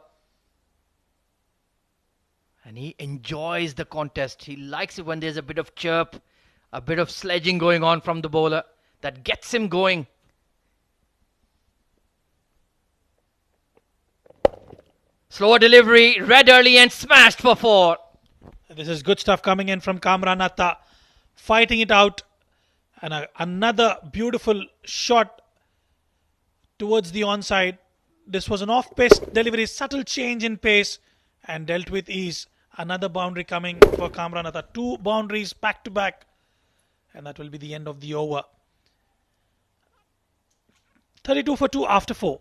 And he enjoys the contest. He likes it when there's a bit of chirp, a bit of sledging going on from the bowler. That gets him going. Slower delivery, read early and smashed for 4. This is good stuff coming in from Kamran Atta. Fighting it out. And another beautiful shot towards the onside. This was an off-pace delivery, subtle change in pace and dealt with ease. Another boundary coming for Kamran Atta. 2 boundaries back to back. And that will be the end of the over. 32 for 2 after 4.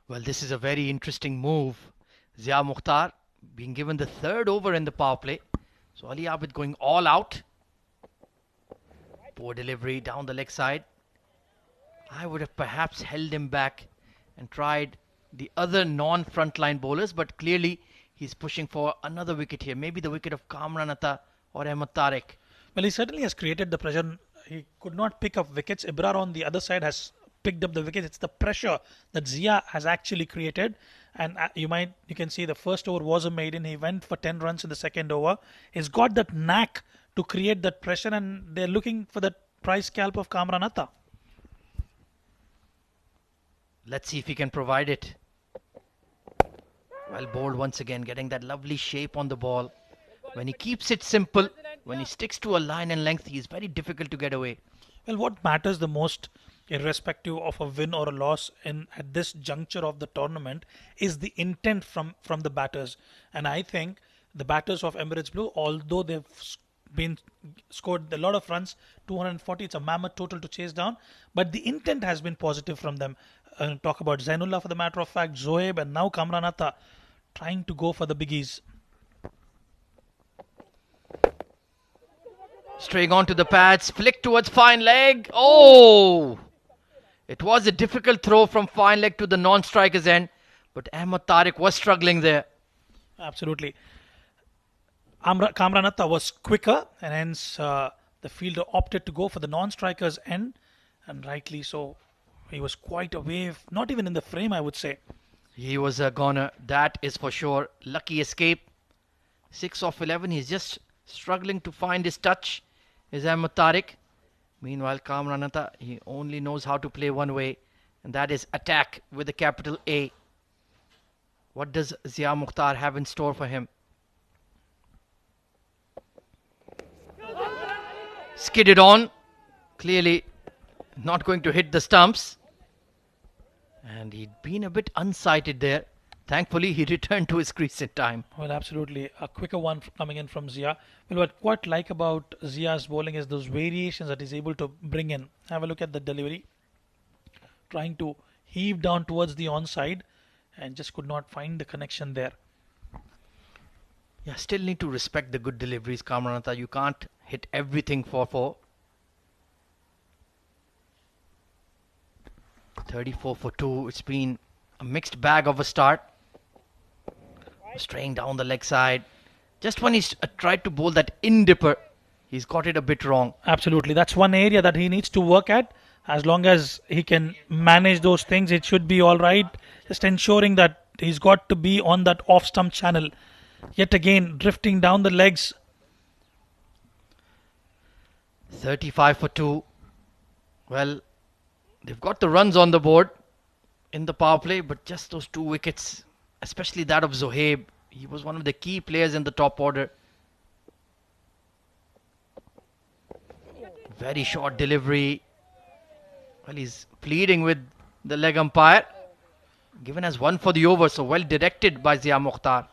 Well, this is a very interesting move. Zia Mukhtar being given the 3rd over in the power play. So Ali Abid going all out. Poor delivery down the leg side. I would have perhaps held him back and tried the other non-frontline bowlers, but clearly he's pushing for another wicket here. Maybe the wicket of Kamran Atta or Ahmed Tariq. Well, he certainly has created the pressure. He could not pick up wickets. Ibrar on the other side has picked up the wickets. It's the pressure that Zia has actually created. And you can see the first over was a maiden. He went for 10 runs in the second over. He's got that knack to create that pressure, and they're looking for that prize scalp of Kamran Atta. Let's see if he can provide it. Well bowled once again, getting that lovely shape on the ball. When he keeps it simple, When he sticks to a line and length, he is very difficult to get away. Well, what matters the most, irrespective of a win or a loss at this juncture of the tournament, is the intent from the batters. And I think the batters of Emirates Blue, although they've been scored a lot of runs, 240, it's a mammoth total to chase down, but the intent has been positive from them. Talk about Zainullah for the matter of fact, Zoeb, and now Kamran Atta trying to go for the biggies. Straying onto the pads, flick towards fine leg. Oh! It was a difficult throw from fine leg to the non-striker's end, but Ahmed Tariq was struggling there. Absolutely. Kamran Atta was quicker, and hence the fielder opted to go for the non-striker's end, and rightly so. He was quite away, not even in the frame, I would say. He was a goner, that is for sure. Lucky escape. 6 of 11, he's just struggling to find his touch. Is Ahmed Tariq. Meanwhile, Kamran Atta, he only knows how to play one way, and that is attack with a capital A. What does Zia Mukhtar have in store for him? Skidded on. Clearly not going to hit the stumps. And he'd been a bit unsighted there. Thankfully, he returned to his crease in time. Well, absolutely. A quicker one coming in from Zia. Well, what I quite like about Zia's bowling is those variations that he's able to bring in. Have a look at the delivery. Trying to heave down towards the onside and just could not find the connection there. Yeah, still need to respect the good deliveries, Kamran Atta. You can't hit everything for 4. 34 for 2. It's been a mixed bag of a start. Straying down the leg side. Just when he's tried to bowl that in-dipper, he's got it a bit wrong. Absolutely. That's one area that he needs to work at. As long as he can manage those things, it should be all right. Just ensuring that he's got to be on that off-stump channel. Yet again, drifting down the legs. 35 for 2. Well, they've got the runs on the board in the power play, but just those 2 wickets, especially that of Zohaib. He was one of the key players in the top order. Very short delivery. Well, he's pleading with the leg umpire. Given as 1 for the over, so well directed by Zia Mukhtar.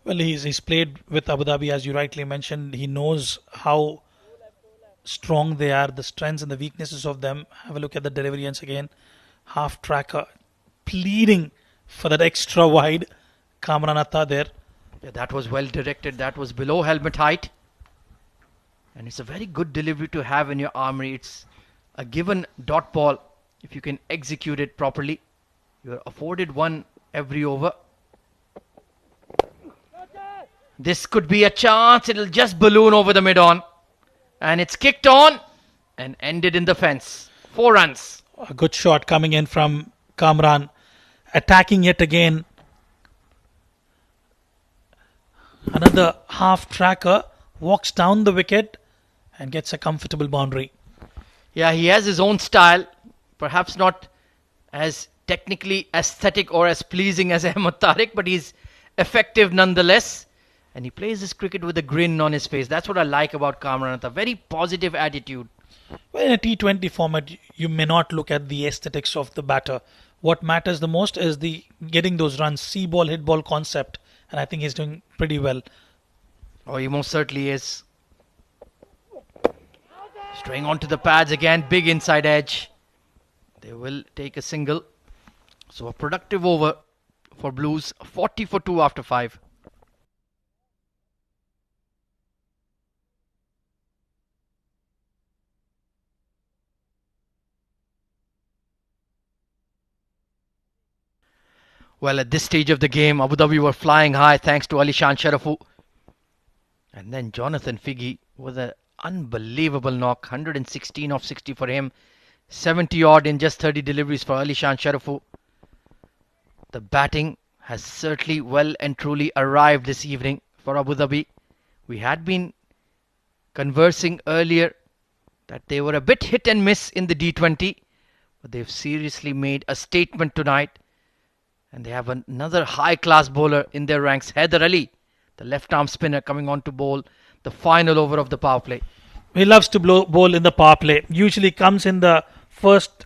Well, he's played with Abu Dhabi, as you rightly mentioned. He knows how strong they are, the strengths and the weaknesses of them. Have a look at the delivery once again. Half tracker, pleading for that extra wide. Kamran Atta there. Yeah, that was well directed. That was below helmet height. And it's a very good delivery to have in your armory. It's a given dot ball. If you can execute it properly, you're afforded 1 every over. This could be a chance. It'll just balloon over the mid-on. And it's kicked on and ended in the fence. 4 runs. A good shot coming in from Kamran. Attacking yet again. Another half tracker. Walks down the wicket and gets a comfortable boundary. Yeah, he has his own style. Perhaps not as technically aesthetic or as pleasing as Ahmed Tariq, but he's effective nonetheless. And he plays his cricket with a grin on his face. That's what I like about Kamran Atta. Very positive attitude. Well, in a T20 format, you may not look at the aesthetics of the batter. What matters the most is the getting those runs, see ball, hit ball concept. And I think he's doing pretty well. Oh, he most certainly is. Straying onto the pads again. Big inside edge. They will take a single. So a productive over for Blues. 40 for 2 after 5. Well, at this stage of the game, Abu Dhabi were flying high thanks to Alishan Sharafu. And then Jonathan Figgy with an unbelievable knock. 116 off 60 for him. 70 odd in just 30 deliveries for Alishan Sharafu. The batting has certainly well and truly arrived this evening for Abu Dhabi. We had been conversing earlier that they were a bit hit and miss in the D20. But they've seriously made a statement tonight. And they have another high-class bowler in their ranks, Haider Ali, the left-arm spinner coming on to bowl the final over of the power play. He loves to bowl in the power play. Usually comes in the first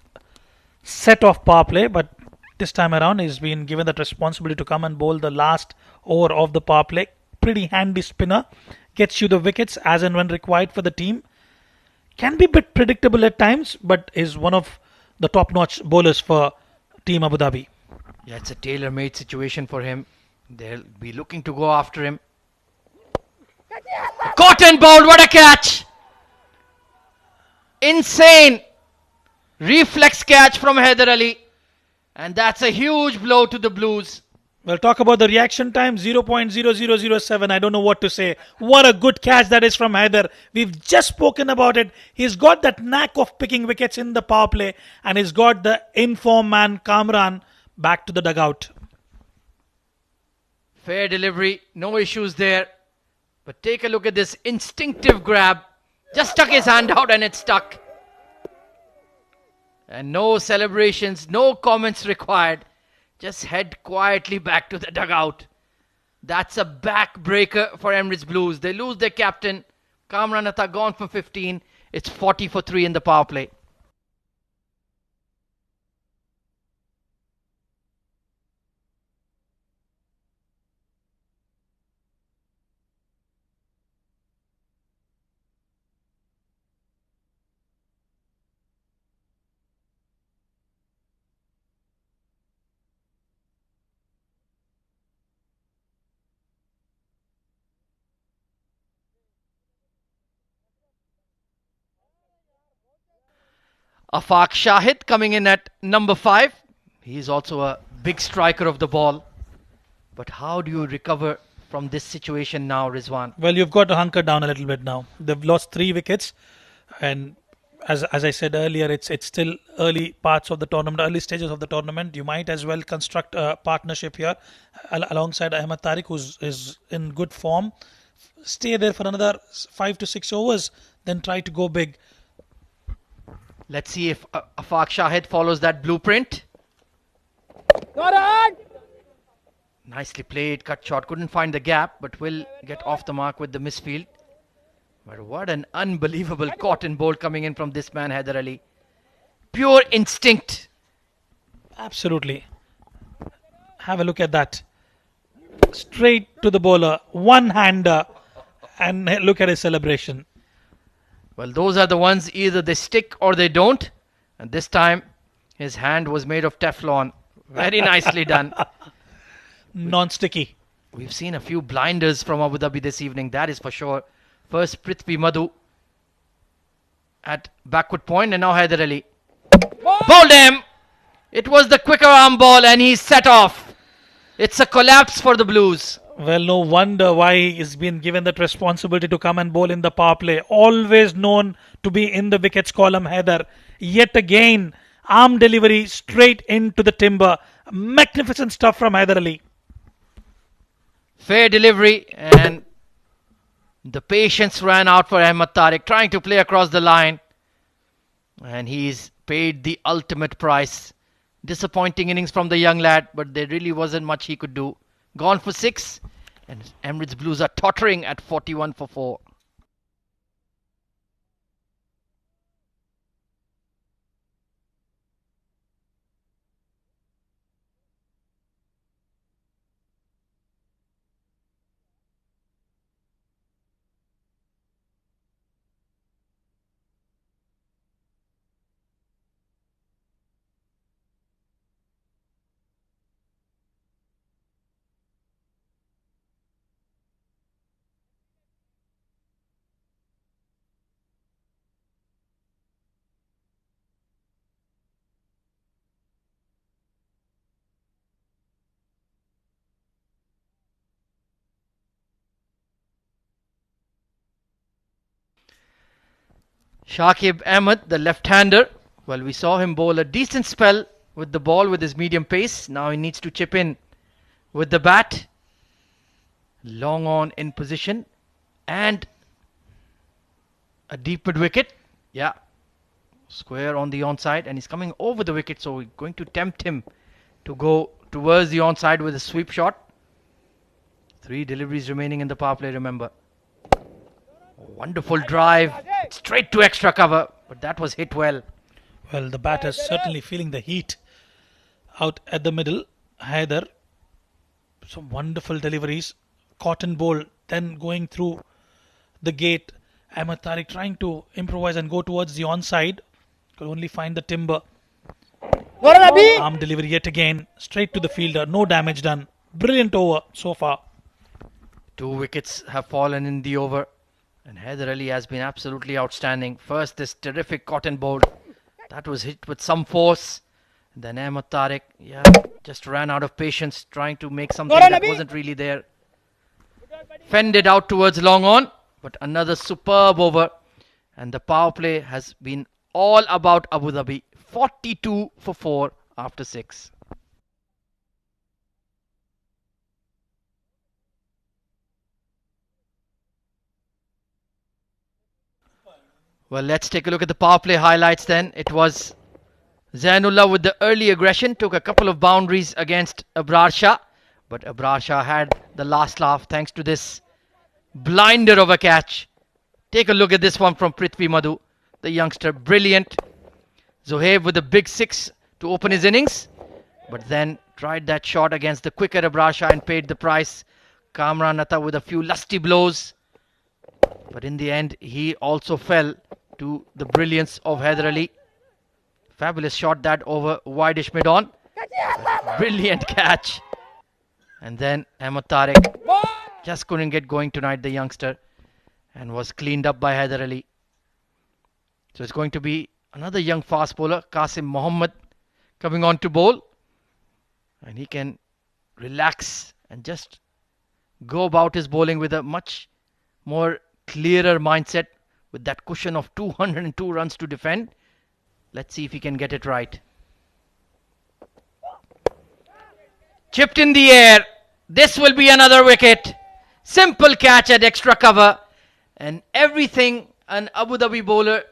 set of power play, but this time around he's been given that responsibility to come and bowl the last over of the power play. Pretty handy spinner. Gets you the wickets as and when required for the team. Can be a bit predictable at times, but is one of the top-notch bowlers for Team Abu Dhabi. Yeah, it's a tailor-made situation for him. They'll be looking to go after him. Caught and bowled, what a catch! Insane reflex catch from Haider Ali. And that's a huge blow to the Blues. We'll talk about the reaction time, 0.0007. I don't know what to say. What a good catch that is from Haider. We've just spoken about it. He's got that knack of picking wickets in the power play, and he's got the inform man, Kamran, back to the dugout. Fair delivery, no issues there. But take a look at this instinctive grab. Just stuck his hand out and it stuck. And no celebrations, no comments required. Just head quietly back to the dugout. That's a backbreaker for Emirates Blues. They lose their captain. Kamran Atta gone for 15. It's 40 for 3 in the power play. Afaq Shahid coming in at number 5. He's also a big striker of the ball. But how do you recover from this situation now, Rizwan? Well, you've got to hunker down a little bit now. They've lost 3 wickets. And as I said earlier, it's still early parts of the tournament, early stages of the tournament. You might as well construct a partnership here alongside Ahmed Tariq, who is in good form. Stay there for another 5 to 6 overs, then try to go big. Let's see if Afaq Shahid follows that blueprint. Nicely played, cut shot. Couldn't find the gap, but will get off the mark with the misfield. But what an unbelievable caught and bowl coming in from this man, Haider Ali. Pure instinct. Absolutely. Have a look at that. Straight to the bowler, one-hander, and look at his celebration. Well, those are the ones, either they stick or they don't. And this time, his hand was made of Teflon. Very nicely done. Non-sticky. We've seen a few blinders from Abu Dhabi this evening, that is for sure. First Prithvi Madhu at backward point, and now Haider Ali. Bowled him! It was the quicker arm ball and he's set off. It's a collapse for the Blues. Well, no wonder why he's been given that responsibility to come and bowl in the power play. Always known to be in the wickets column, Haider. Yet again, arm delivery straight into the timber. Magnificent stuff from Haider Ali. Fair delivery, and the patience ran out for Ahmed Tariq, trying to play across the line. And he's paid the ultimate price. Disappointing innings from the young lad, but there really wasn't much he could do. Gone for 6, and Emirates Blues are tottering at 41 for 4. Shakib Ahmed, the left-hander. Well, we saw him bowl a decent spell with the ball with his medium pace. Now he needs to chip in with the bat. Long on in position. And a deep mid wicket. Yeah. Square on the onside. And he's coming over the wicket. So we're going to tempt him to go towards the onside with a sweep shot. 3 deliveries remaining in the power play, remember. Wonderful drive, straight to extra cover, but that was hit well. Well, the batter's certainly feeling the heat out at the middle. Haider, some wonderful deliveries. Cotton bowl, then going through the gate. Ahmed Tariq trying to improvise and go towards the onside. Could only find the timber. Arm delivery yet again. Straight to the fielder. No damage done. Brilliant over so far. 2 wickets have fallen in the over. And Haider Ali has been absolutely outstanding. First, this terrific cotton bowl. That was hit with some force. Then Ahmed Tariq, just ran out of patience trying to make something that wasn't really there. Fended out towards long on. But another superb over. And the power play has been all about Abu Dhabi. 42 for 4 after 6. Well, let's take a look at the power play highlights then. It was Zainullah with the early aggression, took a couple of boundaries against Abrar Shah. But Abrar Shah had the last laugh thanks to this blinder of a catch. Take a look at this one from Prithvi Madhu, the youngster. Brilliant. Zohaib with a big 6 to open his innings. But then tried that shot against the quicker Abrar Shah and paid the price. Kamran Atta with a few lusty blows. But in the end, he also fell to the brilliance of Haider Ali. Fabulous shot that over wideish mid-on. Brilliant catch. And then Ahmed Tariq just couldn't get going tonight, the youngster. And was cleaned up by Haider Ali. So it's going to be another young fast bowler, Qasim Mohammed, coming on to bowl. And he can relax and just go about his bowling with a much more clearer mindset, with that cushion of 202 runs to defend. Let's see if he can get it right. Chipped in the air. This will be another wicket. Simple catch at extra cover. And everything an Abu Dhabi bowler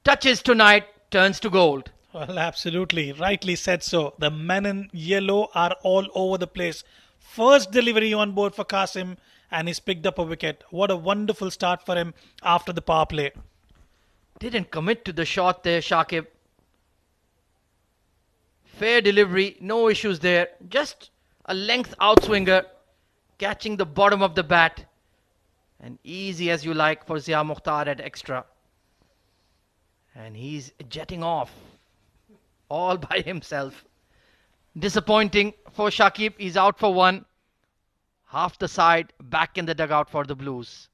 touches tonight turns to gold. Well, absolutely. Rightly said so. The men in yellow are all over the place. First delivery on board for Qasim, and he's picked up a wicket. What a wonderful start for him after the power play. Didn't commit to the shot there, Shakib. Fair delivery, no issues there. Just a length outswinger, catching the bottom of the bat. And easy as you like for Zia Mukhtar at extra. And he's jetting off all by himself. Disappointing for Shakib. He's out for 1. Half the side back in the dugout for the Blues.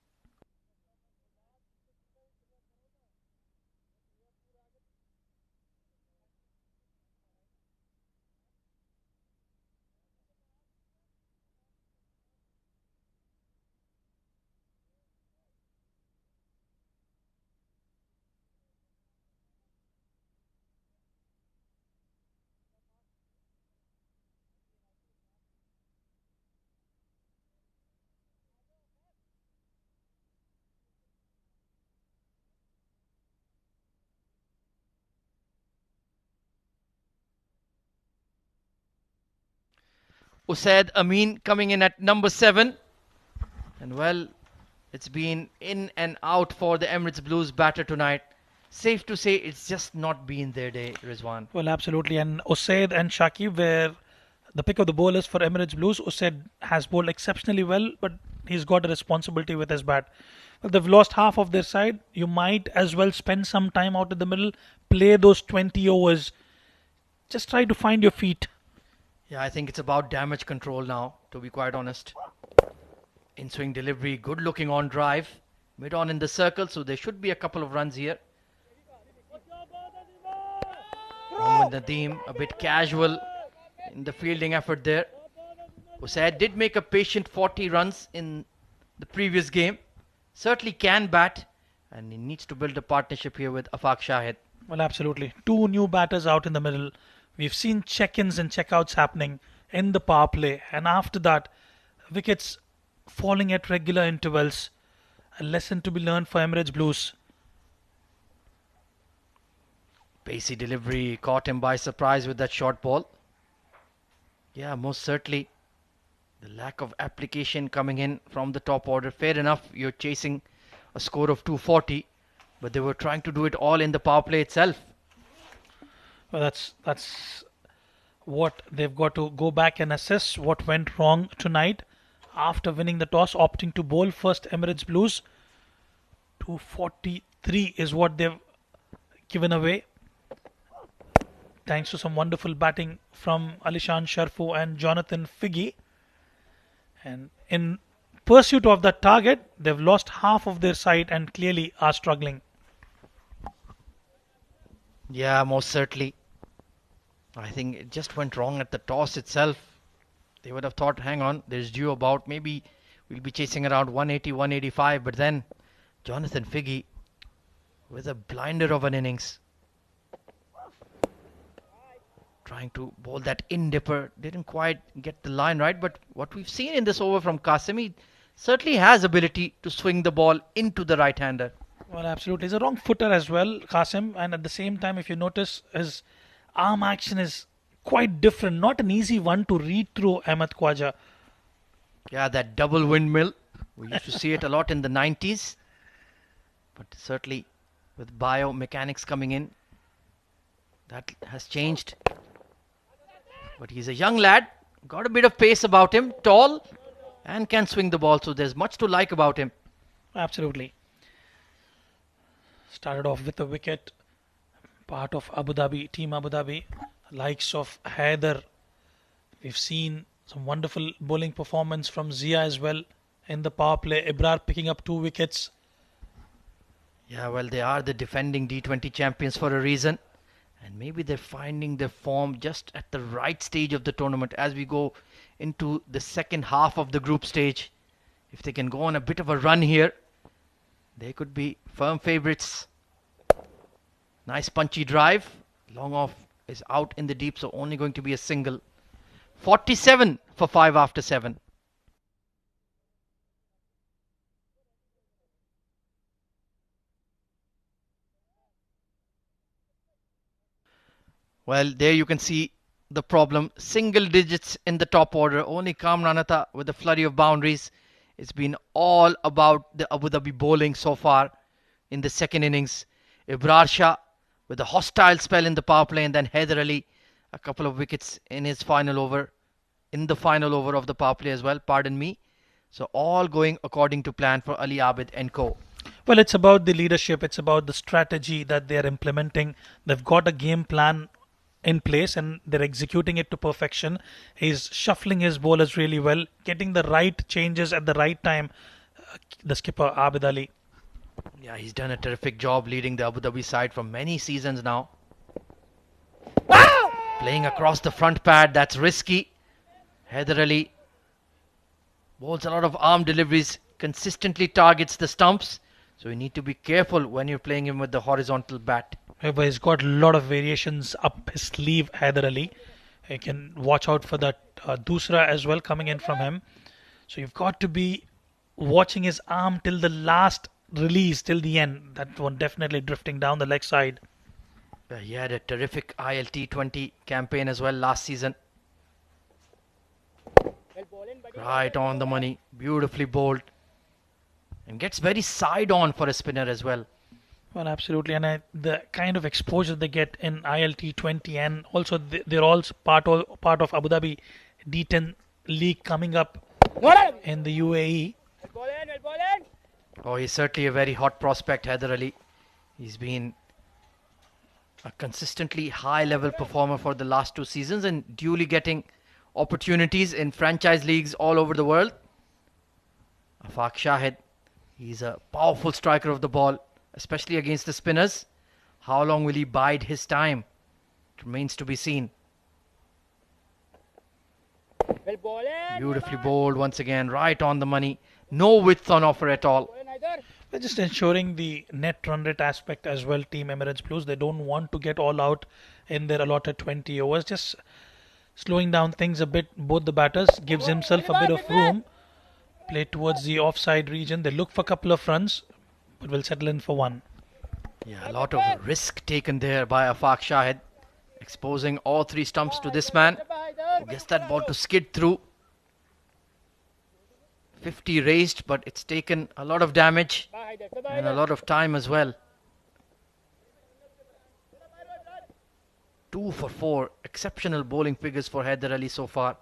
Usaid Amin coming in at number 7. And well, it's been in and out for the Emirates Blues batter tonight. Safe to say it's just not been their day, Rizwan. Well, absolutely. And Usaid and Shakib were the pick of the bowlers for Emirates Blues. Usaid has bowled exceptionally well, but he's got a responsibility with his bat. Well, they've lost half of their side. You might as well spend some time out in the middle, play those 20 overs. Just try to find your feet. Yeah, I think it's about damage control now, to be quite honest. In swing delivery, good looking on drive. Mid on in the circle, so there should be a couple of runs here. Mohammad Nadeem, a bit casual in the fielding effort there. Usaid did make a patient 40 runs in the previous game. Certainly can bat, and he needs to build a partnership here with Afaq Shahid. Well, absolutely. 2 new batters out in the middle. We've seen check-ins and check-outs happening in the power play. And after that, wickets falling at regular intervals. A lesson to be learned for Emirates Blues. Pacey delivery caught him by surprise with that short ball. Yeah, most certainly. The lack of application coming in from the top order. Fair enough, you're chasing a score of 240, but they were trying to do it all in the power play itself. Well, that's what they've got to go back and assess what went wrong tonight after winning the toss, opting to bowl first. Emirates Blues 243 is what they've given away, thanks to some wonderful batting from Alishan Sharfu and Jonathan Figgy. And in pursuit of that target, they've lost half of their side and clearly are struggling. Yeah, most certainly. I think it just went wrong at the toss itself. They would have thought, hang on, there's due about, maybe we'll be chasing around 180, 185, but then Jonathan Figgy with a blinder of an innings, trying to bowl that in-dipper, didn't quite get the line right, but what we've seen in this over from Qasim, he certainly has ability to swing the ball into the right-hander. Well, absolutely. He's a wrong footer as well, Qasim, and at the same time, if you notice, his arm action is quite different. Not an easy one to read through, Ahmed Khwaja. Yeah, that double windmill. We used to see it a lot in the 90s. But certainly with biomechanics coming in, that has changed. But he's a young lad, got a bit of pace about him, tall, and can swing the ball. So there's much to like about him. Absolutely. Started off with a wicket, part of Abu Dhabi, Team Abu Dhabi, likes of Haider. We've seen some wonderful bowling performance from Zia as well in the power play. Ibrar picking up 2 wickets. Yeah, well, they are the defending D20 champions for a reason. And maybe they're finding their form just at the right stage of the tournament as we go into the second half of the group stage. If they can go on a bit of a run here, they could be firm favourites. Nice punchy drive. Long off is out in the deep, so only going to be a single. 47 for 5 after 7. Well, there you can see the problem. Single digits in the top order. Only Kamranata with a flurry of boundaries. It's been all about the Abu Dhabi bowling so far in the second innings. Ibrar Shah with a hostile spell in the power play, and then Haider Ali, a couple of wickets in his final over, in the final over of the power play as well, pardon me. So all going according to plan for Ali Abid and co. Well, it's about the leadership. It's about the strategy that they're implementing. They've got a game plan in place and they're executing it to perfection. He's shuffling his bowlers really well, getting the right changes at the right time. The skipper, Abid Ali. Yeah, he's done a terrific job leading the Abu Dhabi side for many seasons now. Playing across the front pad, that's risky. Haider Ali bowls a lot of arm deliveries, consistently targets the stumps. So you need to be careful when you're playing him with the horizontal bat. However, he's got a lot of variations up his sleeve, Haider Ali. You can watch out for that Dusra as well coming in from him. So you've got to be watching his arm till the last release, till the end. That one definitely drifting down the leg side. He had a terrific ILT20 campaign as well last season. Right on the money. Beautifully bowled. And gets very side on for a spinner as well. Well, absolutely. And the kind of exposure they get in ILT20, and also they're all part of Abu Dhabi D10 league coming up in the UAE. Oh, he's certainly a very hot prospect, Haider Ali. He's been a consistently high-level performer for the last 2 seasons and duly getting opportunities in franchise leagues all over the world. Afaq Shahid, he's a powerful striker of the ball, especially against the spinners. How long will he bide his time? It remains to be seen. Beautifully bowled once again, right on the money. No width on offer at all. They're just ensuring the net run rate aspect as well, Team Emirates Blues. They don't want to get all out in their allotted 20 overs. Just slowing down things a bit. Both the batters gives himself a bit of room. Play towards the offside region. They look for a couple of runs, but will settle in for 1. Yeah, a lot of risk taken there by Afaq Shahid. Exposing all 3 stumps to this man, who gets that ball to skid through. 50 raised, but it's taken a lot of damage and a lot of time as well. 2 for 4. Exceptional bowling figures for Haider Ali so far.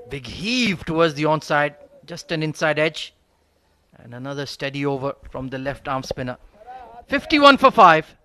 Big heave towards the onside. Just an inside edge. And another steady over from the left arm spinner. 51 for 5.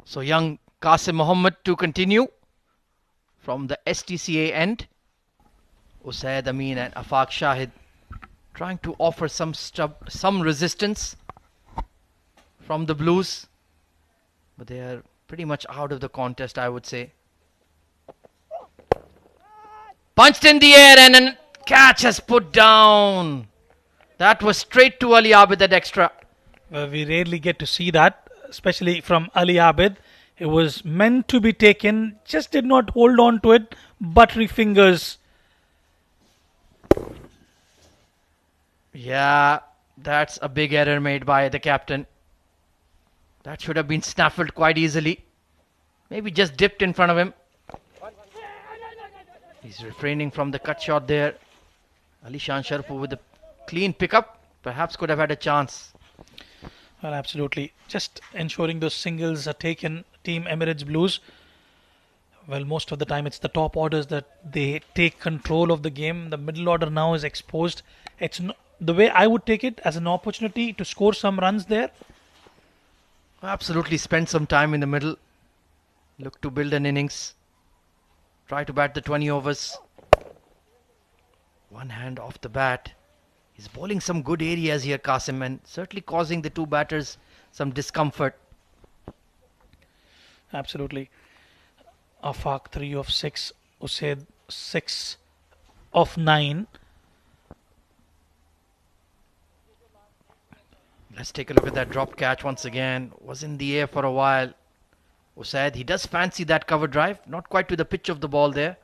So young Qasim Mohammed to continue from the STCA end. Usaid Amin and Afaq Shahid trying to offer some resistance from the Blues, but they are pretty much out of the contest, I would say. Punched in the air and a catch has put down. That was straight to Ali Abid at extra. Well, we rarely get to see that, especially from Ali Abid. It was meant to be taken, just did not hold on to it. Buttery fingers. Yeah, that's a big error made by the captain. That should have been snaffled quite easily. Maybe just dipped in front of him. He's refraining from the cut shot there. Ali Shan Sharfu with a clean pickup. Perhaps could have had a chance. Well, absolutely. Just ensuring those singles are taken, Team Emirates Blues. Well, most of the time it's the top orders that they take control of the game. The middle order now is exposed. It's the way I would take it, as an opportunity to score some runs there. Absolutely, spend some time in the middle. Look to build an innings. Try to bat the 20 overs. One hand off the bat. He's bowling some good areas here, Qasim, and certainly causing the two batters some discomfort. Absolutely. Afaq 3 of 6. Usaid 6 of 9. Let's take a look at that drop catch once again. Was in the air for a while. Usaid, he does fancy that cover drive. Not quite to the pitch of the ball there.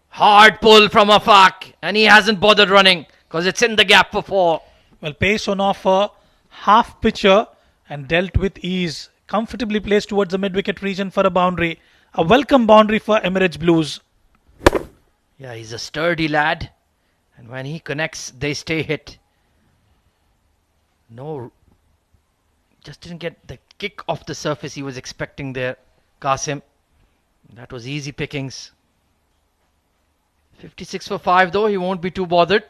Hard pull from Afaq, and he hasn't bothered running because it's in the gap for 4. Well, pace on offer, half pitcher, and dealt with ease. Comfortably placed towards the mid-wicket region for a boundary. A welcome boundary for Emirates Blues. Yeah, he's a sturdy lad, and when he connects, they stay hit. No, just didn't get the kick off the surface he was expecting there, Qasim. That was easy pickings. 56 for 5 though, he won't be too bothered.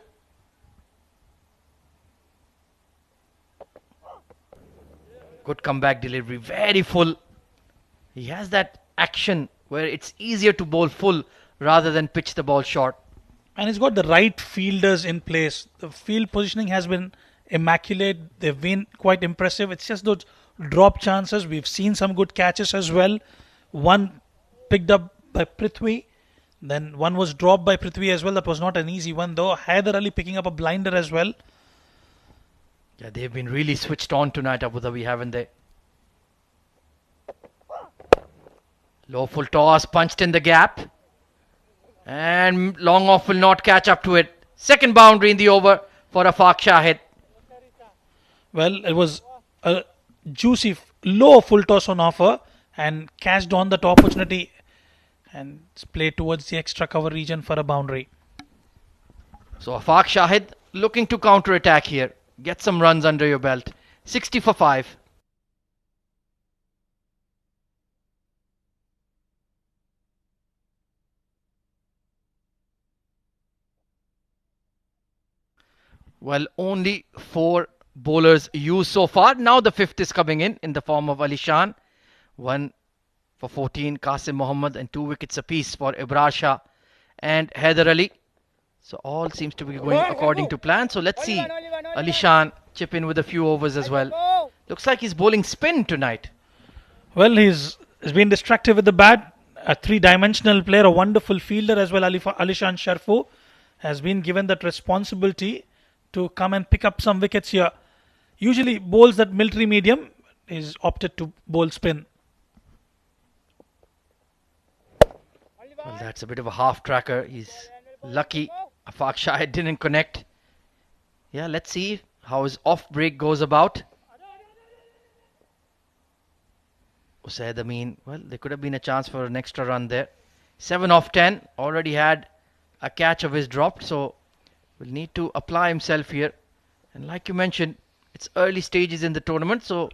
Good comeback delivery, very full. He has that action where it's easier to bowl full rather than pitch the ball short. And he's got the right fielders in place. The field positioning has been immaculate. They've been quite impressive. It's just those drop chances. We've seen some good catches as well. One picked up by Prithvi. Then one was dropped by Prithvi as well. That was not an easy one though. Haider Ali picking up a blinder as well. Yeah, they've been really switched on tonight, Abu Dhabi, haven't they? Low full toss, punched in the gap. And long off will not catch up to it. Second boundary in the over for Afaq Shahid. Well, it was a juicy low full toss on offer and catched on that opportunity and played towards the extra cover region for a boundary. So Afaq Shahid looking to counter attack here. Get some runs under your belt. 60 for 5. Well, only 4 bowlers used so far. Now the 5th is coming in the form of Ali Shan. 1 for 14, Qasim Mohammed, and 2 wickets apiece for Ibrar Shah and Haider Ali. So all seems to be going according to plan. So let's see Ali Shan chip in with a few overs as well. Looks like he's bowling spin tonight. Well, he's been distracted with the bat. A three-dimensional player, a wonderful fielder as well. Alishan Sharfu has been given that responsibility to come and pick up some wickets here. Usually bowls that military medium, is opted to bowl spin. Well, that's a bit of a half tracker. He's lucky Afaq Shahid didn't connect. Yeah, let's see how his off break goes about. Usaid Amin, well, there could have been a chance for an extra run there. 7 off 10, already had a catch of his dropped, so will need to apply himself here. And like you mentioned, it's early stages in the tournament, so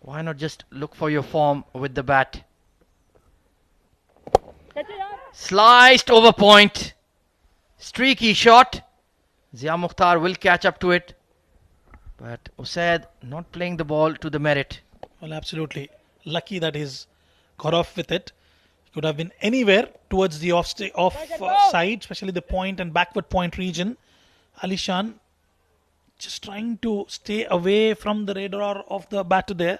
why not just look for your form with the bat? Sliced over point. Streaky shot. Zia Mukhtar will catch up to it. But Usaid not playing the ball to the merit. Well, absolutely. Lucky that he's got off with it. Could have been anywhere towards the off side, especially the point and backward point region. Alishan just trying to stay away from the radar of the batter there.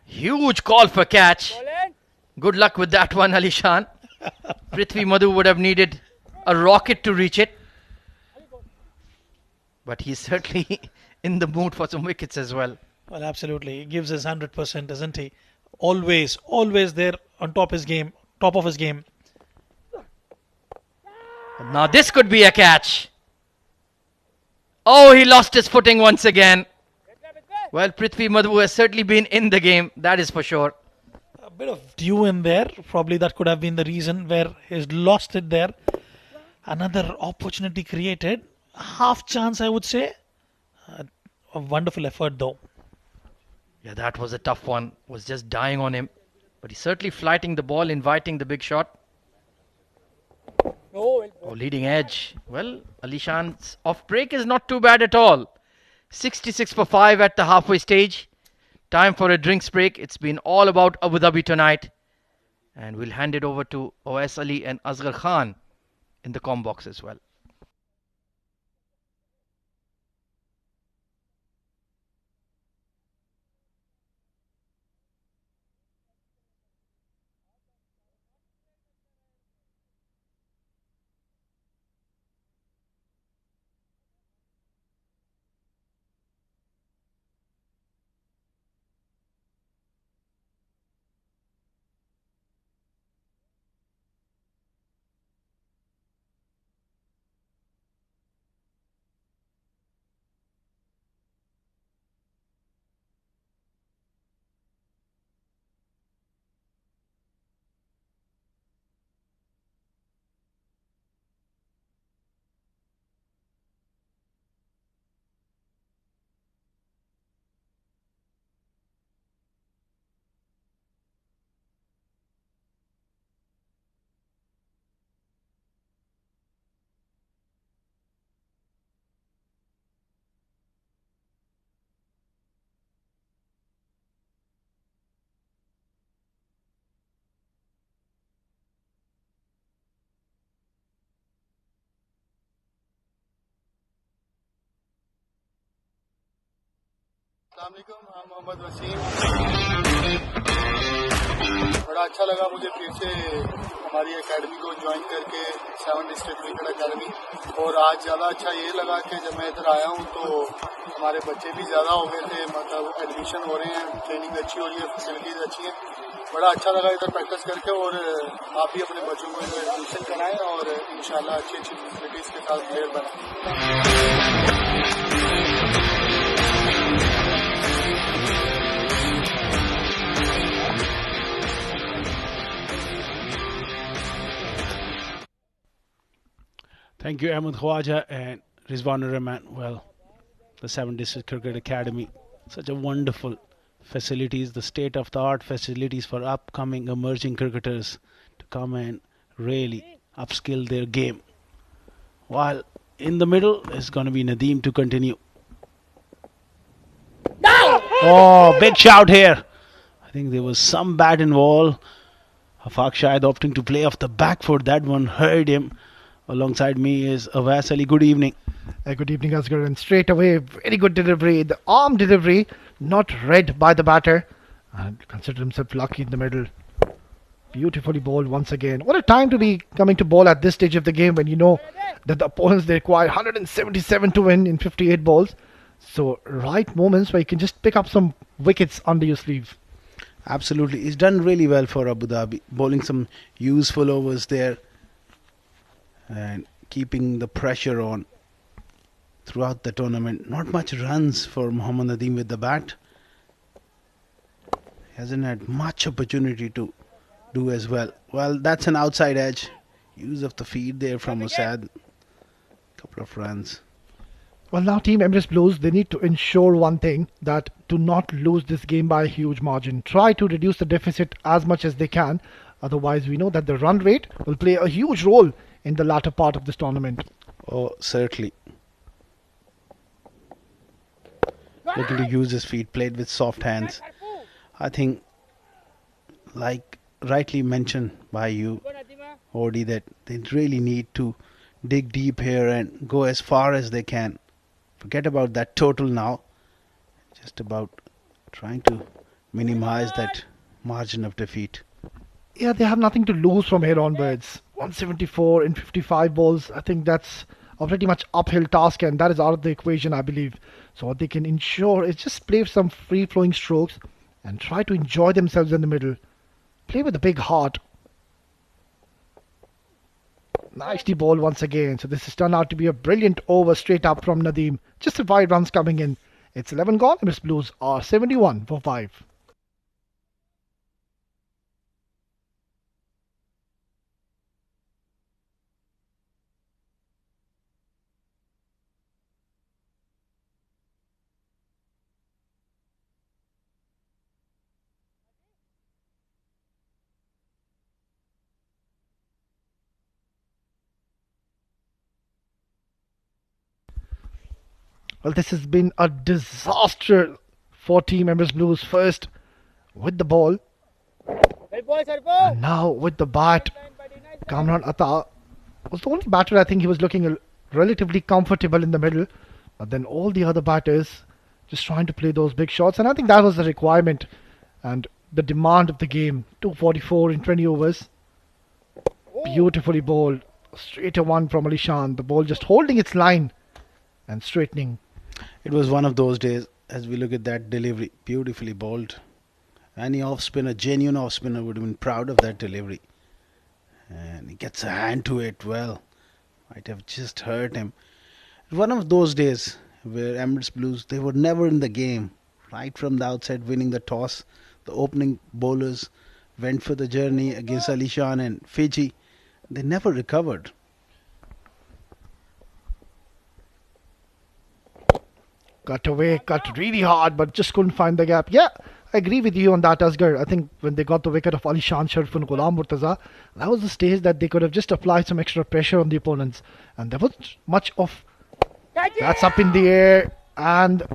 Huge call for catch. Good luck with that one, Alishan. Prithvi Madhu would have needed a rocket to reach it. But he's certainly in the mood for some wickets as well. Well, absolutely. He gives his 100%, isn't he? Always there on top of his game. Now this could be a catch. Oh, he lost his footing once again. Well, Prithvi Madhu has certainly been in the game, that is for sure. A bit of dew in there. Probably that could have been the reason where he's lost it there. Another opportunity created. Half chance, I would say. A wonderful effort though. Yeah, that was a tough one. Was just dying on him. But he's certainly flighting the ball, inviting the big shot. Oh, leading edge. Well, Alishan's off break is not too bad at all. 66 for 5 at the halfway stage. Time for a drinks break. It's been all about Abu Dhabi tonight. And we'll hand it over to OS Ali and Asghar Khan in the comm box as well. अस्सलामुअलैकुम, I'm Mohammad Wasim. बड़ा अच्छा लगा मुझे फिर से हमारी academy को join करके 7 डिस्ट्रिक्ट क्रिकेट एकेडमी। और आज ज़्यादा अच्छा ये लगा कि जब मैं इधर आया हूँ तो हमारे बच्चे भी ज़्यादा हो गए थे, मतलब एडमिशन हो रहे हैं, ट्रेनिंग अच्छी हो रही है, फैसिलिटीज़ अच्छी हैं। बड़ा अच्छा लगा इधर प्रैक्टिस करके। और आप भी अपने बच्चों को इधर एडमिशन कराएं और इंशाल्लाह अच्छी अच्छी फैसिलिटीज़ के साथ प्लेयर बनाएं। Thank you, Ahmed Khwaja and Rizwanur Rahman. Well, the 7 District Cricket Academy, such a wonderful facilities, the state-of-the-art facilities for upcoming emerging cricketers to come and really upskill their game. While in the middle is going to be Nadeem to continue. Oh, big shout here. I think there was some bat involved. Afaq Shahid opting to play off the back foot. That one hurt him. Alongside me is Avas Ali. Good evening. Good evening, Asgar. And straight away, very good delivery. The arm delivery, not read by the batter. And considered himself lucky in the middle. Beautifully bowled once again. What a time to be coming to bowl at this stage of the game when you know that the opponents they require 177 to win in 58 balls. So right moments where you can just pick up some wickets under your sleeve. Absolutely. He's done really well for Abu Dhabi, bowling some useful overs there and keeping the pressure on throughout the tournament. Not much runs for Mohammad Nadeem with the bat. Hasn't had much opportunity to do as well. Well, that's an outside edge. Use of the feed there from Osad. Couple of runs. Well, now Team Emirates Blues, they need to ensure one thing, that do not lose this game by a huge margin. Try to reduce the deficit as much as they can. Otherwise, we know that the run rate will play a huge role in the latter part of this tournament. Oh, certainly. Looking to use his feet, played with soft hands. I think, like rightly mentioned by you, Odi, that they really need to dig deep here and go as far as they can. Forget about that total now. Just about trying to minimize that margin of defeat. Yeah, they have nothing to lose from here onwards. 174 in 55 balls. I think that's a pretty much uphill task, and that is out of the equation, I believe. So what they can ensure is just play some free-flowing strokes and try to enjoy themselves in the middle. Play with a big heart. Nicely ball once again. So this has turned out to be a brilliant over straight up from Nadeem. Just the 5 runs coming in. It's 11 gone. Emirates Blues are 71 for 5. Well, this has been a disaster for Team Emirates Blues. First with the ball, and now with the bat. Kamran Atta was the only batter I think he was looking relatively comfortable in the middle. But then all the other batters just trying to play those big shots. And I think that was the requirement and the demand of the game. 244 in 20 overs. Beautifully bowled. Straight a one from Alishan. The ball just holding its line and straightening. It was one of those days as we look at that delivery. Beautifully bowled. Any off-spinner, genuine off-spinner would have been proud of that delivery. And he gets a hand to it. Well, might have just hurt him. One of those days where Emirates Blues, they were never in the game. Right from the outside, winning the toss. The opening bowlers went for the journey against Alishan and Fiji. They never recovered. Cut away, cut really hard, but just couldn't find the gap. Yeah, I agree with you on that, Asgar. I think when they got the wicket of Ali Shan Sharif and Ghulam Murtaza, that was the stage that they could have just applied some extra pressure on the opponents. And there wasn't much of... That's up in the air, and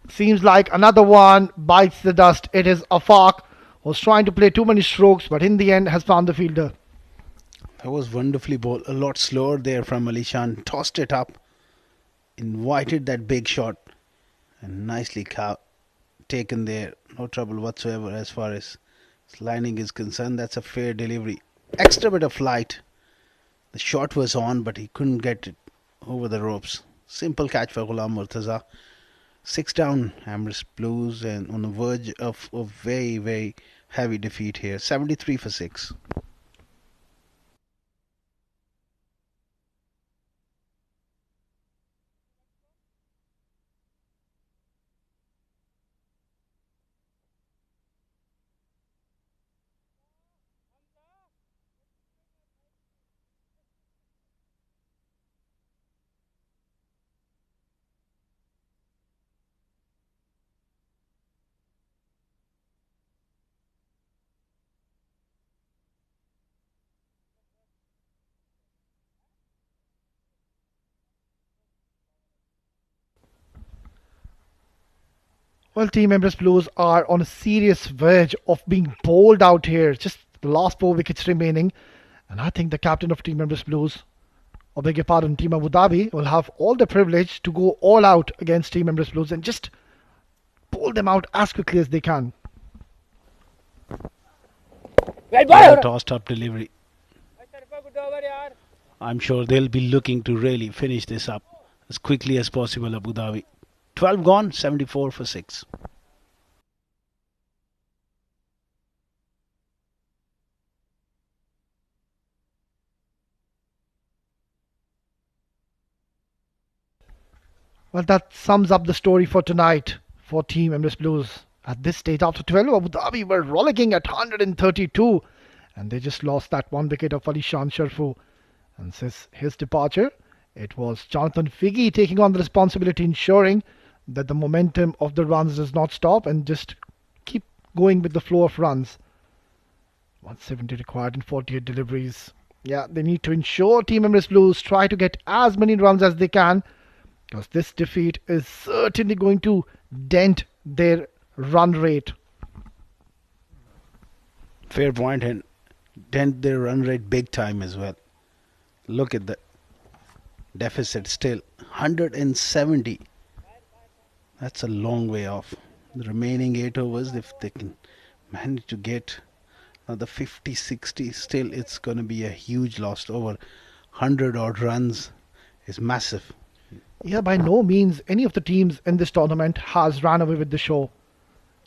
seems like another one bites the dust. It is Afaq, was trying to play too many strokes, but in the end has found the fielder. That was wonderfully bowled. A lot slower there from Ali Shan. Tossed it up. Invited that big shot. And nicely taken there. No trouble whatsoever as far as lining is concerned. That's a fair delivery. Extra bit of flight. The shot was on, but he couldn't get it over the ropes. Simple catch for Ghulam Murtaza. 6 down, Emirates Blues, and on the verge of a very, very heavy defeat here. 73 for 6. Well, Team Emirates Blues are on a serious verge of being bowled out here. Just the last 4 wickets remaining. And I think the captain of Team Emirates Blues or beg your pardon, Team Abu Dhabi will have all the privilege to go all out against Team Emirates Blues and just pull them out as quickly as they can. Well tossed up delivery. I'm sure they'll be looking to really finish this up as quickly as possible, Abu Dhabi. 12 gone, 74 for 6. Well, that sums up the story for tonight for Team Emirates Blues. At this stage, after 12, Abu Dhabi were rollicking at 132, and they just lost that one wicket of Ali Shan Sharfu. And since his departure, it was Jonathan Figgy taking on the responsibility, ensuring that the momentum of the runs does not stop and just keep going with the flow of runs. 170 required in 48 deliveries. Yeah, they need to ensure Team Emirates Blues try to get as many runs as they can, because this defeat is certainly going to dent their run rate. Fair point, and dent their run rate big time as well. Look at the deficit still, 170. That's a long way off. The remaining 8 overs, if they can manage to get another 50, 60, still it's going to be a huge loss. Over 100 odd runs is massive. Yeah, by no means any of the teams in this tournament has ran away with the show.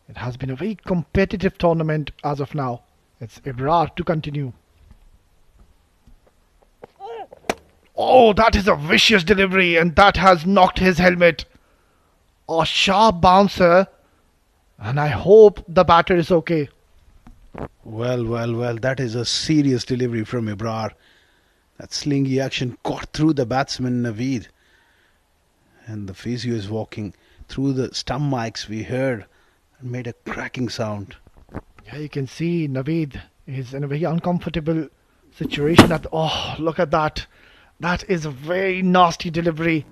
It has been a very competitive tournament as of now. It's Ibrar to continue. Oh, that is a vicious delivery, and that has knocked his helmet. A sharp bouncer, and I hope the batter is okay. Well, that is a serious delivery from Ibrar. That slingy action caught through the batsman Naveed. And the physio is walking through the stump mics we heard and made a cracking sound. Yeah, you can see Naveed is in a very uncomfortable situation. Oh, look at that. That is a very nasty delivery.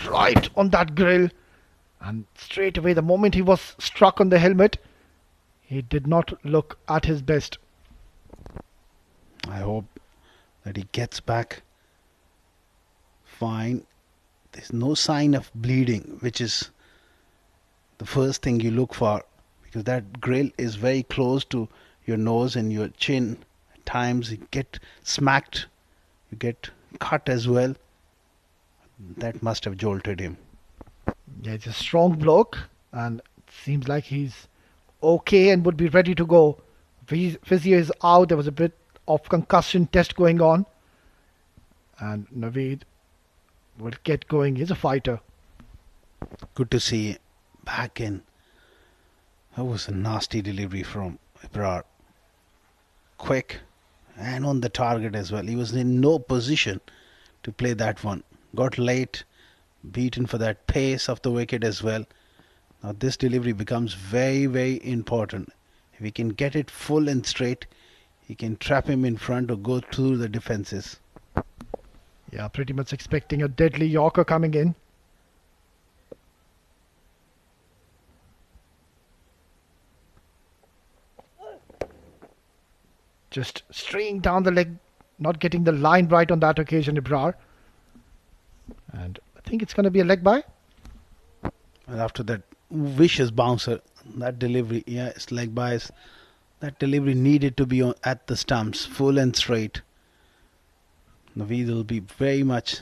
Right on that grill. And straight away, the moment he was struck on the helmet, he did not look at his best. I hope that he gets back fine. There's no sign of bleeding, which is the first thing you look for, because that grill is very close to your nose and your chin. At times you get smacked, you get cut as well. That must have jolted him. Yeah, it's a strong bloke, and it seems like he's okay and would be ready to go. Physio is out. There was a bit of concussion test going on, and Naveed will get going. He's a fighter. Good to see back in. That was a nasty delivery from Ibrar. Quick and on the target as well. He was in no position to play that one. Got late, beaten for that pace of the wicket as well. Now this delivery becomes very, very important. If he can get it full and straight, he can trap him in front or go through the defences. Yeah, pretty much expecting a deadly Yorker coming in. Just straying down the leg, not getting the line right on that occasion, Ibrar. And I think it's going to be a leg bye. And after that vicious bouncer, that delivery, yeah, it's leg byes. That delivery needed to be at the stumps, full and straight. Naveed will be very much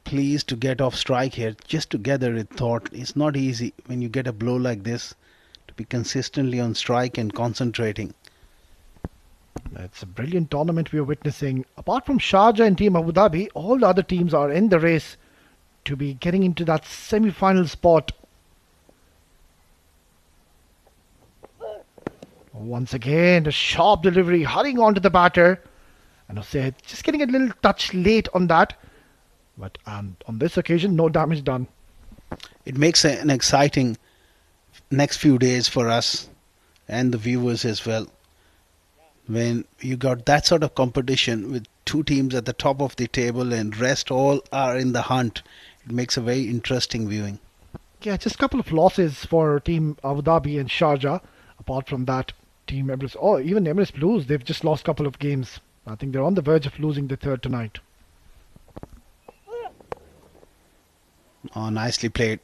pleased to get off strike here. Just to gather it thought. It's not easy when you get a blow like this to be consistently on strike and concentrating. It's a brilliant tournament we are witnessing. Apart from Sharjah and Team Abu Dhabi, all the other teams are in the race to be getting into that semi-final spot. Once again, a sharp delivery, hurrying onto the batter. And Hussain just getting a little touch late on that. But on this occasion, no damage done. It makes an exciting next few days for us and the viewers as well. When you got that sort of competition with two teams at the top of the table and rest all are in the hunt, it makes a very interesting viewing. Yeah, just a couple of losses for Team Abu Dhabi and Sharjah. Apart from that, Team Emirates, or even Emirates Blues, they've just lost a couple of games. I think they're on the verge of losing the third tonight. Oh, nicely played.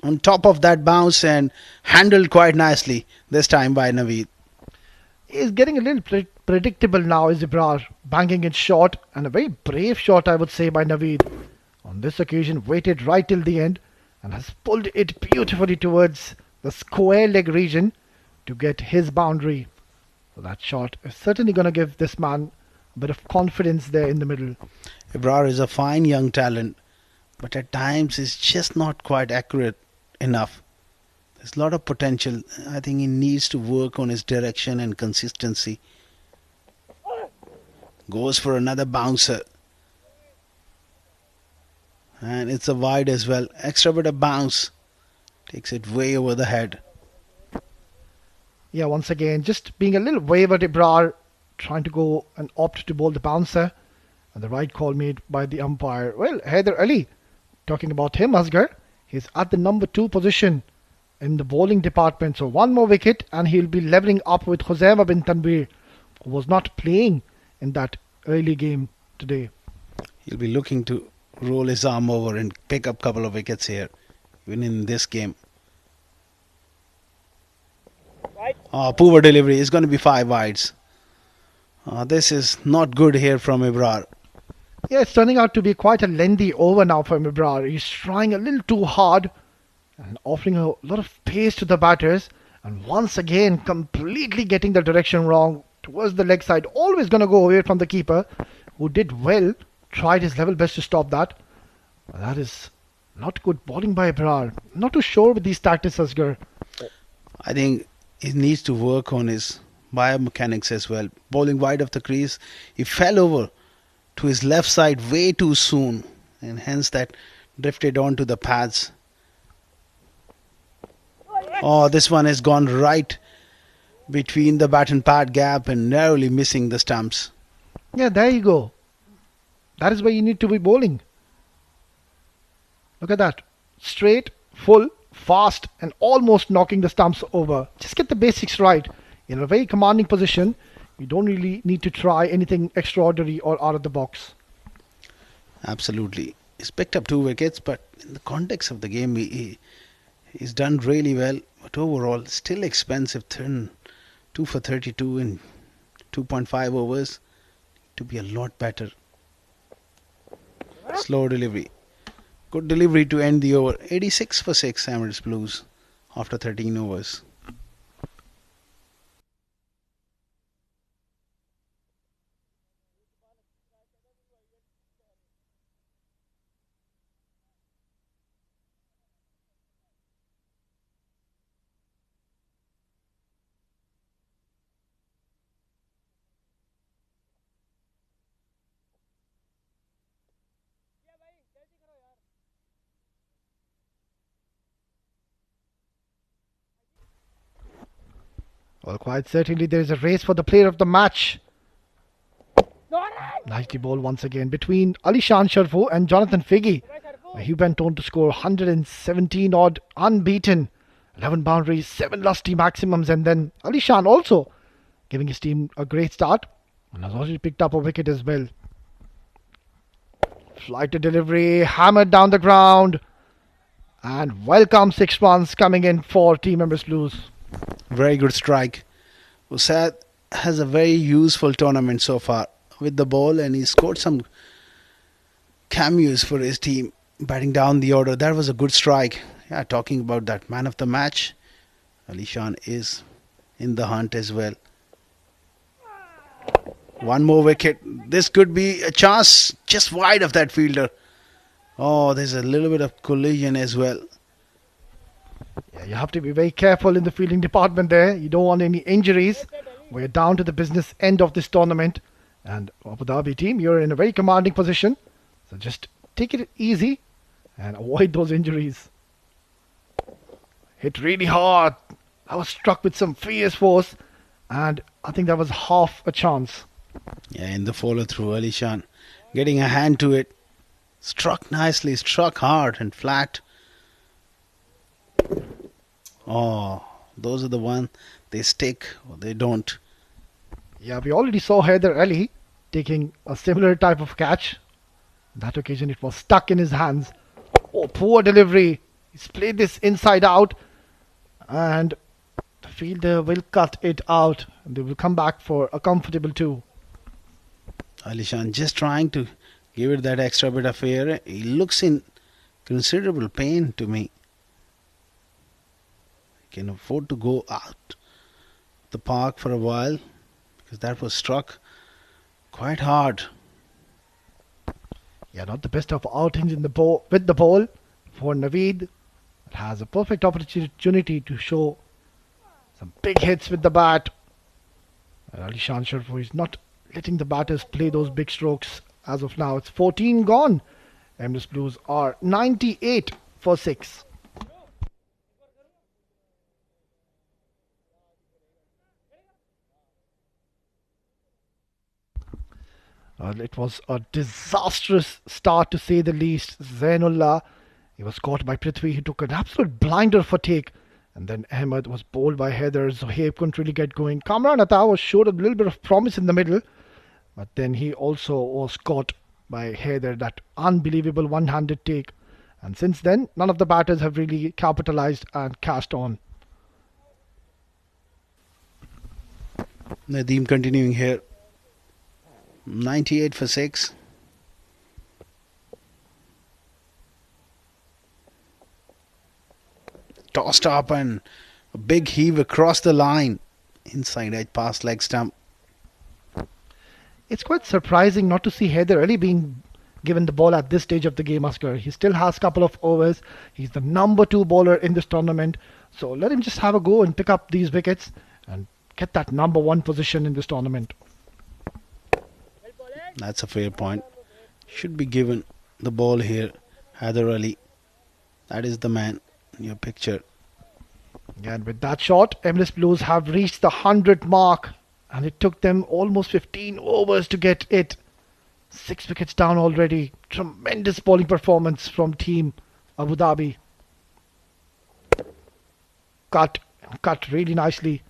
On top of that bounce and handled quite nicely this time by Naveed. He's getting a little predictable now, is Ibrar. Banging it short, and a very brave shot, I would say, by Naveed. On this occasion, waited right till the end and has pulled it beautifully towards the square leg region to get his boundary. So that shot is certainly going to give this man a bit of confidence there in the middle. Ibrar is a fine young talent, but at times is just not quite accurate enough. There's a lot of potential. I think he needs to work on his direction and consistency. Goes for another bouncer. And it's a wide as well. Extra bit of bounce. Takes it way over the head. Yeah, once again, just being a little wavered, Ibrar, trying to go and opt to bowl the bouncer. And the right call made by the umpire. Well, Haider Ali, talking about him, Asghar, he's at the number 2 position in the bowling department. So one more wicket and he'll be levelling up with Khuzaima bin Tanbir, who was not playing in that early game today. He'll be looking to roll his arm over and pick up a couple of wickets here, even in this game. Oh, poor delivery. It's going to be 5 wides. This is not good here from Ibrar. Yeah, it's turning out to be quite a lengthy over now for Ibrar. He's trying a little too hard and offering a lot of pace to the batters. And once again, completely getting the direction wrong towards the leg side. Always going to go away from the keeper, who did well, tried his level best to stop that. But that is not good bowling by Ibrar. Not too sure with these tactics, Asghar. I think he needs to work on his biomechanics as well. Bowling wide of the crease, he fell over to his left side way too soon, and hence that drifted onto the pads. Oh, this one has gone right between the bat and pad gap and narrowly missing the stumps. Yeah, there you go. That is where you need to be bowling. Look at that. Straight, full, fast, and almost knocking the stumps over. Just get the basics right. In a very commanding position, you don't really need to try anything extraordinary or out of the box. Absolutely. He's picked up 2 wickets, but in the context of the game, he's done really well. But overall, still expensive. 2 for 32 in 2.5 overs. To be a lot better. Slow delivery. Good delivery to end the over. 86 for 6 Emirates Blues after 13 overs. Well, quite certainly there is a race for the player of the match. Nicely bowled once again between Alishan Sharfu and Jonathan Figgy. He went on to score 117 odd unbeaten, 11 boundaries, 7 lusty maximums, and then Alishan also giving his team a great start and has already picked up a wicket as well. Flight to delivery, hammered down the ground, and welcome 6 runs coming in for Team Emirates Blues. Very good strike. Usad has a very useful tournament so far with the ball, and he scored some cameos for his team, batting down the order. That was a good strike. Yeah, talking about that man of the match, Alishan is in the hunt as well. 1 more wicket. This could be a chance just wide of that fielder. Oh, there's a little bit of collision as well. Yeah, you have to be very careful in the fielding department there. You don't want any injuries. We're down to the business end of this tournament. And Abu Dhabi team, you're in a very commanding position. So just take it easy and avoid those injuries. Hit really hard. I was struck with some fierce force. And I think that was half a chance. Yeah, in the follow through, Alishan getting a hand to it. Struck nicely, struck hard and flat. Oh, those are the ones, they stick or they don't. Yeah, we already saw Haider Ali taking a similar type of catch. On that occasion, it was stuck in his hands. Oh, poor delivery. He's played this inside out, and the fielder will cut it out, and they will come back for a comfortable 2. Alishan just trying to give it that extra bit of air. He looks in considerable pain to me. He can afford to go out the park for a while because that was struck quite hard. Yeah, not the best of outings in the ball with the ball for Naveed. It has a perfect opportunity to show some big hits with the bat. And Alishan Sharfu is not letting the batters play those big strokes as of now. It's 14 gone. Emirates Blues are 98 for 6. It was a disastrous start to say the least. Zainullah, he was caught by Prithvi. He took an absolute blinder for take. And then Ahmed was bowled by Heather. Zohaib couldn't really get going. Kamran Atta showed a little bit of promise in the middle. But then he also was caught by Heather, that unbelievable one-handed take. And since then, none of the batters have really capitalized and cast on. Nadeem continuing here. 98 for 6. Tossed up and a big heave across the line. Inside edge past leg stump. It's quite surprising not to see Heather Ali being given the ball at this stage of the game, Oscar. He still has a couple of overs. He's the number 2 bowler in this tournament. So let him just have a go and pick up these wickets and get that number 1 position in this tournament. That's a fair point. Should be given the ball here. Heather Ali. That is the man in your picture. And with that shot, Emirates Blues have reached the 100 mark. And it took them almost 15 overs to get it. 6 wickets down already. Tremendous bowling performance from Team Abu Dhabi. Cut really nicely.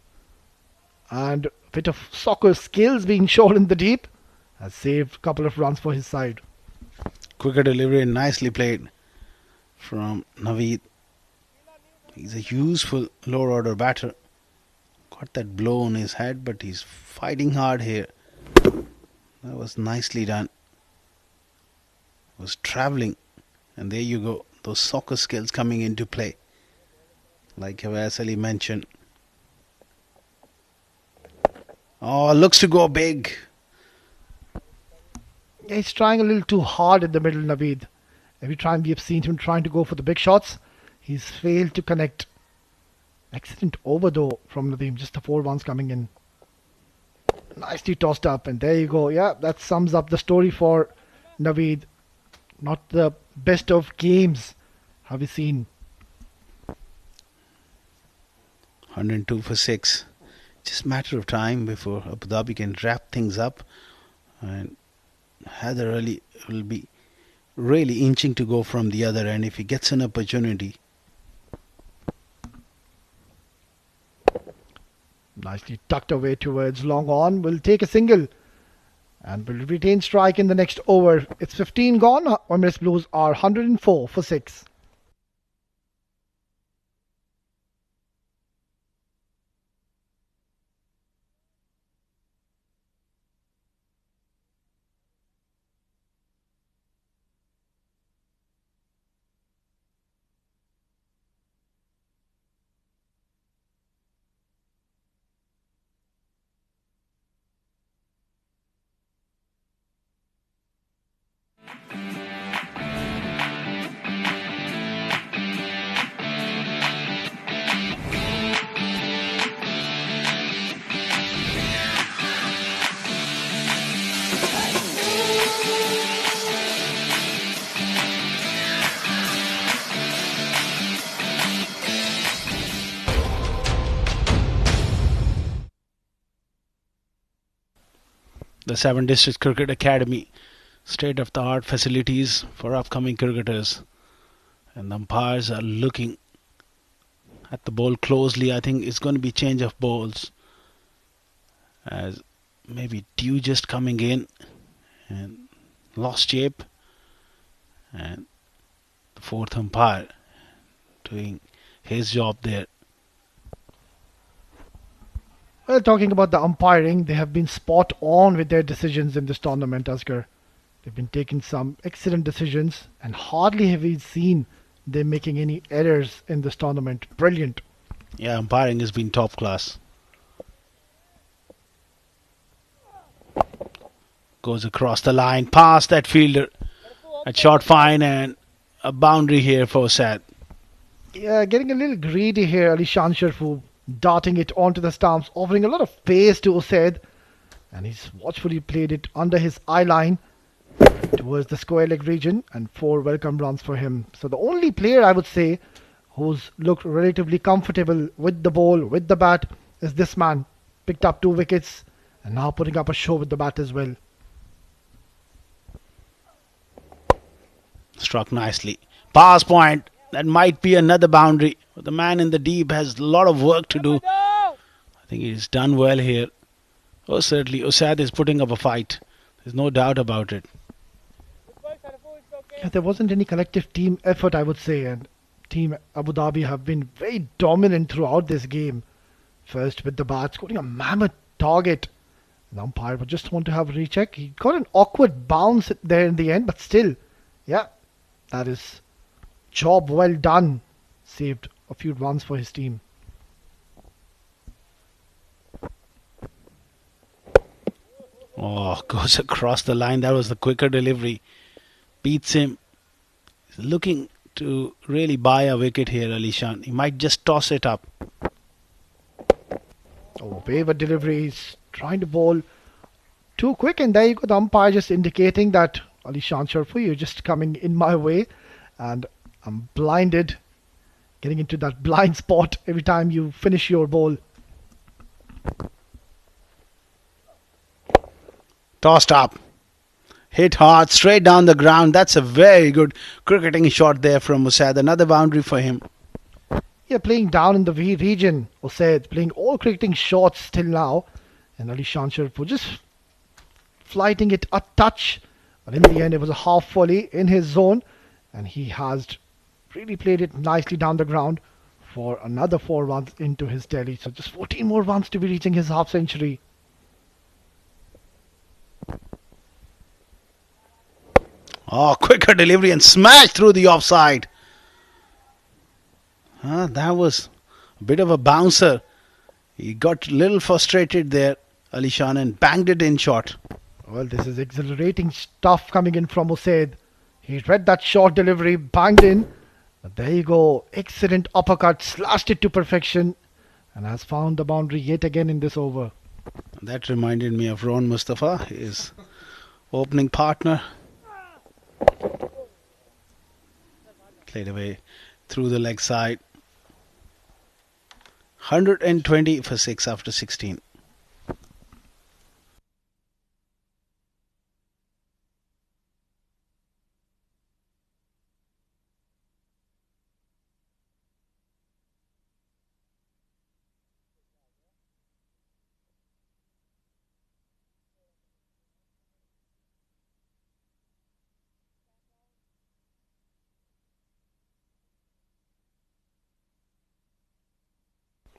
And a bit of soccer skills being shown in the deep has saved a couple of runs for his side. Quicker delivery and nicely played from Naveed. He's a useful lower order batter. Got that blow on his head, but he's fighting hard here. That was nicely done. Was travelling, and there you go. Those soccer skills coming into play, like Havas Ali mentioned. Oh, looks to go big. Yeah, he's trying a little too hard in the middle, Naveed. Every time we have seen him trying to go for the big shots, he's failed to connect. Excellent over though from Nadeem, just the 4 ones coming in. Nicely tossed up, and there you go. Yeah, that sums up the story for Naveed. Not the best of games have we seen. 102 for 6. Just a matter of time before Abu Dhabi can wrap things up, and Heather Ali will be really inching to go from the other end if he gets an opportunity. Nicely tucked away towards long on. Will take a single and will retain strike in the next over. It's 15 gone. Emirates Blues are 104 for 6. The 7 District Cricket Academy, state-of-the-art facilities for upcoming cricketers, and the umpires are looking at the ball closely. I think it's going to be change of balls, as maybe Dew just coming in and lost shape, and The fourth umpire doing his job there. Well, talking about the umpiring, they have been spot on with their decisions in this tournament, Asghar. They've been taking some excellent decisions, and hardly have we seen them making any errors in this tournament. Brilliant. Yeah, umpiring has been top class. Goes across the line, past that fielder. A short fine and a boundary here for Sad. Yeah, getting a little greedy here, Ali Sharfu, darting it onto the stumps, offering a lot of pace to Usaid, and he's watchfully played it under his eye line towards the square leg region, and 4 welcome runs for him. So the only player I would say who's looked relatively comfortable with the ball, with the bat, is this man. Picked up 2 wickets and now putting up a show with the bat as well. Struck nicely. Pass point. That might be another boundary. But the man in the deep has a lot of work to do. I think he's done well here. Oh, certainly. Usaid is putting up a fight. There's no doubt about it. Yeah, there wasn't any collective team effort, I would say, and Team Abu Dhabi have been very dominant throughout this game. First with the bat, scoring a mammoth target. The umpire would just want to have a recheck. He got an awkward bounce there in the end, but still, yeah, that is job well done. Saved a few runs for his team. Oh, goes across the line. That was the quicker delivery. Beats him. He's looking to really buy a wicket here, Alishan. He might just toss it up. Oh, wayward delivery. He's trying to bowl too quick, and there you go. The umpire just indicating that Ali Sharfu, you're just coming in my way, and I'm blinded. Getting into that blind spot every time you finish your ball. Tossed up. Hit hard, straight down the ground. That's a very good cricketing shot there from Usaid. Another boundary for him. Yeah, playing down in the region, Usaid, playing all cricketing shots till now. And Ali Sharfu just flighting it a touch. But in the end, it was a half volley in his zone. And he has really played it nicely down the ground for another 4 runs into his Delhi. So just 14 more runs to be reaching his half century. Oh, quicker delivery and smash through the offside. That was a bit of a bouncer. He got a little frustrated there, Alishan, and banged it in short. Well, this is exhilarating stuff coming in from Usaid. He read that short delivery, banged in. But there you go. Excellent uppercut, slashed it to perfection, and has found the boundary yet again in this over. That reminded me of Ron Mustafa, his opening partner. Played away through the leg side. 120 for 6 after 16.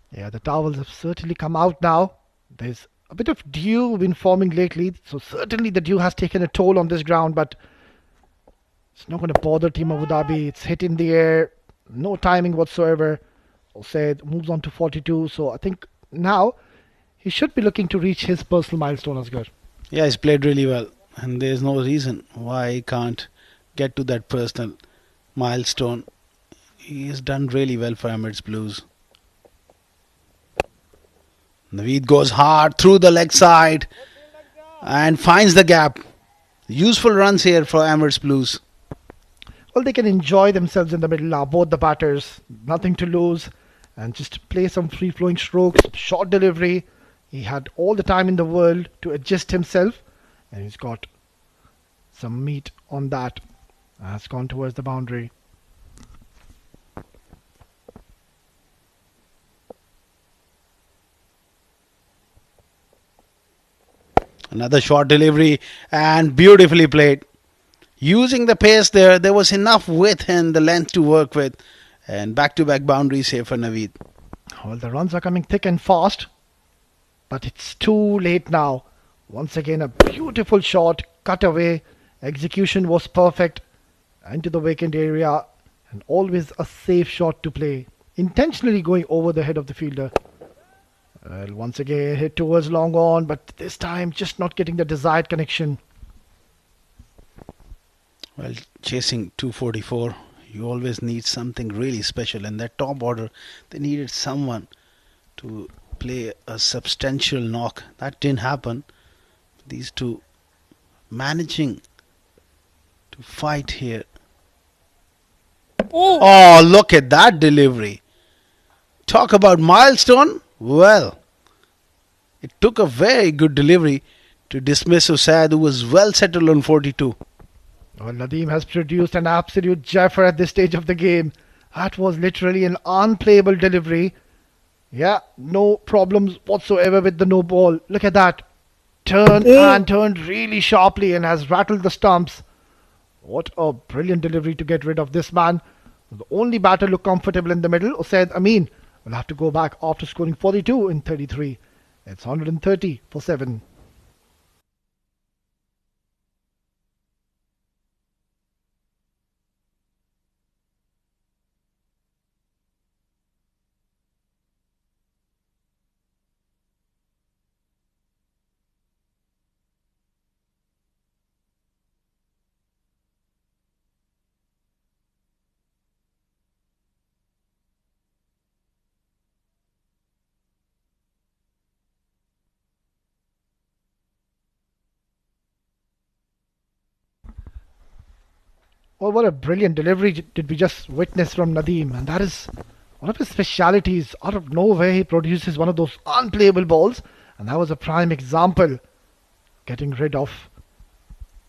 Yeah, the towels have certainly come out now. There's a bit of dew been forming lately, so certainly the dew has taken a toll on this ground, but it's not going to bother Team Abu Dhabi. It's hit in the air, no timing whatsoever. Said moves on to 42, so I think now he should be looking to reach his personal milestone, Asghar. Yeah, he's played really well, and there's no reason why he can't get to that personal milestone. He has done really well for Emirates Blues. Naveed goes hard through the leg side and finds the gap. Useful runs here for Emirates Blues. Well, they can enjoy themselves in the middle now, both the batters. Nothing to lose. And just play some free-flowing strokes, short delivery. He had all the time in the world to adjust himself. And he's got some meat on that. Has gone towards the boundary. Another short delivery and beautifully played. Using the pace there was enough width and the length to work with. And back-to-back boundaries here for Naveed. Well, the runs are coming thick and fast, but it's too late now. Once again, a beautiful shot, cut away. Execution was perfect. Into the vacant area, and always a safe shot to play. Intentionally going over the head of the fielder. Well, once again, hit towards long on, but this time just not getting the desired connection. Well, chasing 244, you always need something really special. And that top order, they needed someone to play a substantial knock. That didn't happen. These two managing to fight here. Oh, look at that delivery. Talk about milestone. Well, it took a very good delivery to dismiss Usaid, who was well settled on 42. Well, Nadeem has produced an absolute jaffer at this stage of the game. That was literally an unplayable delivery. Yeah, no problems whatsoever with the no ball. Look at that. Turned really sharply and has rattled the stumps. What a brilliant delivery to get rid of this man. The only batter looked comfortable in the middle. Usaid Amin will have to go back after scoring 42 in 33. It's 130 for 7. Well, what a brilliant delivery did we just witness from Nadeem. And that is one of his specialities. Out of nowhere, he produces one of those unplayable balls. And that was a prime example. Getting rid of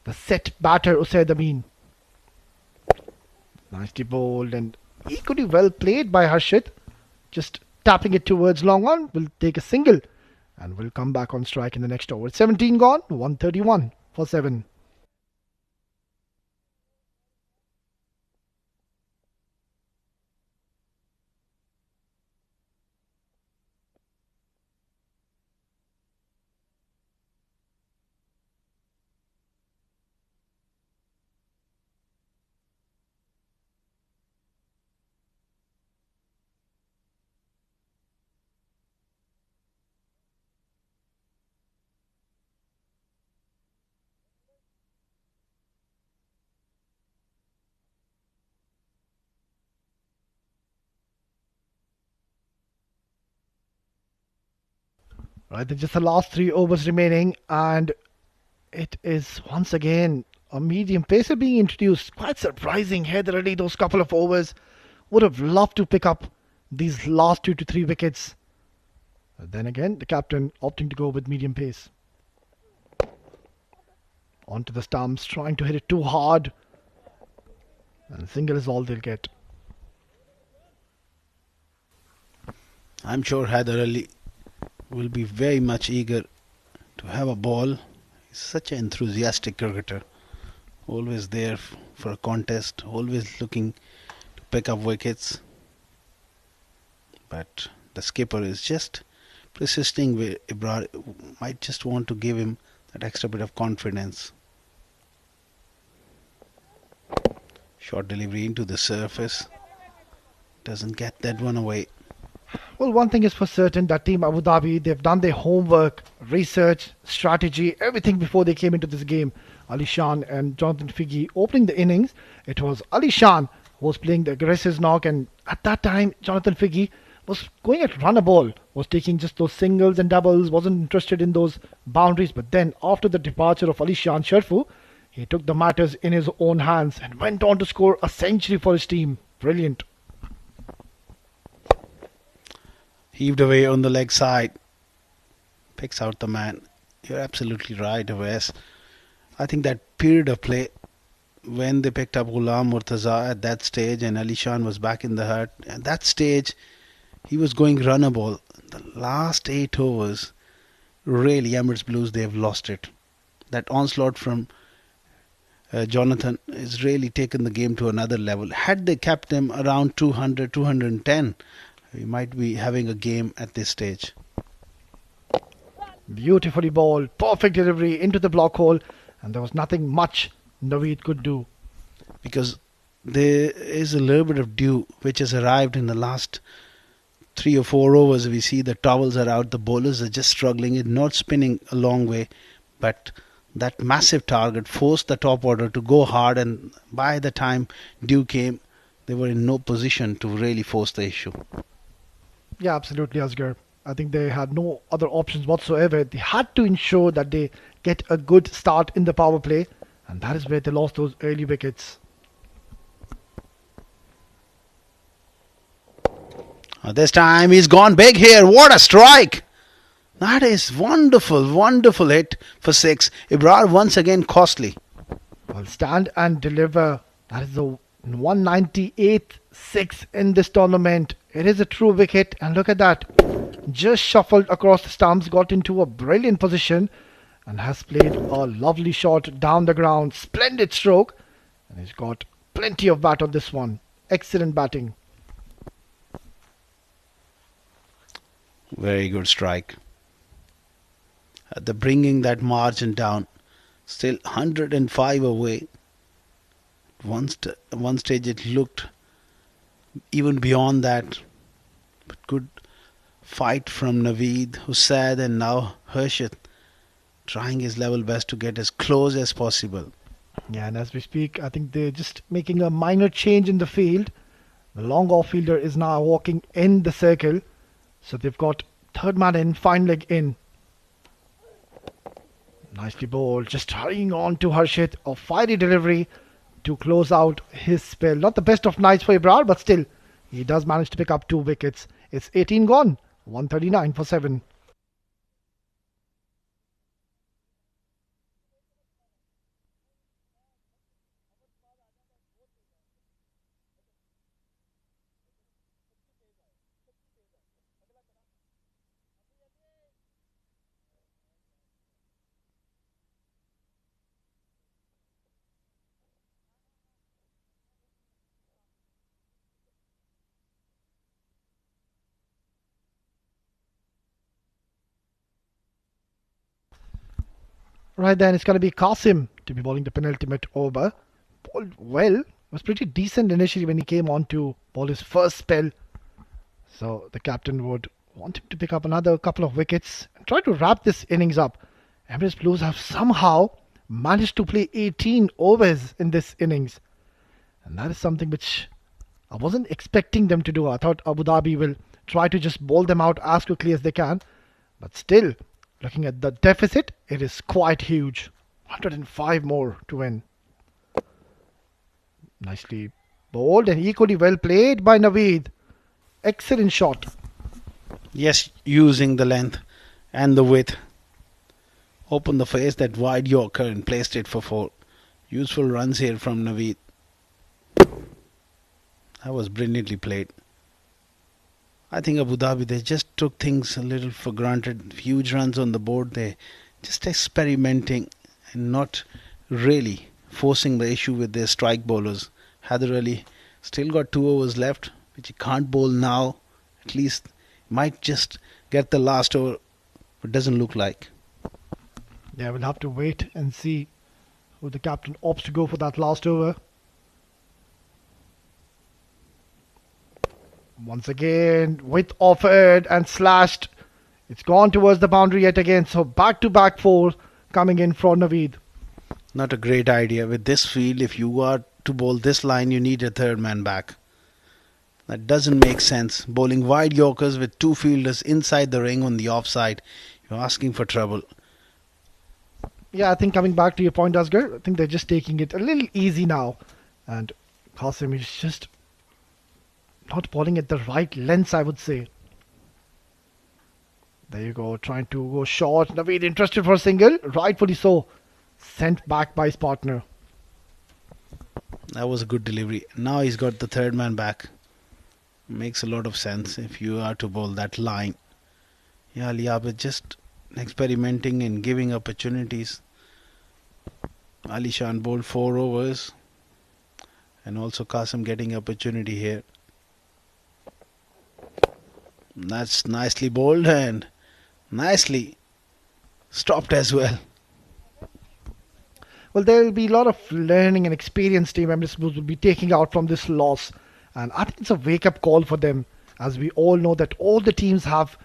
the set batter, Usaid Amin. Nicely bowled and equally well played by Harshit. Just tapping it towards long on. Will take a single. And will come back on strike in the next over. 17 gone, 131 for 7. Right, there's just the last 3 overs remaining, and it is once again a medium pacer being introduced. Quite surprising, Heather Ali, those couple of overs. Would have loved to pick up these last 2 to 3 wickets. But then again, the captain opting to go with medium pace. Onto the stumps, trying to hit it too hard. And a single is all they'll get. I'm sure Haider Ali will be very much eager to have a ball. He's such an enthusiastic cricketer. Always there for a contest, always looking to pick up wickets. But the skipper is just persisting where Ibrahim might just want to give him that extra bit of confidence. Short delivery into the surface. Doesn't get that one away. Well, one thing is for certain, that team Abu Dhabi, they've done their homework, research, strategy, everything before they came into this game. Ali Shan and Jonathan Figgy opening the innings. It was Ali Shan who was playing the aggressive knock, and at that time, Jonathan Figgy was going at run a ball, was taking just those singles and doubles, wasn't interested in those boundaries. But then, after the departure of Ali Shan Sharfu, he took the matters in his own hands and went on to score a century for his team. Brilliant. Heaved away on the leg side. Picks out the man. You're absolutely right, Wes. I think that period of play, when they picked up Ghulam Murtaza at that stage and Ali Shan was back in the hut, at that stage, he was going run a ball. The last 8 overs, really, Emirates Blues, they've lost it. That onslaught from Jonathan, has really taken the game to another level. Had they kept him around 200, 210, we might be having a game at this stage. Beautifully bowled, perfect delivery into the block hole, and there was nothing much Naveed could do. Because there is a little bit of dew which has arrived in the last 3 or 4 overs. We see the towels are out, the bowlers are just struggling, it's not spinning a long way, but that massive target forced the top order to go hard, and by the time dew came, they were in no position to really force the issue. Yeah, absolutely, Asghar. I think they had no other options whatsoever. They had to ensure that they get a good start in the power play, and that is where they lost those early wickets. This time he's gone big here. What a strike! That is wonderful, wonderful hit for 6. Ibrar once again costly. Well, stand and deliver. That is the 198th 6 in this tournament. It is a true wicket, and look at that. Just shuffled across the stumps, got into a brilliant position, and has played a lovely shot down the ground. Splendid stroke, and he's got plenty of bat on this one. Excellent batting. Very good strike. They're bringing that margin down. Still 105 away. One stage it looked even beyond that. But good fight from Naveed, Hussain, and now Harshit trying his level best to get as close as possible. Yeah, and as we speak, I think they're just making a minor change in the field. The long off fielder is now walking in the circle. So they've got third man in, fine leg in. Nicely bowled, just hurrying on to Harshit. A fiery delivery to close out his spell. Not the best of nights for Ibrar, but still, he does manage to pick up 2 wickets. It's 18 gone, 139 for 7. Right then, it's going to be Qasim to be bowling the penultimate over. Bowled well, was pretty decent initially when he came on to bowl his first spell. So the captain would want him to pick up another couple of wickets and try to wrap this innings up. Emirates Blues have somehow managed to play 18 overs in this innings. And that is something which I wasn't expecting them to do. I thought Abu Dhabi will try to just bowl them out as quickly as they can. But still, looking at the deficit, it is quite huge. 105 more to win. Nicely bowled and equally well played by Naveed. Excellent shot. Yes, using the length and the width. Opened the face that wide Yorker and placed it for 4. Useful runs here from Naveed. That was brilliantly played. I think Abu Dhabi, they just took things a little for granted. Huge runs on the board. They just experimenting and not really forcing the issue with their strike bowlers. Hyder Ali still got 2 overs left, which he can't bowl now. At least might just get the last over, but doesn't look like. Yeah, we'll have to wait and see who the captain opts to go for that last over. Once again, width offered and slashed. It's gone towards the boundary yet again. So back-to-back 4 coming in for Naveed. Not a great idea. With this field, if you are to bowl this line, you need a third man back. That doesn't make sense. Bowling wide Yorkers with 2 fielders inside the ring on the offside. You're asking for trouble. Yeah, I think coming back to your point, Asghar, I think they're just taking it a little easy now. And Qasim is just not bowling at the right lengths, I would say. There you go, trying to go short. Naveed interested for a single, rightfully so. Sent back by his partner. That was a good delivery. Now he's got the third man back. Makes a lot of sense if you are to bowl that line. Yeah, Liab is just experimenting and giving opportunities. Ali Shan bowled 4 overs. And also Qasim getting opportunity here. That's nicely bowled and nicely stopped as well. Well, there will be a lot of learning and experience team Emirates will be taking out from this loss. And I think it's a wake-up call for them, as we all know that all the teams have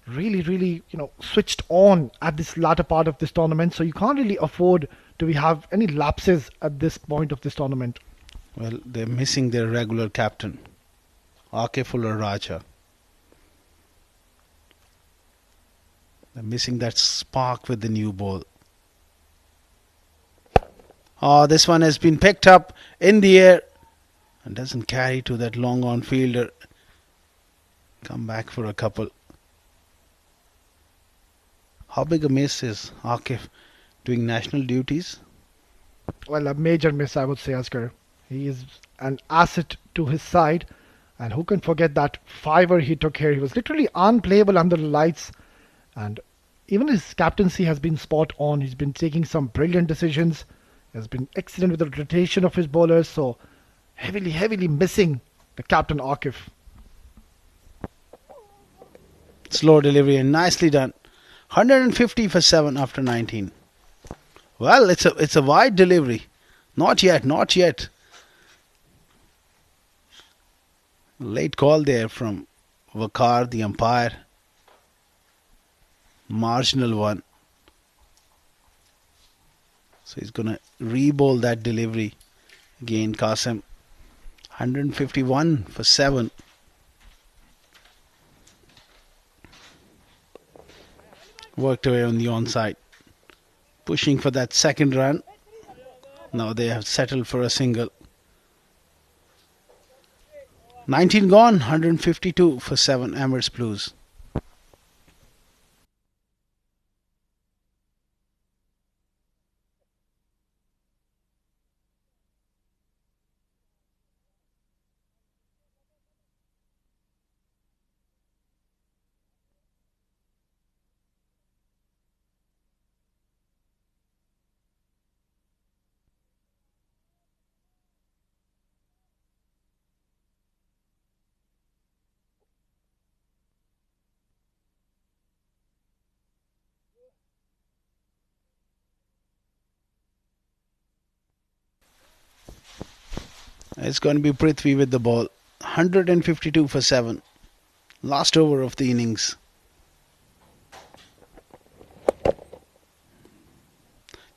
really, switched on at this latter part of this tournament. So you can't really afford to have any lapses at this point of this tournament. Well, they're missing their regular captain, Akif Ullah Raja. They're missing that spark with the new ball. Oh, this one has been picked up in the air and doesn't carry to that long on fielder. Come back for a couple. How big a miss is Akif doing national duties? Well, a major miss, I would say, Asghar. He is an asset to his side. And who can forget that fiver he took here? He was literally unplayable under the lights. And even his captaincy has been spot on. He's been taking some brilliant decisions. He has been excellent with the rotation of his bowlers. So heavily missing the captain Akif. Slow delivery and nicely done. 150 for 7 after 19. Well, it's a wide delivery. Not yet. Late call there from Waqar, the umpire. Marginal one. So he's going to re-bowl that delivery. Again, Qasim. 151 for 7. Worked away on the onside. Pushing for that second run. Now they have settled for a single. 19 gone, 152 for 7 Emirates Blues. It's going to be Prithvi with the ball. 152 for 7. Last over of the innings.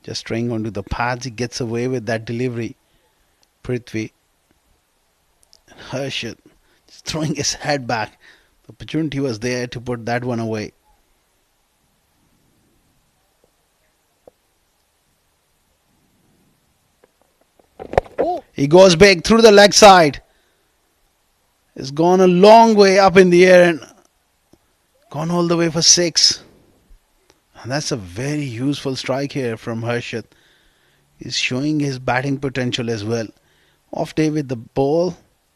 Just straying onto the pads. He gets away with that delivery. Prithvi. Harshit just throwing his head back. The opportunity was there to put that one away. He goes big through the leg side. It's gone a long way up in the air and gone all the way for 6. And that's a very useful strike here from Harshit. He's showing his batting potential as well. Off day with the ball.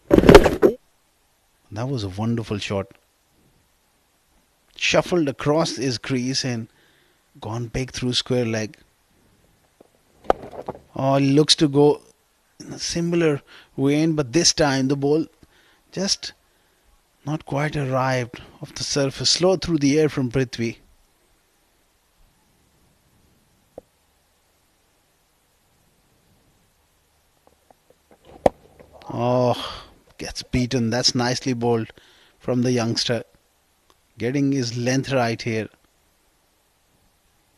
That was a wonderful shot. Shuffled across his crease and gone big through square leg. Oh, he looks to go in a similar vein, but this time the ball just not quite arrived off the surface. Slow through the air from Prithvi. Oh, gets beaten. That's nicely bowled from the youngster. Getting his length right here.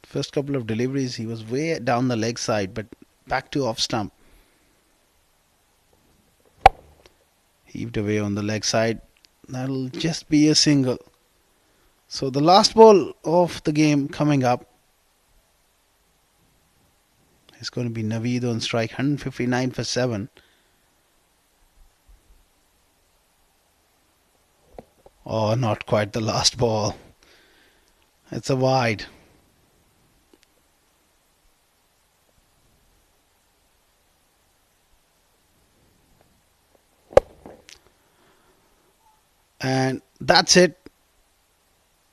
First couple of deliveries, he was way down the leg side, but back to off stump. Heaved away on the leg side. That'll just be a single. So the last ball of the game coming up is going to be Naveed on strike. 159 for 7. Oh, not quite the last ball. It's a wide. And that's it.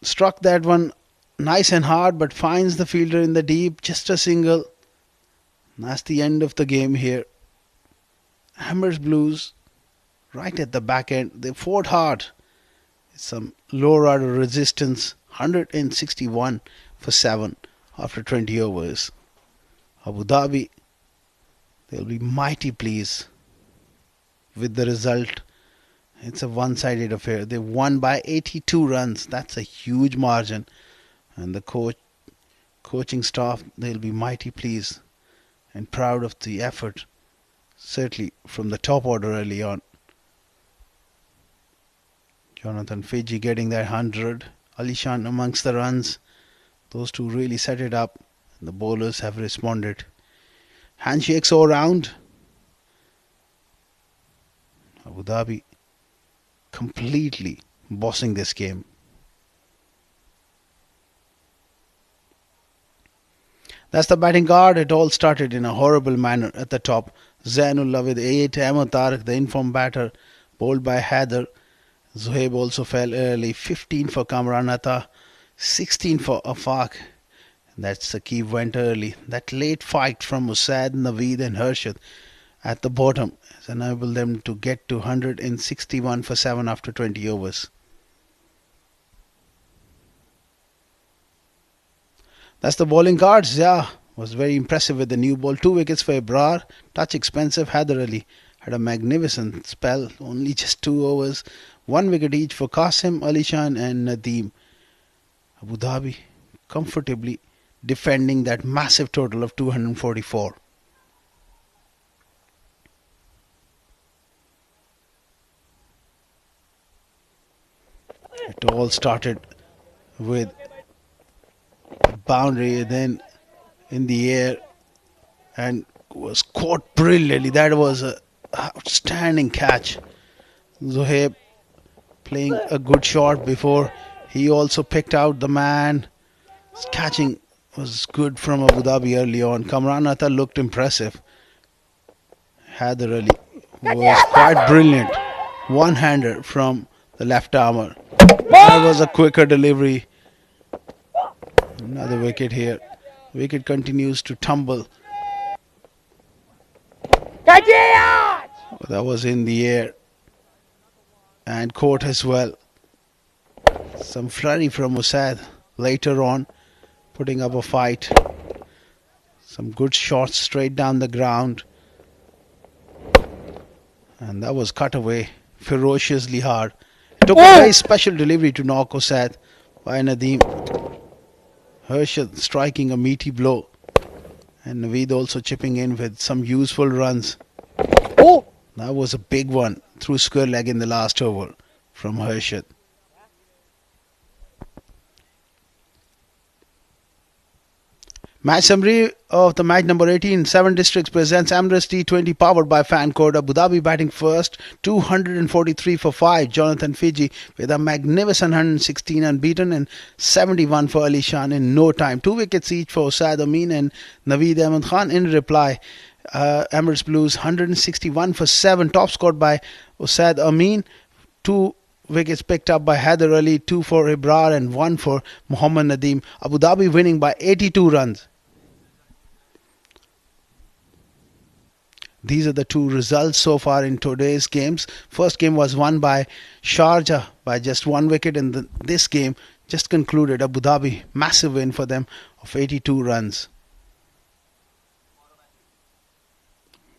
Struck that one nice and hard, but finds the fielder in the deep. Just a single. That's the end of the game here. Emirates Blues right at the back end. They fought hard. Some lower order resistance. 161 for 7 after 20 overs. Abu Dhabi, they'll be mighty pleased with the result. It's a one-sided affair. They won by 82 runs. That's a huge margin. And the coaching staff, they'll be mighty pleased and proud of the effort, certainly from the top order early on. Jonathan Fiji getting that 100. Alishan amongst the runs. Those two really set it up. And the bowlers have responded. Handshakes all round. Abu Dhabi completely bossing this game. That's the batting guard. It all started in a horrible manner at the top. Zainullah with 8, Ahmed Tariq, the informed batter, bowled by Haider. Zohaib also fell early. 15 for Kamran Atta, 16 for Afaq. That Saqib went early. That late fight from Usaid, Naveed and Harshad at the bottom has enabled them to get to 161 for 7 after 20 overs. That's the bowling cards. Yeah, was very impressive with the new ball. 2 wickets for Ibrar. Touch expensive. Haider Ali had a magnificent spell. Only just 2 overs. 1 wicket each for Qasim, Alishan and Nadeem. Abu Dhabi comfortably defending that massive total of 244. It all started with boundary, then in the air, and was caught brilliantly. That was an outstanding catch. Zohaib playing a good shot before he also picked out the man. His catching was good from Abu Dhabi early on. Kamran Atta looked impressive. Haider Ali was quite brilliant. One-hander from the left armour. That was a quicker delivery. Another wicket here. Wicket continues to tumble. That was in the air and caught as well. Some flurry from Usaid later on, putting up a fight. Some good shots straight down the ground. And that was cut away ferociously hard. It took a very special delivery to knock Usaid by Nadeem. Harshad striking a meaty blow. And Naveed also chipping in with some useful runs. That was a big one through square leg in the last over from Harshad. Match summary of the match number 18. 7 Districts presents Emirates D20 powered by Fancode. Abu Dhabi batting first. 243 for 5. Jonathan Fiji with a magnificent 116 unbeaten and 71 for Ali Shan in no time. 2 wickets each for Usaid Amin and Naveed Ahmed Khan. In reply, Emirates Blues 161 for 7. Top scored by Usaid Amin. 2 wickets picked up by Haider Ali, 2 for Ibrar and 1 for Mohammad Nadeem. Abu Dhabi winning by 82 runs. These are the 2 results so far in today's games. First game was won by Sharjah by just 1 wicket, and this game just concluded. Abu Dhabi, massive win for them of 82 runs.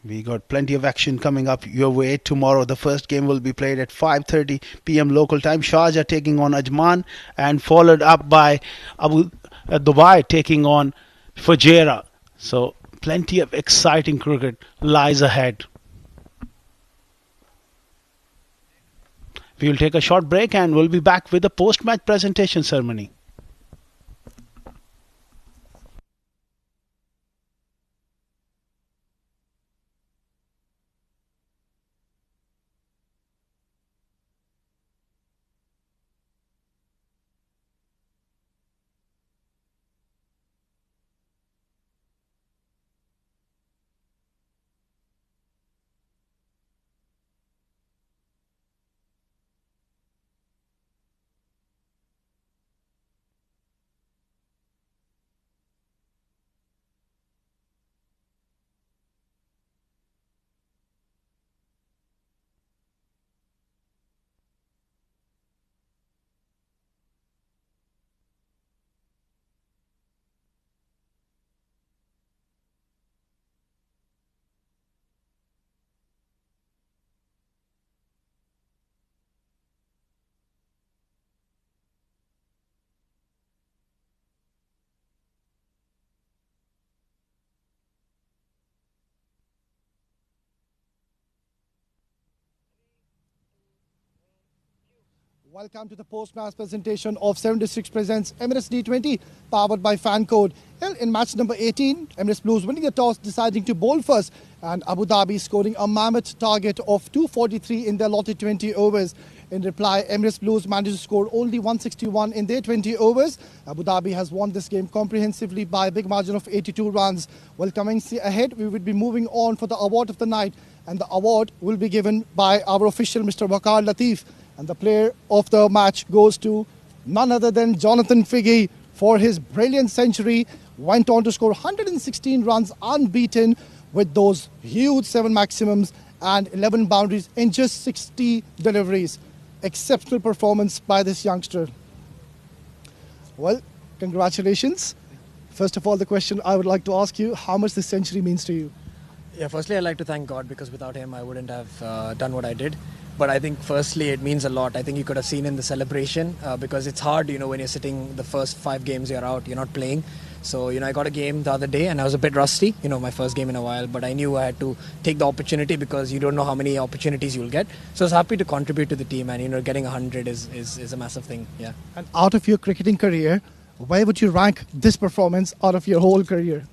We got plenty of action coming up your way tomorrow. The first game will be played at 5:30 p.m. local time. Sharjah taking on Ajman, and followed up by Dubai taking on Fujairah. So plenty of exciting cricket lies ahead. We will take a short break and we'll be back with the post-match presentation ceremony. Welcome to the post-match presentation of 76 presents Emirates D20, powered by Fancode. Well, in match number 18, Emirates Blues winning the toss, deciding to bowl first, and Abu Dhabi scoring a mammoth target of 243 in their allotted 20 overs. In reply, Emirates Blues managed to score only 161 in their 20 overs. Abu Dhabi has won this game comprehensively by a big margin of 82 runs. Well, coming ahead, we will be moving on for the award of the night, and the award will be given by our official, Mr. Waqar Latif. And the player of the match goes to none other than Jonathan Figgy for his brilliant century. Went on to score 116 runs unbeaten with those huge 7 maximums and 11 boundaries in just 60 deliveries. Exceptional performance by this youngster. Well, congratulations. First of all, the question I would like to ask you, how much this century means to you? Yeah, firstly, I'd like to thank God, because without him, I wouldn't have done what I did. But I think firstly, it means a lot. I think you could have seen in the celebration, because it's hard, when you're sitting the first 5 games you're out, you're not playing. So, I got a game the other day and I was a bit rusty, my first game in a while, but I knew I had to take the opportunity, because you don't know how many opportunities you'll get. So I was happy to contribute to the team, and, getting 100 is a massive thing, yeah. And out of your cricketing career, where would you rank this performance out of your whole career?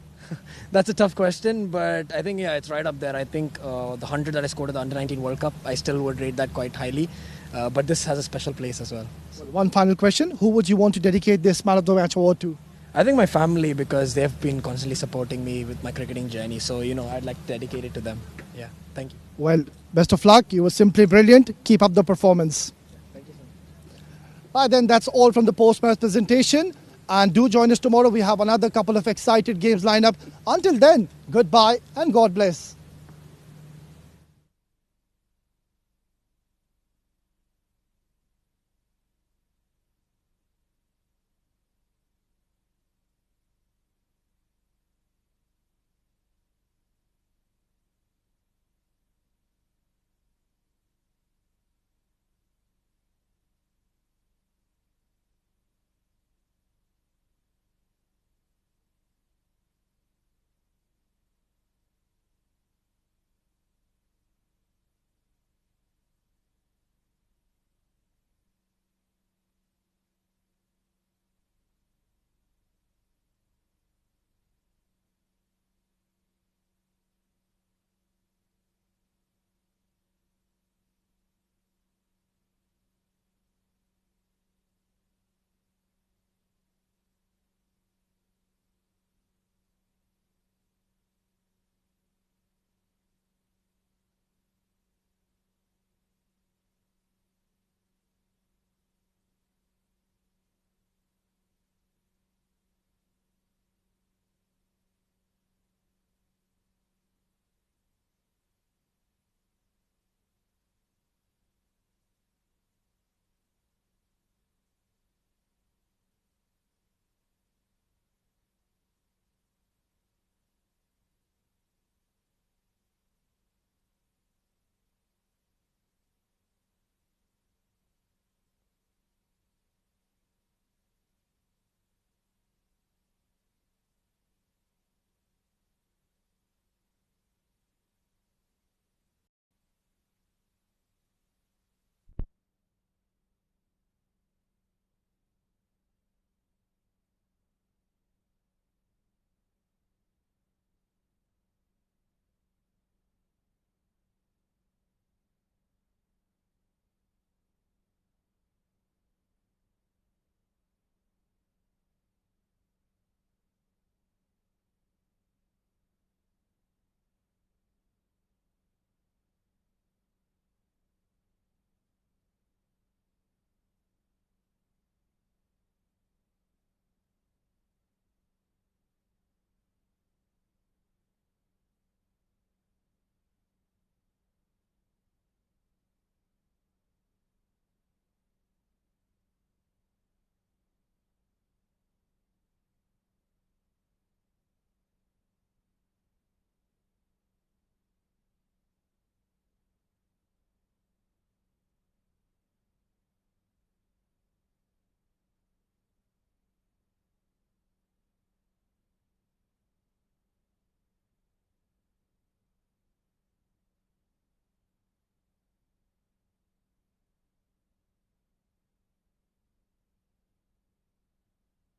That's a tough question, but I think, it's right up there. I think the 100 that I scored at the Under-19 World Cup, I still would rate that quite highly. But this has a special place as well. One final question. Who would you want to dedicate this Man of the Match award to? I think my family, because they've been constantly supporting me with my cricketing journey. So, I'd like to dedicate it to them. Yeah, thank you. Well, best of luck. You were simply brilliant. Keep up the performance. Thank you, sir. Right, then that's all from the post-match presentation. And do join us tomorrow. We have another couple of excited games lined up. Until then, goodbye and God bless.